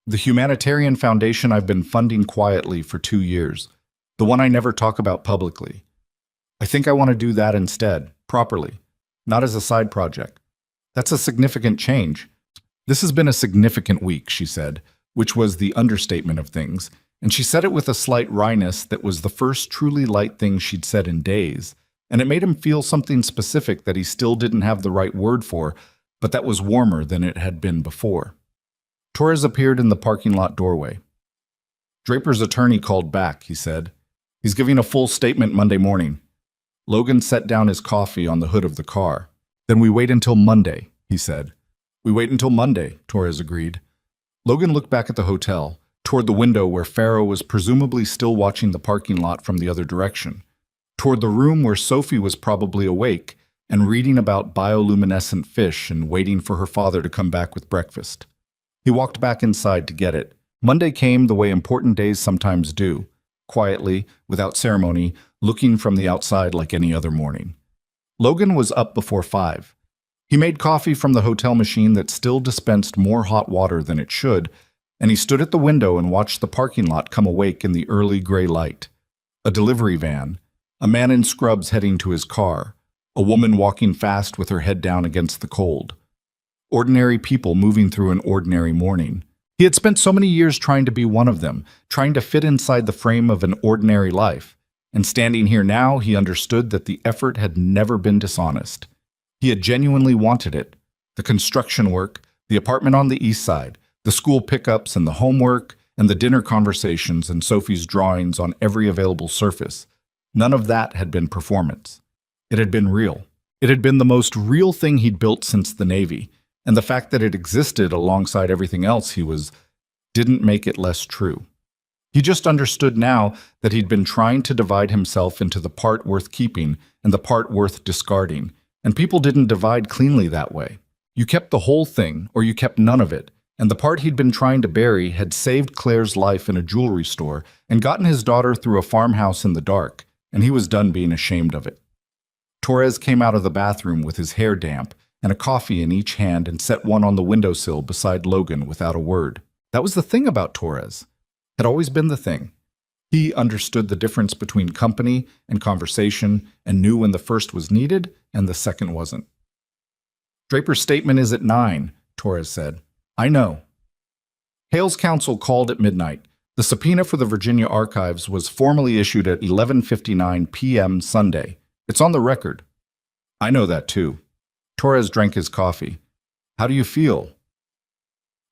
The humanitarian foundation I've been funding quietly for 2 years, the one I never talk about publicly. I think I want to do that instead, properly, not as a side project. That's a significant change. This has been a significant week, she said, which was the understatement of things, and she said it with a slight wryness that was the first truly light thing she'd said in days, and it made him feel something specific that he still didn't have the right word for, but that was warmer than it had been before. Torres appeared in the parking lot doorway. Draper's attorney called back, he said. He's giving a full statement Monday morning. Logan set down his coffee on the hood of the car. Then we wait until Monday, he said. We wait until Monday, Torres agreed. Logan looked back at the hotel, toward the window where Farrow was presumably still watching the parking lot from the other direction, toward the room where Sophie was probably awake and reading about bioluminescent fish and waiting for her father to come back with breakfast. He walked back inside to get it. Monday came the way important days sometimes do, quietly, without ceremony, looking from the outside like any other morning. Logan was up before 5. He made coffee from the hotel machine that still dispensed more hot water than it should, and he stood at the window and watched the parking lot come awake in the early gray light. A delivery van, a man in scrubs heading to his car, a woman walking fast with her head down against the cold. Ordinary people moving through an ordinary morning. He had spent so many years trying to be one of them, trying to fit inside the frame of an ordinary life. And standing here now, he understood that the effort had never been dishonest. He had genuinely wanted it. The construction work, The apartment on the east side, the school pickups and the homework, and the dinner conversations and Sophie's drawings on every available surface. None of that had been performance. It had been real. It had been the most real thing he'd built since the Navy, and the fact that it existed alongside everything else he was didn't make it less true. He just understood now that he'd been trying to divide himself into the part worth keeping and the part worth discarding, and people didn't divide cleanly that way. You kept the whole thing, or you kept none of it, and the part he'd been trying to bury had saved Claire's life in a jewelry store and gotten his daughter through a farmhouse in the dark, and he was done being ashamed of it. Torres came out of the bathroom with his hair damp and a coffee in each hand and set one on the windowsill beside Logan without a word. That was the thing about Torres. Had always been the thing. He understood the difference between company and conversation and knew when the first was needed and the second wasn't. Draper's statement is at 9, Torres said. I know. Hale's counsel called at midnight. The subpoena for the Virginia archives was formally issued at 11:59 p.m. Sunday. It's on the record. I know that too. Torres drank his coffee. How do you feel?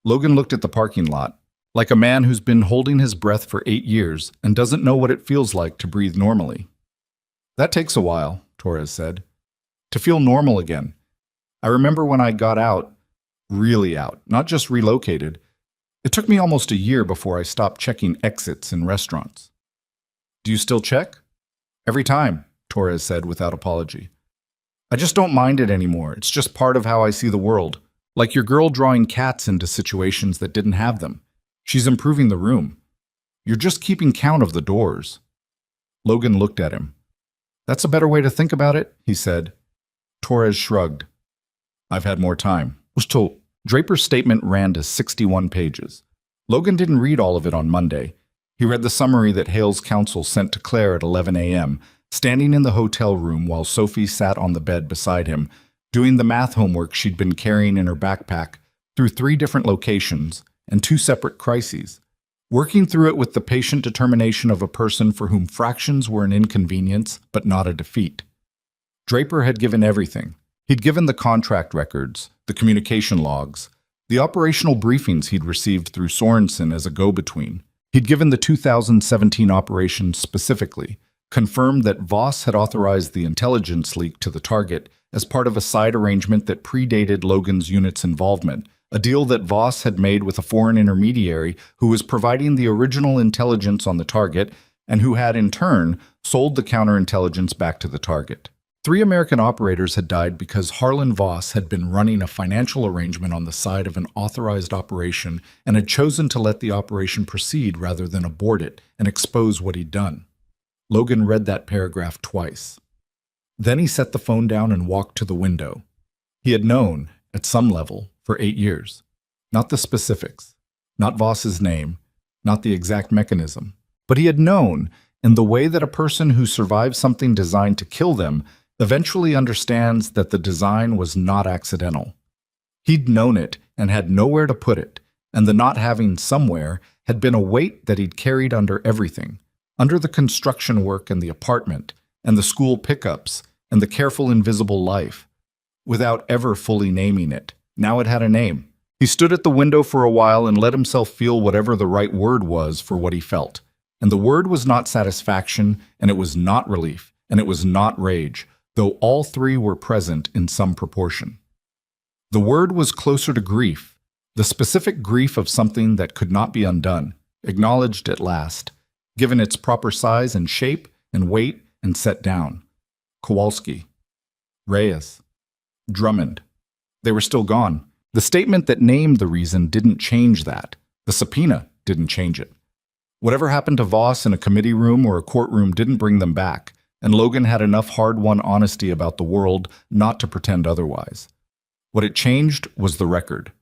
Logan looked at the parking lot, like a man who's been holding his breath for 8 years and doesn't know what it feels like to breathe normally. That takes a while, Torres said. To feel normal again. I remember when I got out, really out, not just relocated. It took me almost a year before I stopped checking exits in restaurants. Do you still check? Every time, Torres said without apology. I just don't mind it anymore. It's just part of how I see the world. Like your girl drawing cats into situations that didn't have them. She's improving the room. You're just keeping count of the doors. Logan looked at him. That's a better way to think about it, he said. Torres shrugged. I've had more time. Draper's statement ran to 61 pages. Logan didn't read all of it on Monday. He read the summary that Hale's counsel sent to Claire at 11 a.m., standing in the hotel room while Sophie sat on the bed beside him, doing the math homework she'd been carrying in her backpack through 3 different locations and 2 separate crises, working through it with the patient determination of a person for whom fractions were an inconvenience but not a defeat. Draper had given everything. He'd given the contract records, the communication logs, the operational briefings he'd received through Sorensen as a go-between. He'd given the 2017 operation specifically, confirmed that Voss had authorized the intelligence leak to the target as part of a side arrangement that predated Logan's unit's involvement, a deal that Voss had made with a foreign intermediary who was providing the original intelligence on the target and who had, in turn, sold the counterintelligence back to the target. 3 American operators had died because Harlan Voss had been running a financial arrangement on the side of an authorized operation and had chosen to let the operation proceed rather than abort it and expose what he'd done. Logan read that paragraph twice. Then he set the phone down and walked to the window. He had known, at some level, for 8 years. Not the specifics, not Voss's name, not the exact mechanism, but he had known, in the way that a person who survives something designed to kill them eventually understands that the design was not accidental. He'd known it and had nowhere to put it, and the not having somewhere had been a weight that he'd carried under everything, under the construction work and the apartment, and the school pickups, and the careful invisible life, without ever fully naming it. Now it had a name. He stood at the window for a while and let himself feel whatever the right word was for what he felt. And the word was not satisfaction, and it was not relief, and it was not rage, though all 3 were present in some proportion. The word was closer to grief, the specific grief of something that could not be undone, acknowledged at last, given its proper size and shape and weight and set down. Kowalski, Reyes, Drummond. They were still gone. The statement that named the reason didn't change that. The subpoena didn't change it. Whatever happened to Voss in a committee room or a courtroom didn't bring them back, and Logan had enough hard-won honesty about the world not to pretend otherwise. What it changed was the record.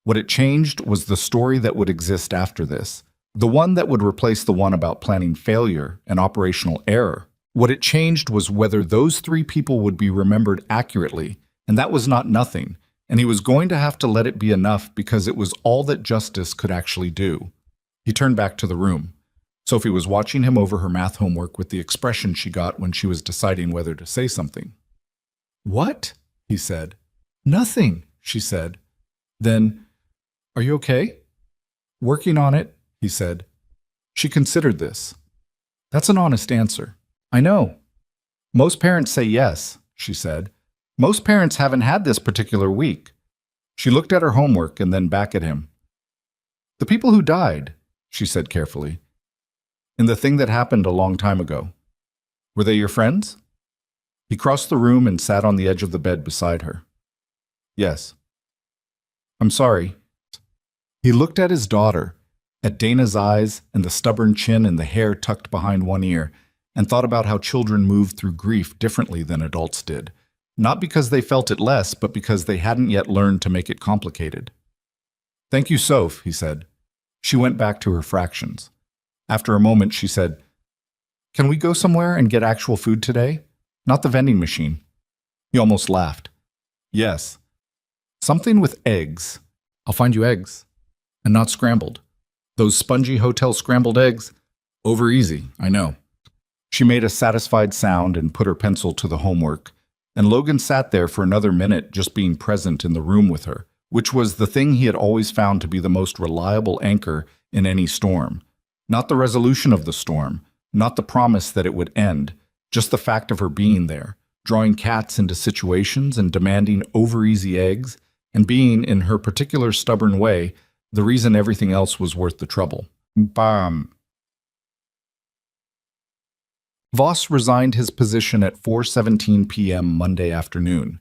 What it changed was the story that would exist after this, the one that would replace the one about planning failure and operational error. What it changed was whether those 3 people would be remembered accurately, and that was not nothing, and he was going to have to let it be enough because it was all that justice could actually do. He turned back to the room. Sophie was watching him over her math homework with the expression she got when she was deciding whether to say something. "What?" he said. "Nothing," she said. Then, Are you okay? Working on it, he said. She considered this. That's an honest answer. I know. Most parents say yes, she said. Most parents haven't had this particular week. She looked at her homework and then back at him. The people who died, she said carefully, in the thing that happened a long time ago. Were they your friends? He crossed the room and sat on the edge of the bed beside her. Yes. I'm sorry. He looked at his daughter, at Dana's eyes and the stubborn chin and the hair tucked behind one ear, and thought about how children moved through grief differently than adults did, not because they felt it less, but because they hadn't yet learned to make it complicated. Thank you, Soph, he said. She went back to her fractions. After a moment, she said, Can we go somewhere and get actual food today? Not the vending machine. He almost laughed. Yes. Something with eggs. I'll find you eggs. And not scrambled. Those spongy hotel scrambled eggs? Over easy, I know. She made a satisfied sound and put her pencil to the homework, and Logan sat there for another minute just being present in the room with her, which was the thing he had always found to be the most reliable anchor in any storm. Not the resolution of the storm, not the promise that it would end, just the fact of her being there, drawing cats into situations and demanding over-easy eggs, and being, in her particular stubborn way, the reason everything else was worth the trouble. Bam. Voss resigned his position at 4:17 p.m. Monday afternoon.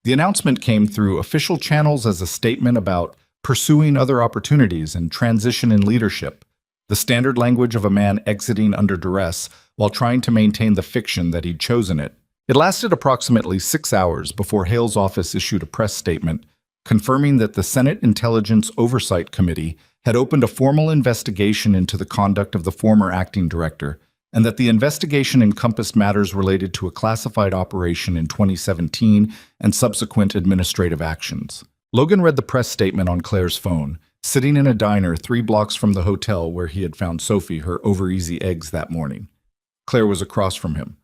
The announcement came through official channels as a statement about pursuing other opportunities and transition in leadership, the standard language of a man exiting under duress while trying to maintain the fiction that he'd chosen it. It lasted approximately 6 hours before Hale's office issued a press statement confirming that the Senate Intelligence Oversight Committee had opened a formal investigation into the conduct of the former acting director, and that the investigation encompassed matters related to a classified operation in 2017 and subsequent administrative actions. Logan read the press statement on Claire's phone, sitting in a diner 3 blocks from the hotel where he had found Sophie her over-easy eggs that morning. Claire was across from him.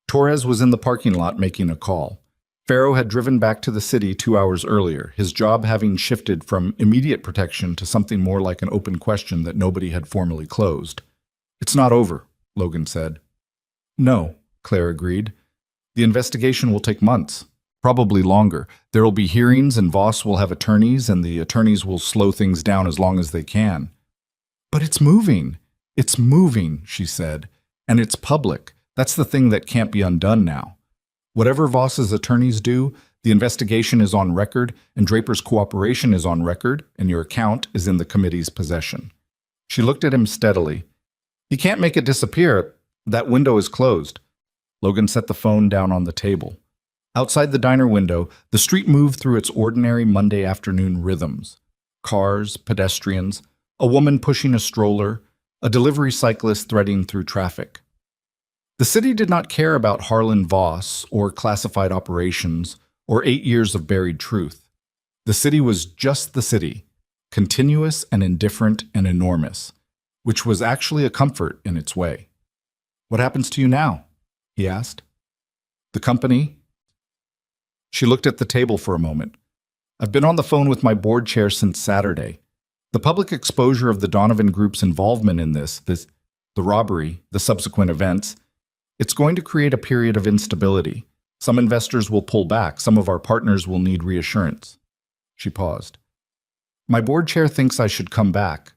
Torres was in the parking lot making a call. Farrow had driven back to the city 2 hours earlier, his job having shifted from immediate protection to something more like an open question that nobody had formally closed. It's not over, Logan said. No, Claire agreed. The investigation will take months, probably longer. There will be hearings and Voss will have attorneys, and the attorneys will slow things down as long as they can. But it's moving. It's moving, she said. And it's public. That's the thing that can't be undone now. Whatever Voss's attorneys do, the investigation is on record, and Draper's cooperation is on record, and your account is in the committee's possession. She looked at him steadily. He can't make it disappear. That window is closed. Logan set the phone down on the table. Outside the diner window, the street moved through its ordinary Monday afternoon rhythms. Cars, pedestrians, a woman pushing a stroller, a delivery cyclist threading through traffic. The city did not care about Harlan Voss or classified operations or 8 years of buried truth. The city was just the city, continuous and indifferent and enormous, which was actually a comfort in its way. What happens to you now? He asked. The company? She looked at the table for a moment. I've been on the phone with my board chair since Saturday. The public exposure of the Donovan Group's involvement in the robbery, the subsequent events, it's going to create a period of instability. Some investors will pull back. Some of our partners will need reassurance. She paused. My board chair thinks I should come back,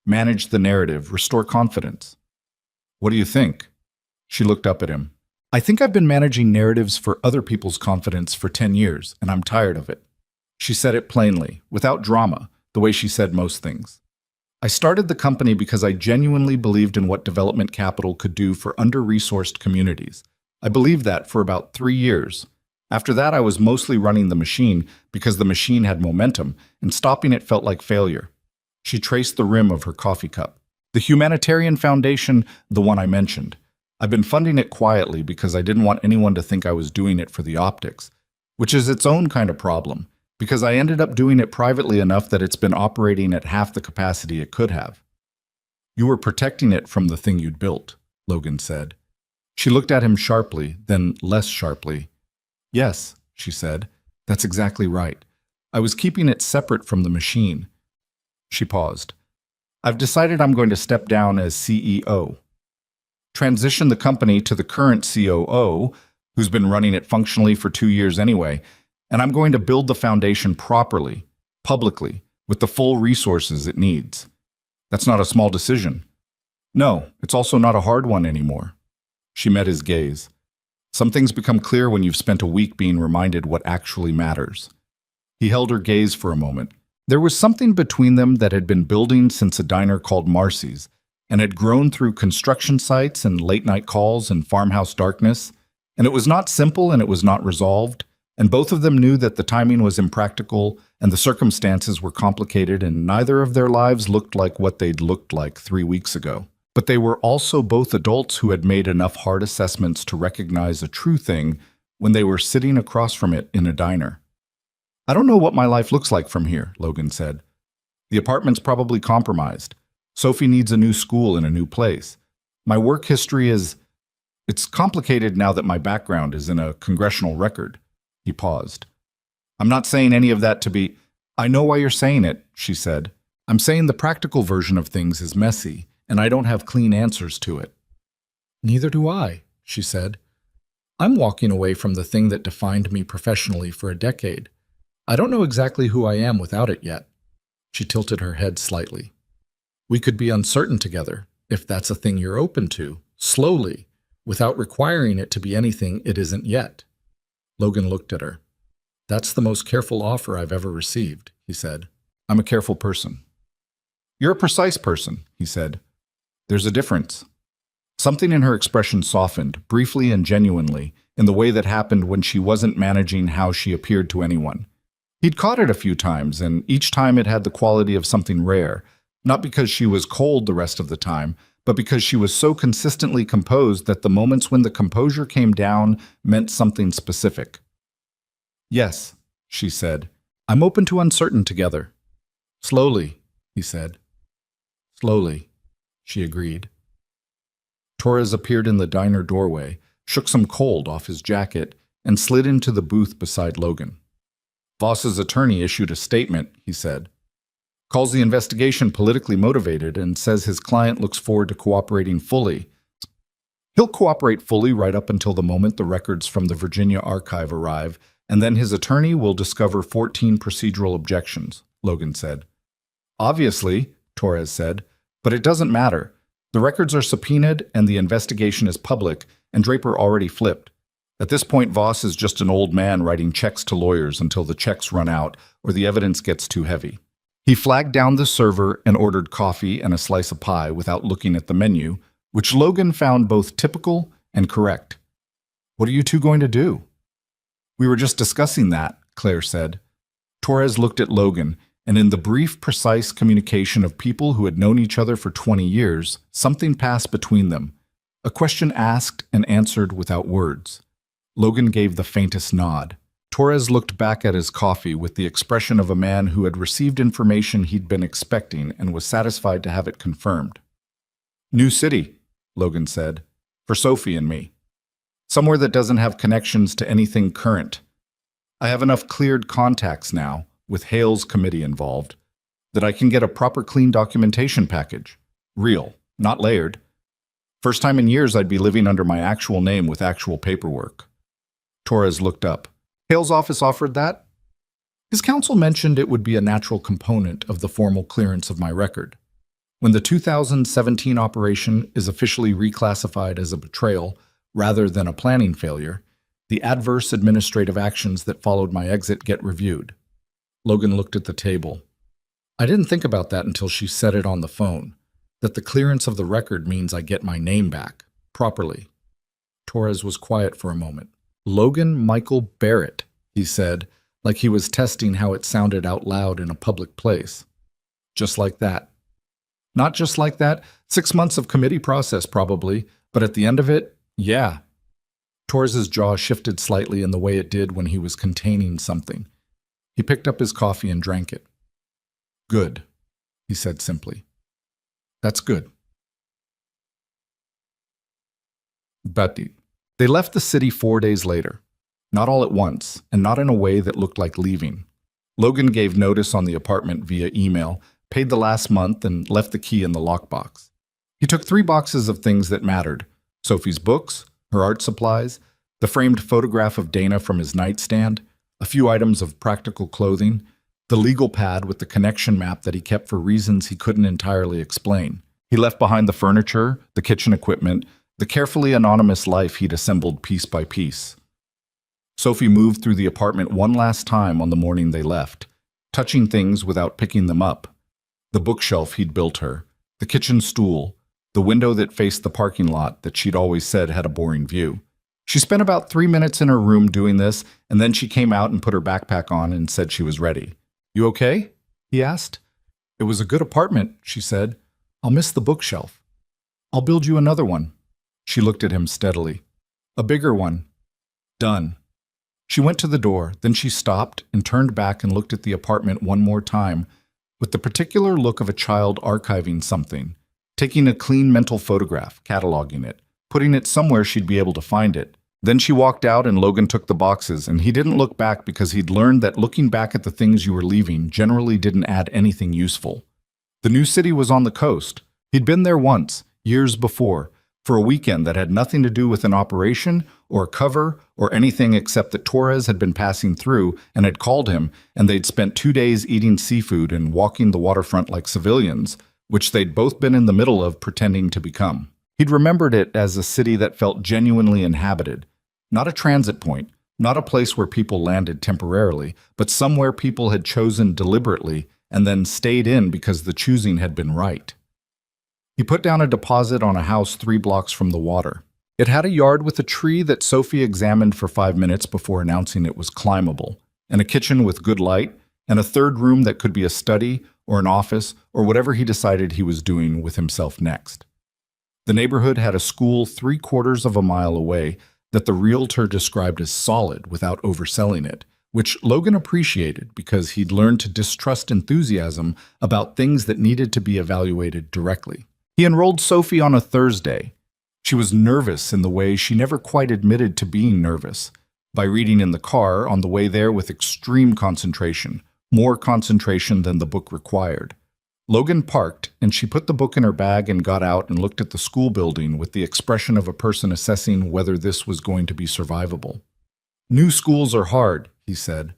manage the narrative, restore confidence. What do you think? She looked up at him. I think I've been managing narratives for other people's confidence for 10 years, and I'm tired of it. She said it plainly, without drama, the way she said most things. I started the company because I genuinely believed in what development capital could do for under-resourced communities. I believed that for about 3 years. After that, I was mostly running the machine because the machine had momentum, and stopping it felt like failure. She traced the rim of her coffee cup. The humanitarian foundation, the one I mentioned. I've been funding it quietly because I didn't want anyone to think I was doing it for the optics, which is its own kind of problem, because I ended up doing it privately enough that it's been operating at half the capacity it could have. You were protecting it from the thing you'd built, Logan said. She looked at him sharply, then less sharply. Yes, she said, that's exactly right. I was keeping it separate from the machine. She paused. I've decided I'm going to step down as CEO. Transition the company to the current COO, who's been running it functionally for 2 years anyway, and I'm going to build the foundation properly, publicly, with the full resources it needs. That's not a small decision. No, it's also not a hard one anymore. She met his gaze. Some things become clear when you've spent a week being reminded what actually matters. He held her gaze for a moment. There was something between them that had been building since a diner called Marcy's, and had grown through construction sites and late-night calls and farmhouse darkness, and it was not simple and it was not resolved, and both of them knew that the timing was impractical and the circumstances were complicated, and neither of their lives looked like what they'd looked like 3 weeks ago. But they were also both adults who had made enough hard assessments to recognize a true thing when they were sitting across from it in a diner. I don't know what my life looks like from here, Logan said. The apartment's probably compromised. Sophie needs a new school in a new place. My work history it's complicated now that my background is in a congressional record. He paused. I'm not saying any of that to be... I know why you're saying it, she said. I'm saying the practical version of things is messy, and I don't have clean answers to it. Neither do I, she said. I'm walking away from the thing that defined me professionally for a decade. I don't know exactly who I am without it yet. She tilted her head slightly. We could be uncertain together, if that's a thing you're open to, slowly, without requiring it to be anything it isn't yet. Logan looked at her. That's the most careful offer I've ever received, he said. I'm a careful person. You're a precise person, he said. There's a difference. Something in her expression softened, briefly and genuinely, in the way that happened when she wasn't managing how she appeared to anyone. He'd caught it a few times, and each time it had the quality of something rare, not because she was cold the rest of the time, but because she was so consistently composed that the moments when the composure came down meant something specific. Yes, she said. I'm open to uncertain together. Slowly, he said. Slowly, she agreed. Torres appeared in the diner doorway, shook some cold off his jacket, and slid into the booth beside Logan. Voss's attorney issued a statement, he said. Calls the investigation politically motivated and says his client looks forward to cooperating fully. He'll cooperate fully right up until the moment the records from the Virginia archive arrive, and then his attorney will discover 14 procedural objections, Logan said. Obviously, Torres said, but it doesn't matter. The records are subpoenaed and the investigation is public, and Draper already flipped. At this point, Voss is just an old man writing checks to lawyers until the checks run out or the evidence gets too heavy. He flagged down the server and ordered coffee and a slice of pie without looking at the menu, which Logan found both typical and correct. What are you two going to do? We were just discussing that, Claire said. Torres looked at Logan, and in the brief, precise communication of people who had known each other for 20 years, something passed between them. A question asked and answered without words. Logan gave the faintest nod. Torres looked back at his coffee with the expression of a man who had received information he'd been expecting and was satisfied to have it confirmed. New city, Logan said, for Sophie and me. Somewhere that doesn't have connections to anything current. I have enough cleared contacts now, with Hale's committee involved, that I can get a proper clean documentation package. Real, not layered. First time in years I'd be living under my actual name with actual paperwork. Torres looked up. Hale's office offered that? His counsel mentioned it would be a natural component of the formal clearance of my record. When the 2017 operation is officially reclassified as a betrayal rather than a planning failure, the adverse administrative actions that followed my exit get reviewed. Logan looked at the table. I didn't think about that until she said it on the phone, that the clearance of the record means I get my name back, properly. Torres was quiet for a moment. Logan Michael Barrett, he said, like he was testing how it sounded out loud in a public place. Just like that. Not just like that, 6 months of committee process probably, but at the end of it, yeah. Torres's jaw shifted slightly in the way it did when he was containing something. He picked up his coffee and drank it. Good, he said simply. That's good. Betty. They left the city 4 days later. Not all at once, and not in a way that looked like leaving. Logan gave notice on the apartment via email, paid the last month, and left the key in the lockbox. He took 3 boxes of things that mattered: Sophie's books, her art supplies, the framed photograph of Dana from his nightstand, a few items of practical clothing, the legal pad with the connection map that he kept for reasons he couldn't entirely explain. He left behind the furniture, the kitchen equipment, the carefully anonymous life he'd assembled piece by piece. Sophie moved through the apartment one last time on the morning they left, touching things without picking them up. The bookshelf he'd built her, the kitchen stool, the window that faced the parking lot that she'd always said had a boring view. She spent about 3 minutes in her room doing this, and then she came out and put her backpack on and said she was ready. "You okay?" he asked. "It was a good apartment," she said. "I'll miss the bookshelf. I'll build you another one." She looked at him steadily. "A bigger one." "Done." She went to the door, then she stopped and turned back and looked at the apartment one more time, with the particular look of a child archiving something, taking a clean mental photograph, cataloging it, putting it somewhere she'd be able to find it. Then she walked out and Logan took the boxes, and he didn't look back because he'd learned that looking back at the things you were leaving generally didn't add anything useful. The new city was on the coast. He'd been there once, years before, for a weekend that had nothing to do with an operation or a cover or anything except that Torres had been passing through and had called him, and they'd spent 2 days eating seafood and walking the waterfront like civilians, which they'd both been in the middle of pretending to become. He'd remembered it as a city that felt genuinely inhabited, not a transit point, not a place where people landed temporarily, but somewhere people had chosen deliberately and then stayed in because the choosing had been right. He put down a deposit on a house 3 blocks from the water. It had a yard with a tree that Sophie examined for 5 minutes before announcing it was climbable, and a kitchen with good light, and a third room that could be a study or an office or whatever he decided he was doing with himself next. The neighborhood had a school 3/4 of a mile away that the realtor described as solid without overselling it, which Logan appreciated because he'd learned to distrust enthusiasm about things that needed to be evaluated directly. He enrolled Sophie on a Thursday. She was nervous in the way she never quite admitted to being nervous, by reading in the car on the way there with extreme concentration, more concentration than the book required. Logan parked, and she put the book in her bag and got out and looked at the school building with the expression of a person assessing whether this was going to be survivable. "New schools are hard," he said.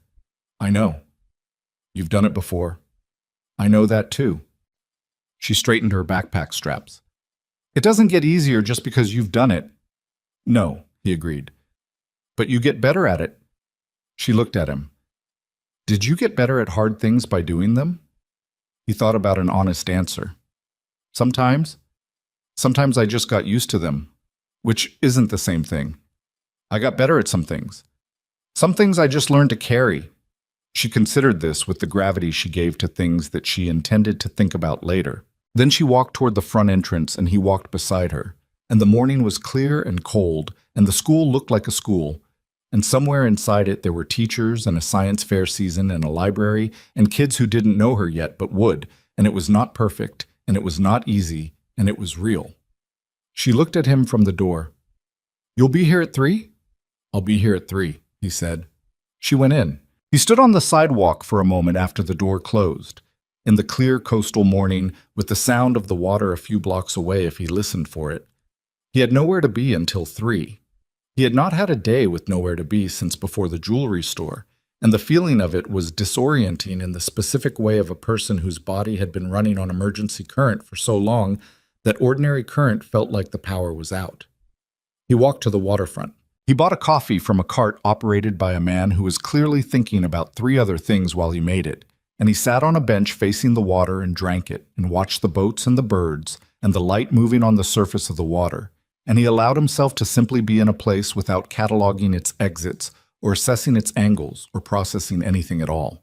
"I know. You've done it before. I know that too." She straightened her backpack straps. "It doesn't get easier just because you've done it." "No," he agreed. "But you get better at it." She looked at him. "Did you get better at hard things by doing them?" He thought about an honest answer. Sometimes I just got used to them, which isn't the same thing. I got better at some things. Some things I just learned to carry." She considered this with the gravity she gave to things that she intended to think about later. Then she walked toward the front entrance and he walked beside her, and the morning was clear and cold, and the school looked like a school. And somewhere inside it there were teachers and a science fair season and a library and kids who didn't know her yet but would, and it was not perfect, and it was not easy, and it was real. She looked at him from the door. "You'll be here at 3?" "I'll be here at 3, he said. She went in. He stood on the sidewalk for a moment after the door closed. In the clear coastal morning, with the sound of the water a few blocks away if he listened for it. He had nowhere to be until 3. He had not had a day with nowhere to be since before the jewelry store, and the feeling of it was disorienting in the specific way of a person whose body had been running on emergency current for so long that ordinary current felt like the power was out. He walked to the waterfront. He bought a coffee from a cart operated by a man who was clearly thinking about 3 other things while he made it, and he sat on a bench facing the water and drank it and watched the boats and the birds and the light moving on the surface of the water. And he allowed himself to simply be in a place without cataloging its exits or assessing its angles or processing anything at all.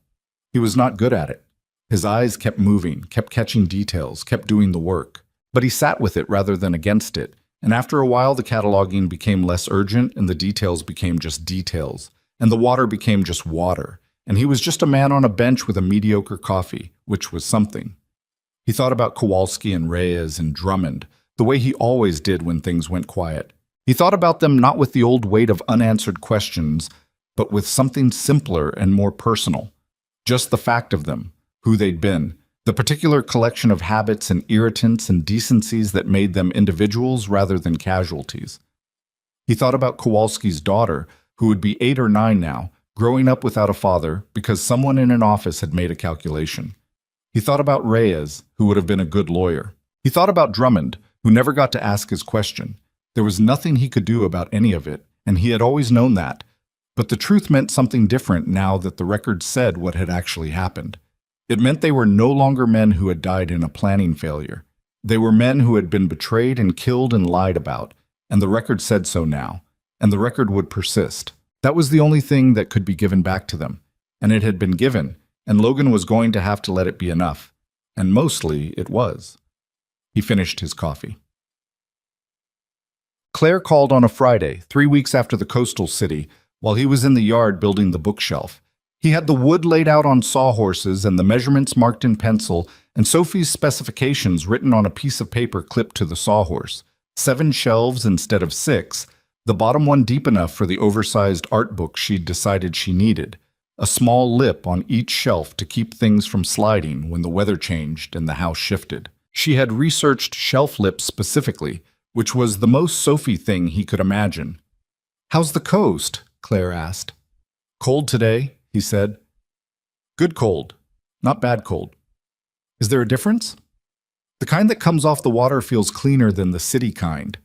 He was not good at it. His eyes kept moving, kept catching details, kept doing the work. But he sat with it rather than against it, and after a while the cataloging became less urgent and the details became just details, and the water became just water, and he was just a man on a bench with a mediocre coffee, which was something. He thought about Kowalski and Reyes and Drummond, the way he always did when things went quiet. He thought about them not with the old weight of unanswered questions, but with something simpler and more personal. Just the fact of them, who they'd been, The particular collection of habits and irritants and decencies that made them individuals rather than casualties. He thought about Kowalski's daughter, who would be 8 or 9 now, growing up without a father because someone in an office had made a calculation. He thought about Reyes, who would have been a good lawyer. He thought about Drummond, who never got to ask his question. There was nothing he could do about any of it, and he had always known that. But the truth meant something different now that the record said what had actually happened. It meant they were no longer men who had died in a planning failure. They were men who had been betrayed and killed and lied about, and the record said so now, and the record would persist. That was the only thing that could be given back to them, and it had been given, and Logan was going to have to let it be enough, and mostly it was. He finished his coffee. Claire called on a Friday, 3 weeks after the coastal city, while he was in the yard building the bookshelf. He had the wood laid out on sawhorses and the measurements marked in pencil, and Sophie's specifications written on a piece of paper clipped to the sawhorse. 7 shelves instead of 6, the bottom one deep enough for the oversized art book she'd decided she needed. A small lip on each shelf to keep things from sliding when the weather changed and the house shifted. She had researched shelf lips specifically, which was the most Sophie thing he could imagine. "How's the coast?" Claire asked. "Cold today," he said. "Good cold, not bad cold. Is there a difference?" "The kind that comes off the water feels cleaner than the city kind."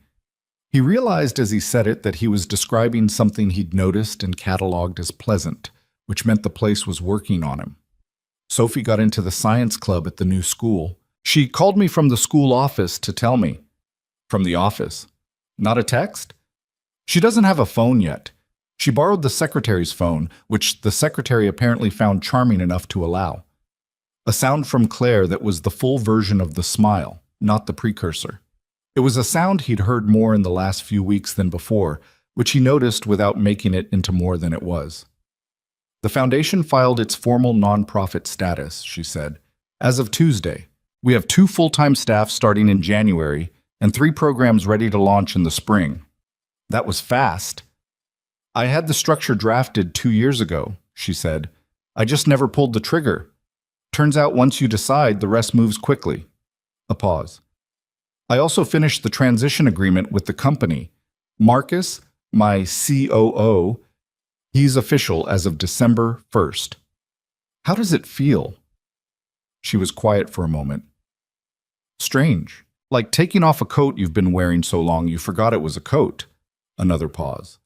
He realized as he said it that he was describing something he'd noticed and cataloged as pleasant, which meant the place was working on him. Sophie got into the science club at the new school. "She called me from the school office to tell me." "From the office? Not a text?" "She doesn't have a phone yet. She borrowed the secretary's phone, which the secretary apparently found charming enough to allow." A sound from Claire that was the full version of the smile, not the precursor. It was a sound he'd heard more in the last few weeks than before, which he noticed without making it into more than it was. "The foundation filed its formal nonprofit status," she said, "as of Tuesday. We have 2 full-time staff starting in January and 3 programs ready to launch in the spring." "That was fast." "I had the structure drafted 2 years ago," she said. "I just never pulled the trigger. Turns out once you decide, the rest moves quickly." A pause. "I also finished the transition agreement with the company. Marcus, my COO, he's official as of December 1st. How does it feel?" She was quiet for a moment. "Strange. Like taking off a coat you've been wearing so long you forgot it was a coat." Another pause.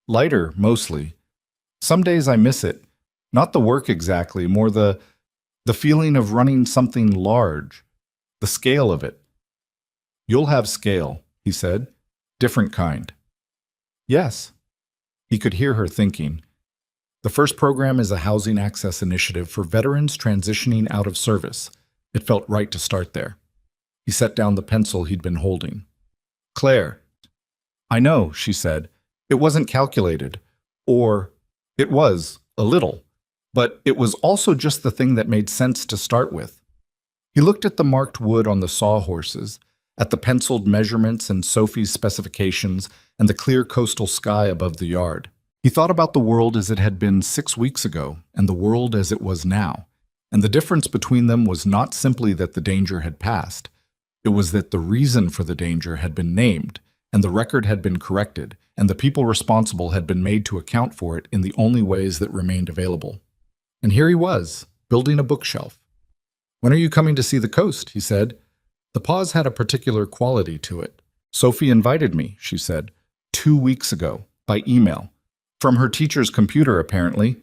"Lighter, mostly. Some days I miss it. Not the work exactly, more the feeling of running something large. The scale of it." "You'll have scale," he said. "Different kind." "Yes." He could hear her thinking. "The first program is a housing access initiative for veterans transitioning out of service." It felt right to start there. He set down the pencil he'd been holding. "Claire." "I know," she said. "It wasn't calculated. Or it was, a little. But it was also just the thing that made sense to start with." He looked at the marked wood on the sawhorses, at the penciled measurements and Sophie's specifications, and the clear coastal sky above the yard. He thought about the world as it had been 6 weeks ago, and the world as it was now. And the difference between them was not simply that the danger had passed. It was that the reason for the danger had been named, and the record had been corrected, and the people responsible had been made to account for it in the only ways that remained available. And here he was, building a bookshelf. "When are you coming to see the coast?" he said. The pause had a particular quality to it. "Sophie invited me," she said, 2 weeks ago, by email. From her teacher's computer, apparently.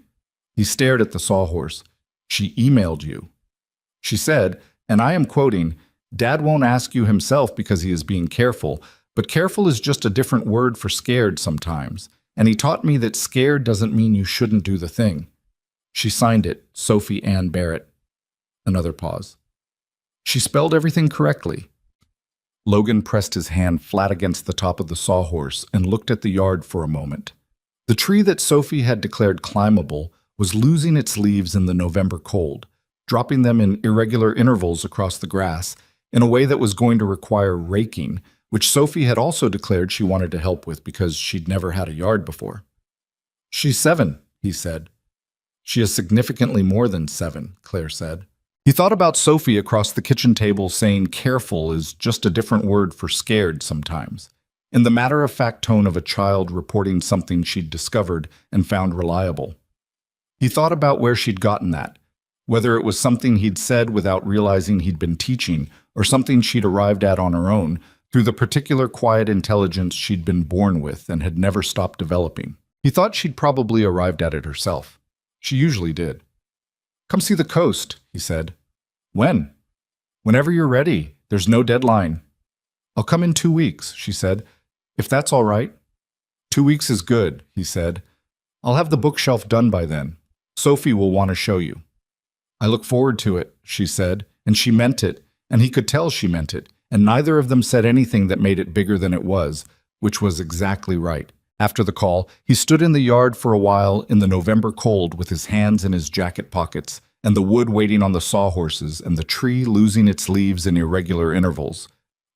He stared at the sawhorse. "She emailed you." She said, and I am quoting, "Dad won't ask you himself because he is being careful, but careful is just a different word for scared sometimes, and he taught me that scared doesn't mean you shouldn't do the thing." She signed it, Sophie Ann Barrett. Another pause. "She spelled everything correctly." Logan pressed his hand flat against the top of the sawhorse and looked at the yard for a moment. The tree that Sophie had declared climbable was losing its leaves in the November cold, dropping them in irregular intervals across the grass in a way that was going to require raking, which Sophie had also declared she wanted to help with because she'd never had a yard before. "She's 7, he said. "She is significantly more than 7, Claire said. He thought about Sophie across the kitchen table saying careful is just a different word for scared sometimes, in the matter-of-fact tone of a child reporting something she'd discovered and found reliable. He thought about where she'd gotten that, whether it was something he'd said without realizing he'd been teaching, or something she'd arrived at on her own, through the particular quiet intelligence she'd been born with and had never stopped developing. He thought she'd probably arrived at it herself. She usually did. "Come see the coast," he said. "When?" "Whenever you're ready. There's no deadline." "I'll come in 2 weeks," she said. "If that's all right." "2 weeks is good," he said. "I'll have the bookshelf done by then. Sophie will want to show you." "I look forward to it," she said, and she meant it, and he could tell she meant it, and neither of them said anything that made it bigger than it was, which was exactly right. After the call, he stood in the yard for a while in the November cold with his hands in his jacket pockets, and the wood waiting on the sawhorses, and the tree losing its leaves in irregular intervals.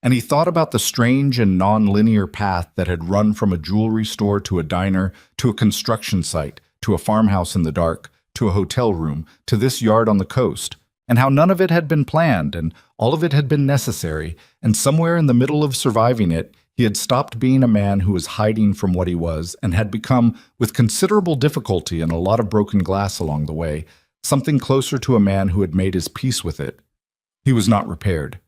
And he thought about the strange and non-linear path that had run from a jewelry store to a diner, to a construction site, to a farmhouse in the dark, to a hotel room, to this yard on the coast, and how none of it had been planned, and all of it had been necessary, and somewhere in the middle of surviving it, he had stopped being a man who was hiding from what he was, and had become, with considerable difficulty and a lot of broken glass along the way, something closer to a man who had made his peace with it. He was not repaired.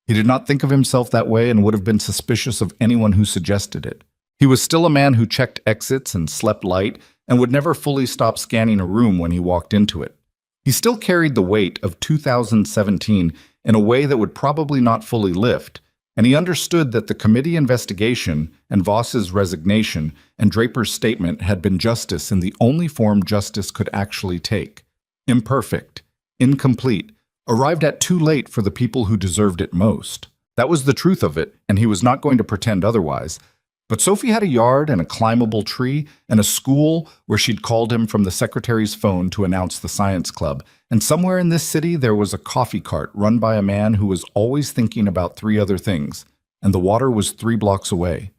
He did not think of himself that way and would have been suspicious of anyone who suggested it. He was still a man who checked exits and slept light and would never fully stop scanning a room when he walked into it. He still carried the weight of 2017 in a way that would probably not fully lift, and he understood that the committee investigation and Voss's resignation and Draper's statement had been justice in the only form justice could actually take. Imperfect, incomplete, arrived at too late for the people who deserved it most. That was the truth of it, and he was not going to pretend otherwise. But Sophie had a yard and a climbable tree and a school where she'd called him from the secretary's phone to announce the science club. And somewhere in this city there was a coffee cart run by a man who was always thinking about 3 other things, and the water was 3 blocks away.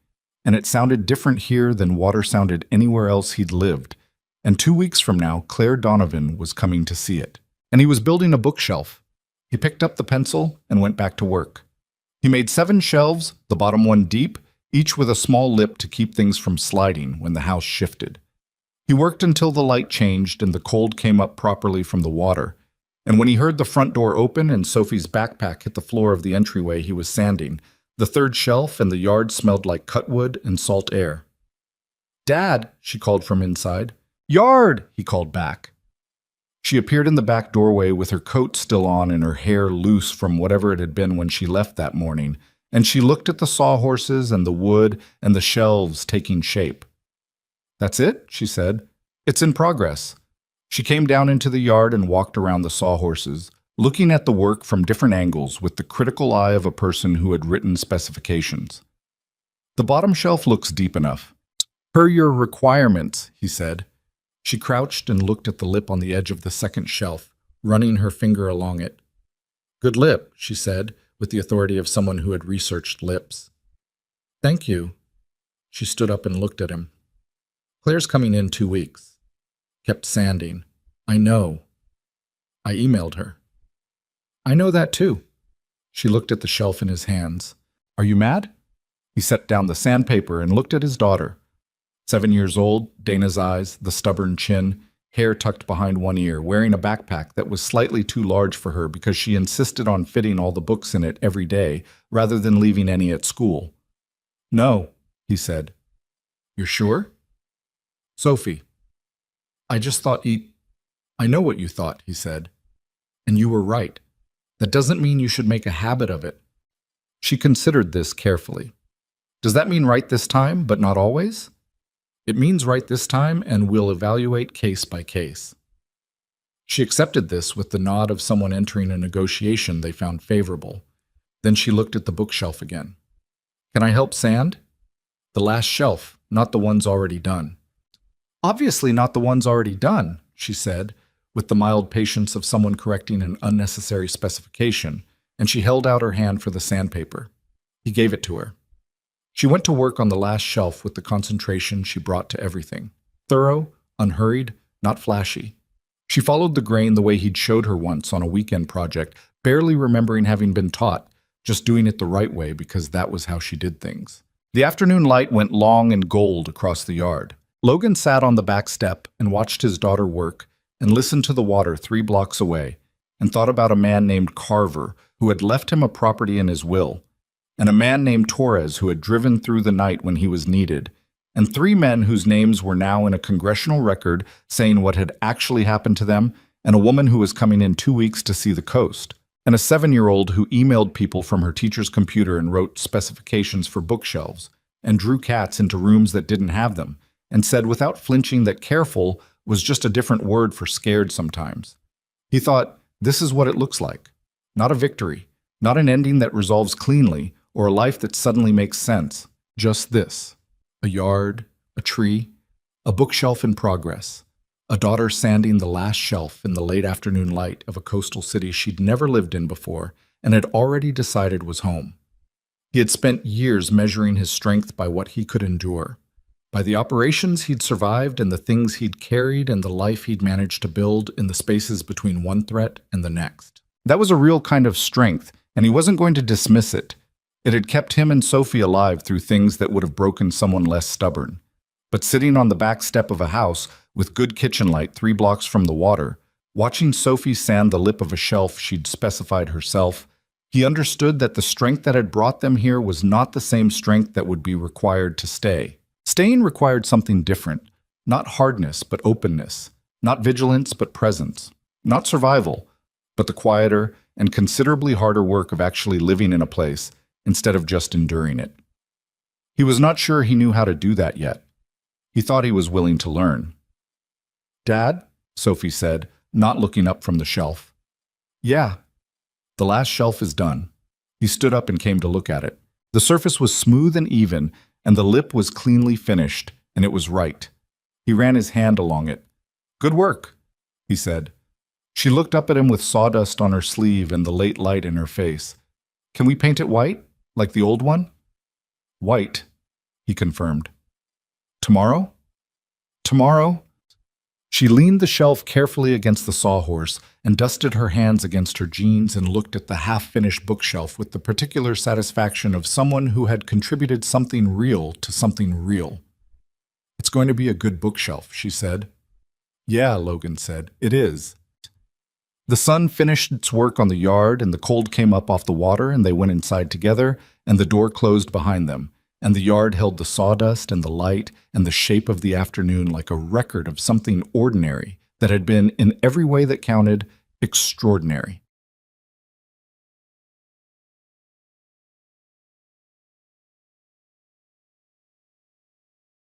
And it sounded different here than water sounded anywhere else he'd lived. And 2 weeks from now, Claire Donovan was coming to see it. And he was building a bookshelf. He picked up the pencil and went back to work. He made 7 shelves, the bottom one deep, each with a small lip to keep things from sliding when the house shifted. He worked until the light changed and the cold came up properly from the water. And when he heard the front door open and Sophie's backpack hit the floor of the entryway he was sanding, the 3rd shelf and the yard smelled like cutwood and salt air. "Dad," she called from inside. "Yard," he called back. She appeared in the back doorway with her coat still on and her hair loose from whatever it had been when she left that morning, and she looked at the sawhorses and the wood and the shelves taking shape. "That's it," she said. "It's in progress." She came down into the yard and walked around the sawhorses, looking at the work from different angles with the critical eye of a person who had written specifications. "The bottom shelf looks deep enough. Per your requirements," he said. She crouched and looked at the lip on the edge of the 2nd shelf, running her finger along it. "Good lip," she said, with the authority of someone who had researched lips. "Thank you." She stood up and looked at him. "Claire's coming in 2 weeks. Kept sanding. I know. I emailed her." "I know that too." She looked at the shelf in his hands. "Are you mad?" He set down the sandpaper and looked at his daughter. 7 years old, Dana's eyes, the stubborn chin, hair tucked behind one ear, wearing a backpack that was slightly too large for her because she insisted on fitting all the books in it every day rather than leaving any at school. "No," he said. "You're sure?" "Sophie, I just thought I know what you thought," he said. "And you were right. That doesn't mean you should make a habit of it." She considered this carefully. "Does that mean right this time, but not always?" "It means right this time, and we'll evaluate case by case." She accepted this with the nod of someone entering a negotiation they found favorable. Then she looked at the bookshelf again. "Can I help sand?" "The last shelf, not the ones already done." "Obviously not the ones already done," she said, with the mild patience of someone correcting an unnecessary specification, and she held out her hand for the sandpaper. He gave it to her. She went to work on the last shelf with the concentration she brought to everything. Thorough, unhurried, not flashy. She followed the grain the way he'd showed her once on a weekend project, barely remembering having been taught, just doing it the right way because that was how she did things. The afternoon light went long and gold across the yard. Logan sat on the back step and watched his daughter work and listened to the water 3 blocks away and thought about a man named Carver who had left him a property in his will, and a man named Torres who had driven through the night when he was needed, and 3 men whose names were now in a congressional record saying what had actually happened to them, and a woman who was coming in 2 weeks to see the coast, and a 7-year-old who emailed people from her teacher's computer and wrote specifications for bookshelves, and drew cats into rooms that didn't have them, and said without flinching that careful was just a different word for scared sometimes. He thought, this is what it looks like. Not a victory, not an ending that resolves cleanly, or a life that suddenly makes sense. Just this. A yard, a tree, a bookshelf in progress, a daughter sanding the last shelf in the late afternoon light of a coastal city she'd never lived in before and had already decided was home. He had spent years measuring his strength by what he could endure, by the operations he'd survived and the things he'd carried and the life he'd managed to build in the spaces between one threat and the next. That was a real kind of strength, and he wasn't going to dismiss it. It had kept him and Sophie alive through things that would have broken someone less stubborn. But sitting on the back step of a house with good kitchen light 3 blocks from the water, watching Sophie sand the lip of a shelf she'd specified herself, he understood that the strength that had brought them here was not the same strength that would be required to stay. Staying required something different, not hardness but openness, not vigilance but presence, not survival, but the quieter and considerably harder work of actually living in a place instead of just enduring it. He was not sure he knew how to do that yet. He thought he was willing to learn. "Dad?" Sophie said, not looking up from the shelf. "Yeah." The last shelf is done. He stood up and came to look at it. The surface was smooth and even, and the lip was cleanly finished, and it was right. He ran his hand along it. "Good work," he said. She looked up at him with sawdust on her sleeve and the late light in her face. "Can we paint it white, like the old one?" "White," he confirmed. "Tomorrow?" "Tomorrow?" She leaned the shelf carefully against the sawhorse and dusted her hands against her jeans and looked at the half-finished bookshelf with the particular satisfaction of someone who had contributed something real to something real. "It's going to be a good bookshelf," she said. "Yeah," Logan said, "it is." The sun finished its work on the yard, and the cold came up off the water, and they went inside together, and the door closed behind them, and the yard held the sawdust and the light and the shape of the afternoon like a record of something ordinary that had been, in every way that counted, extraordinary.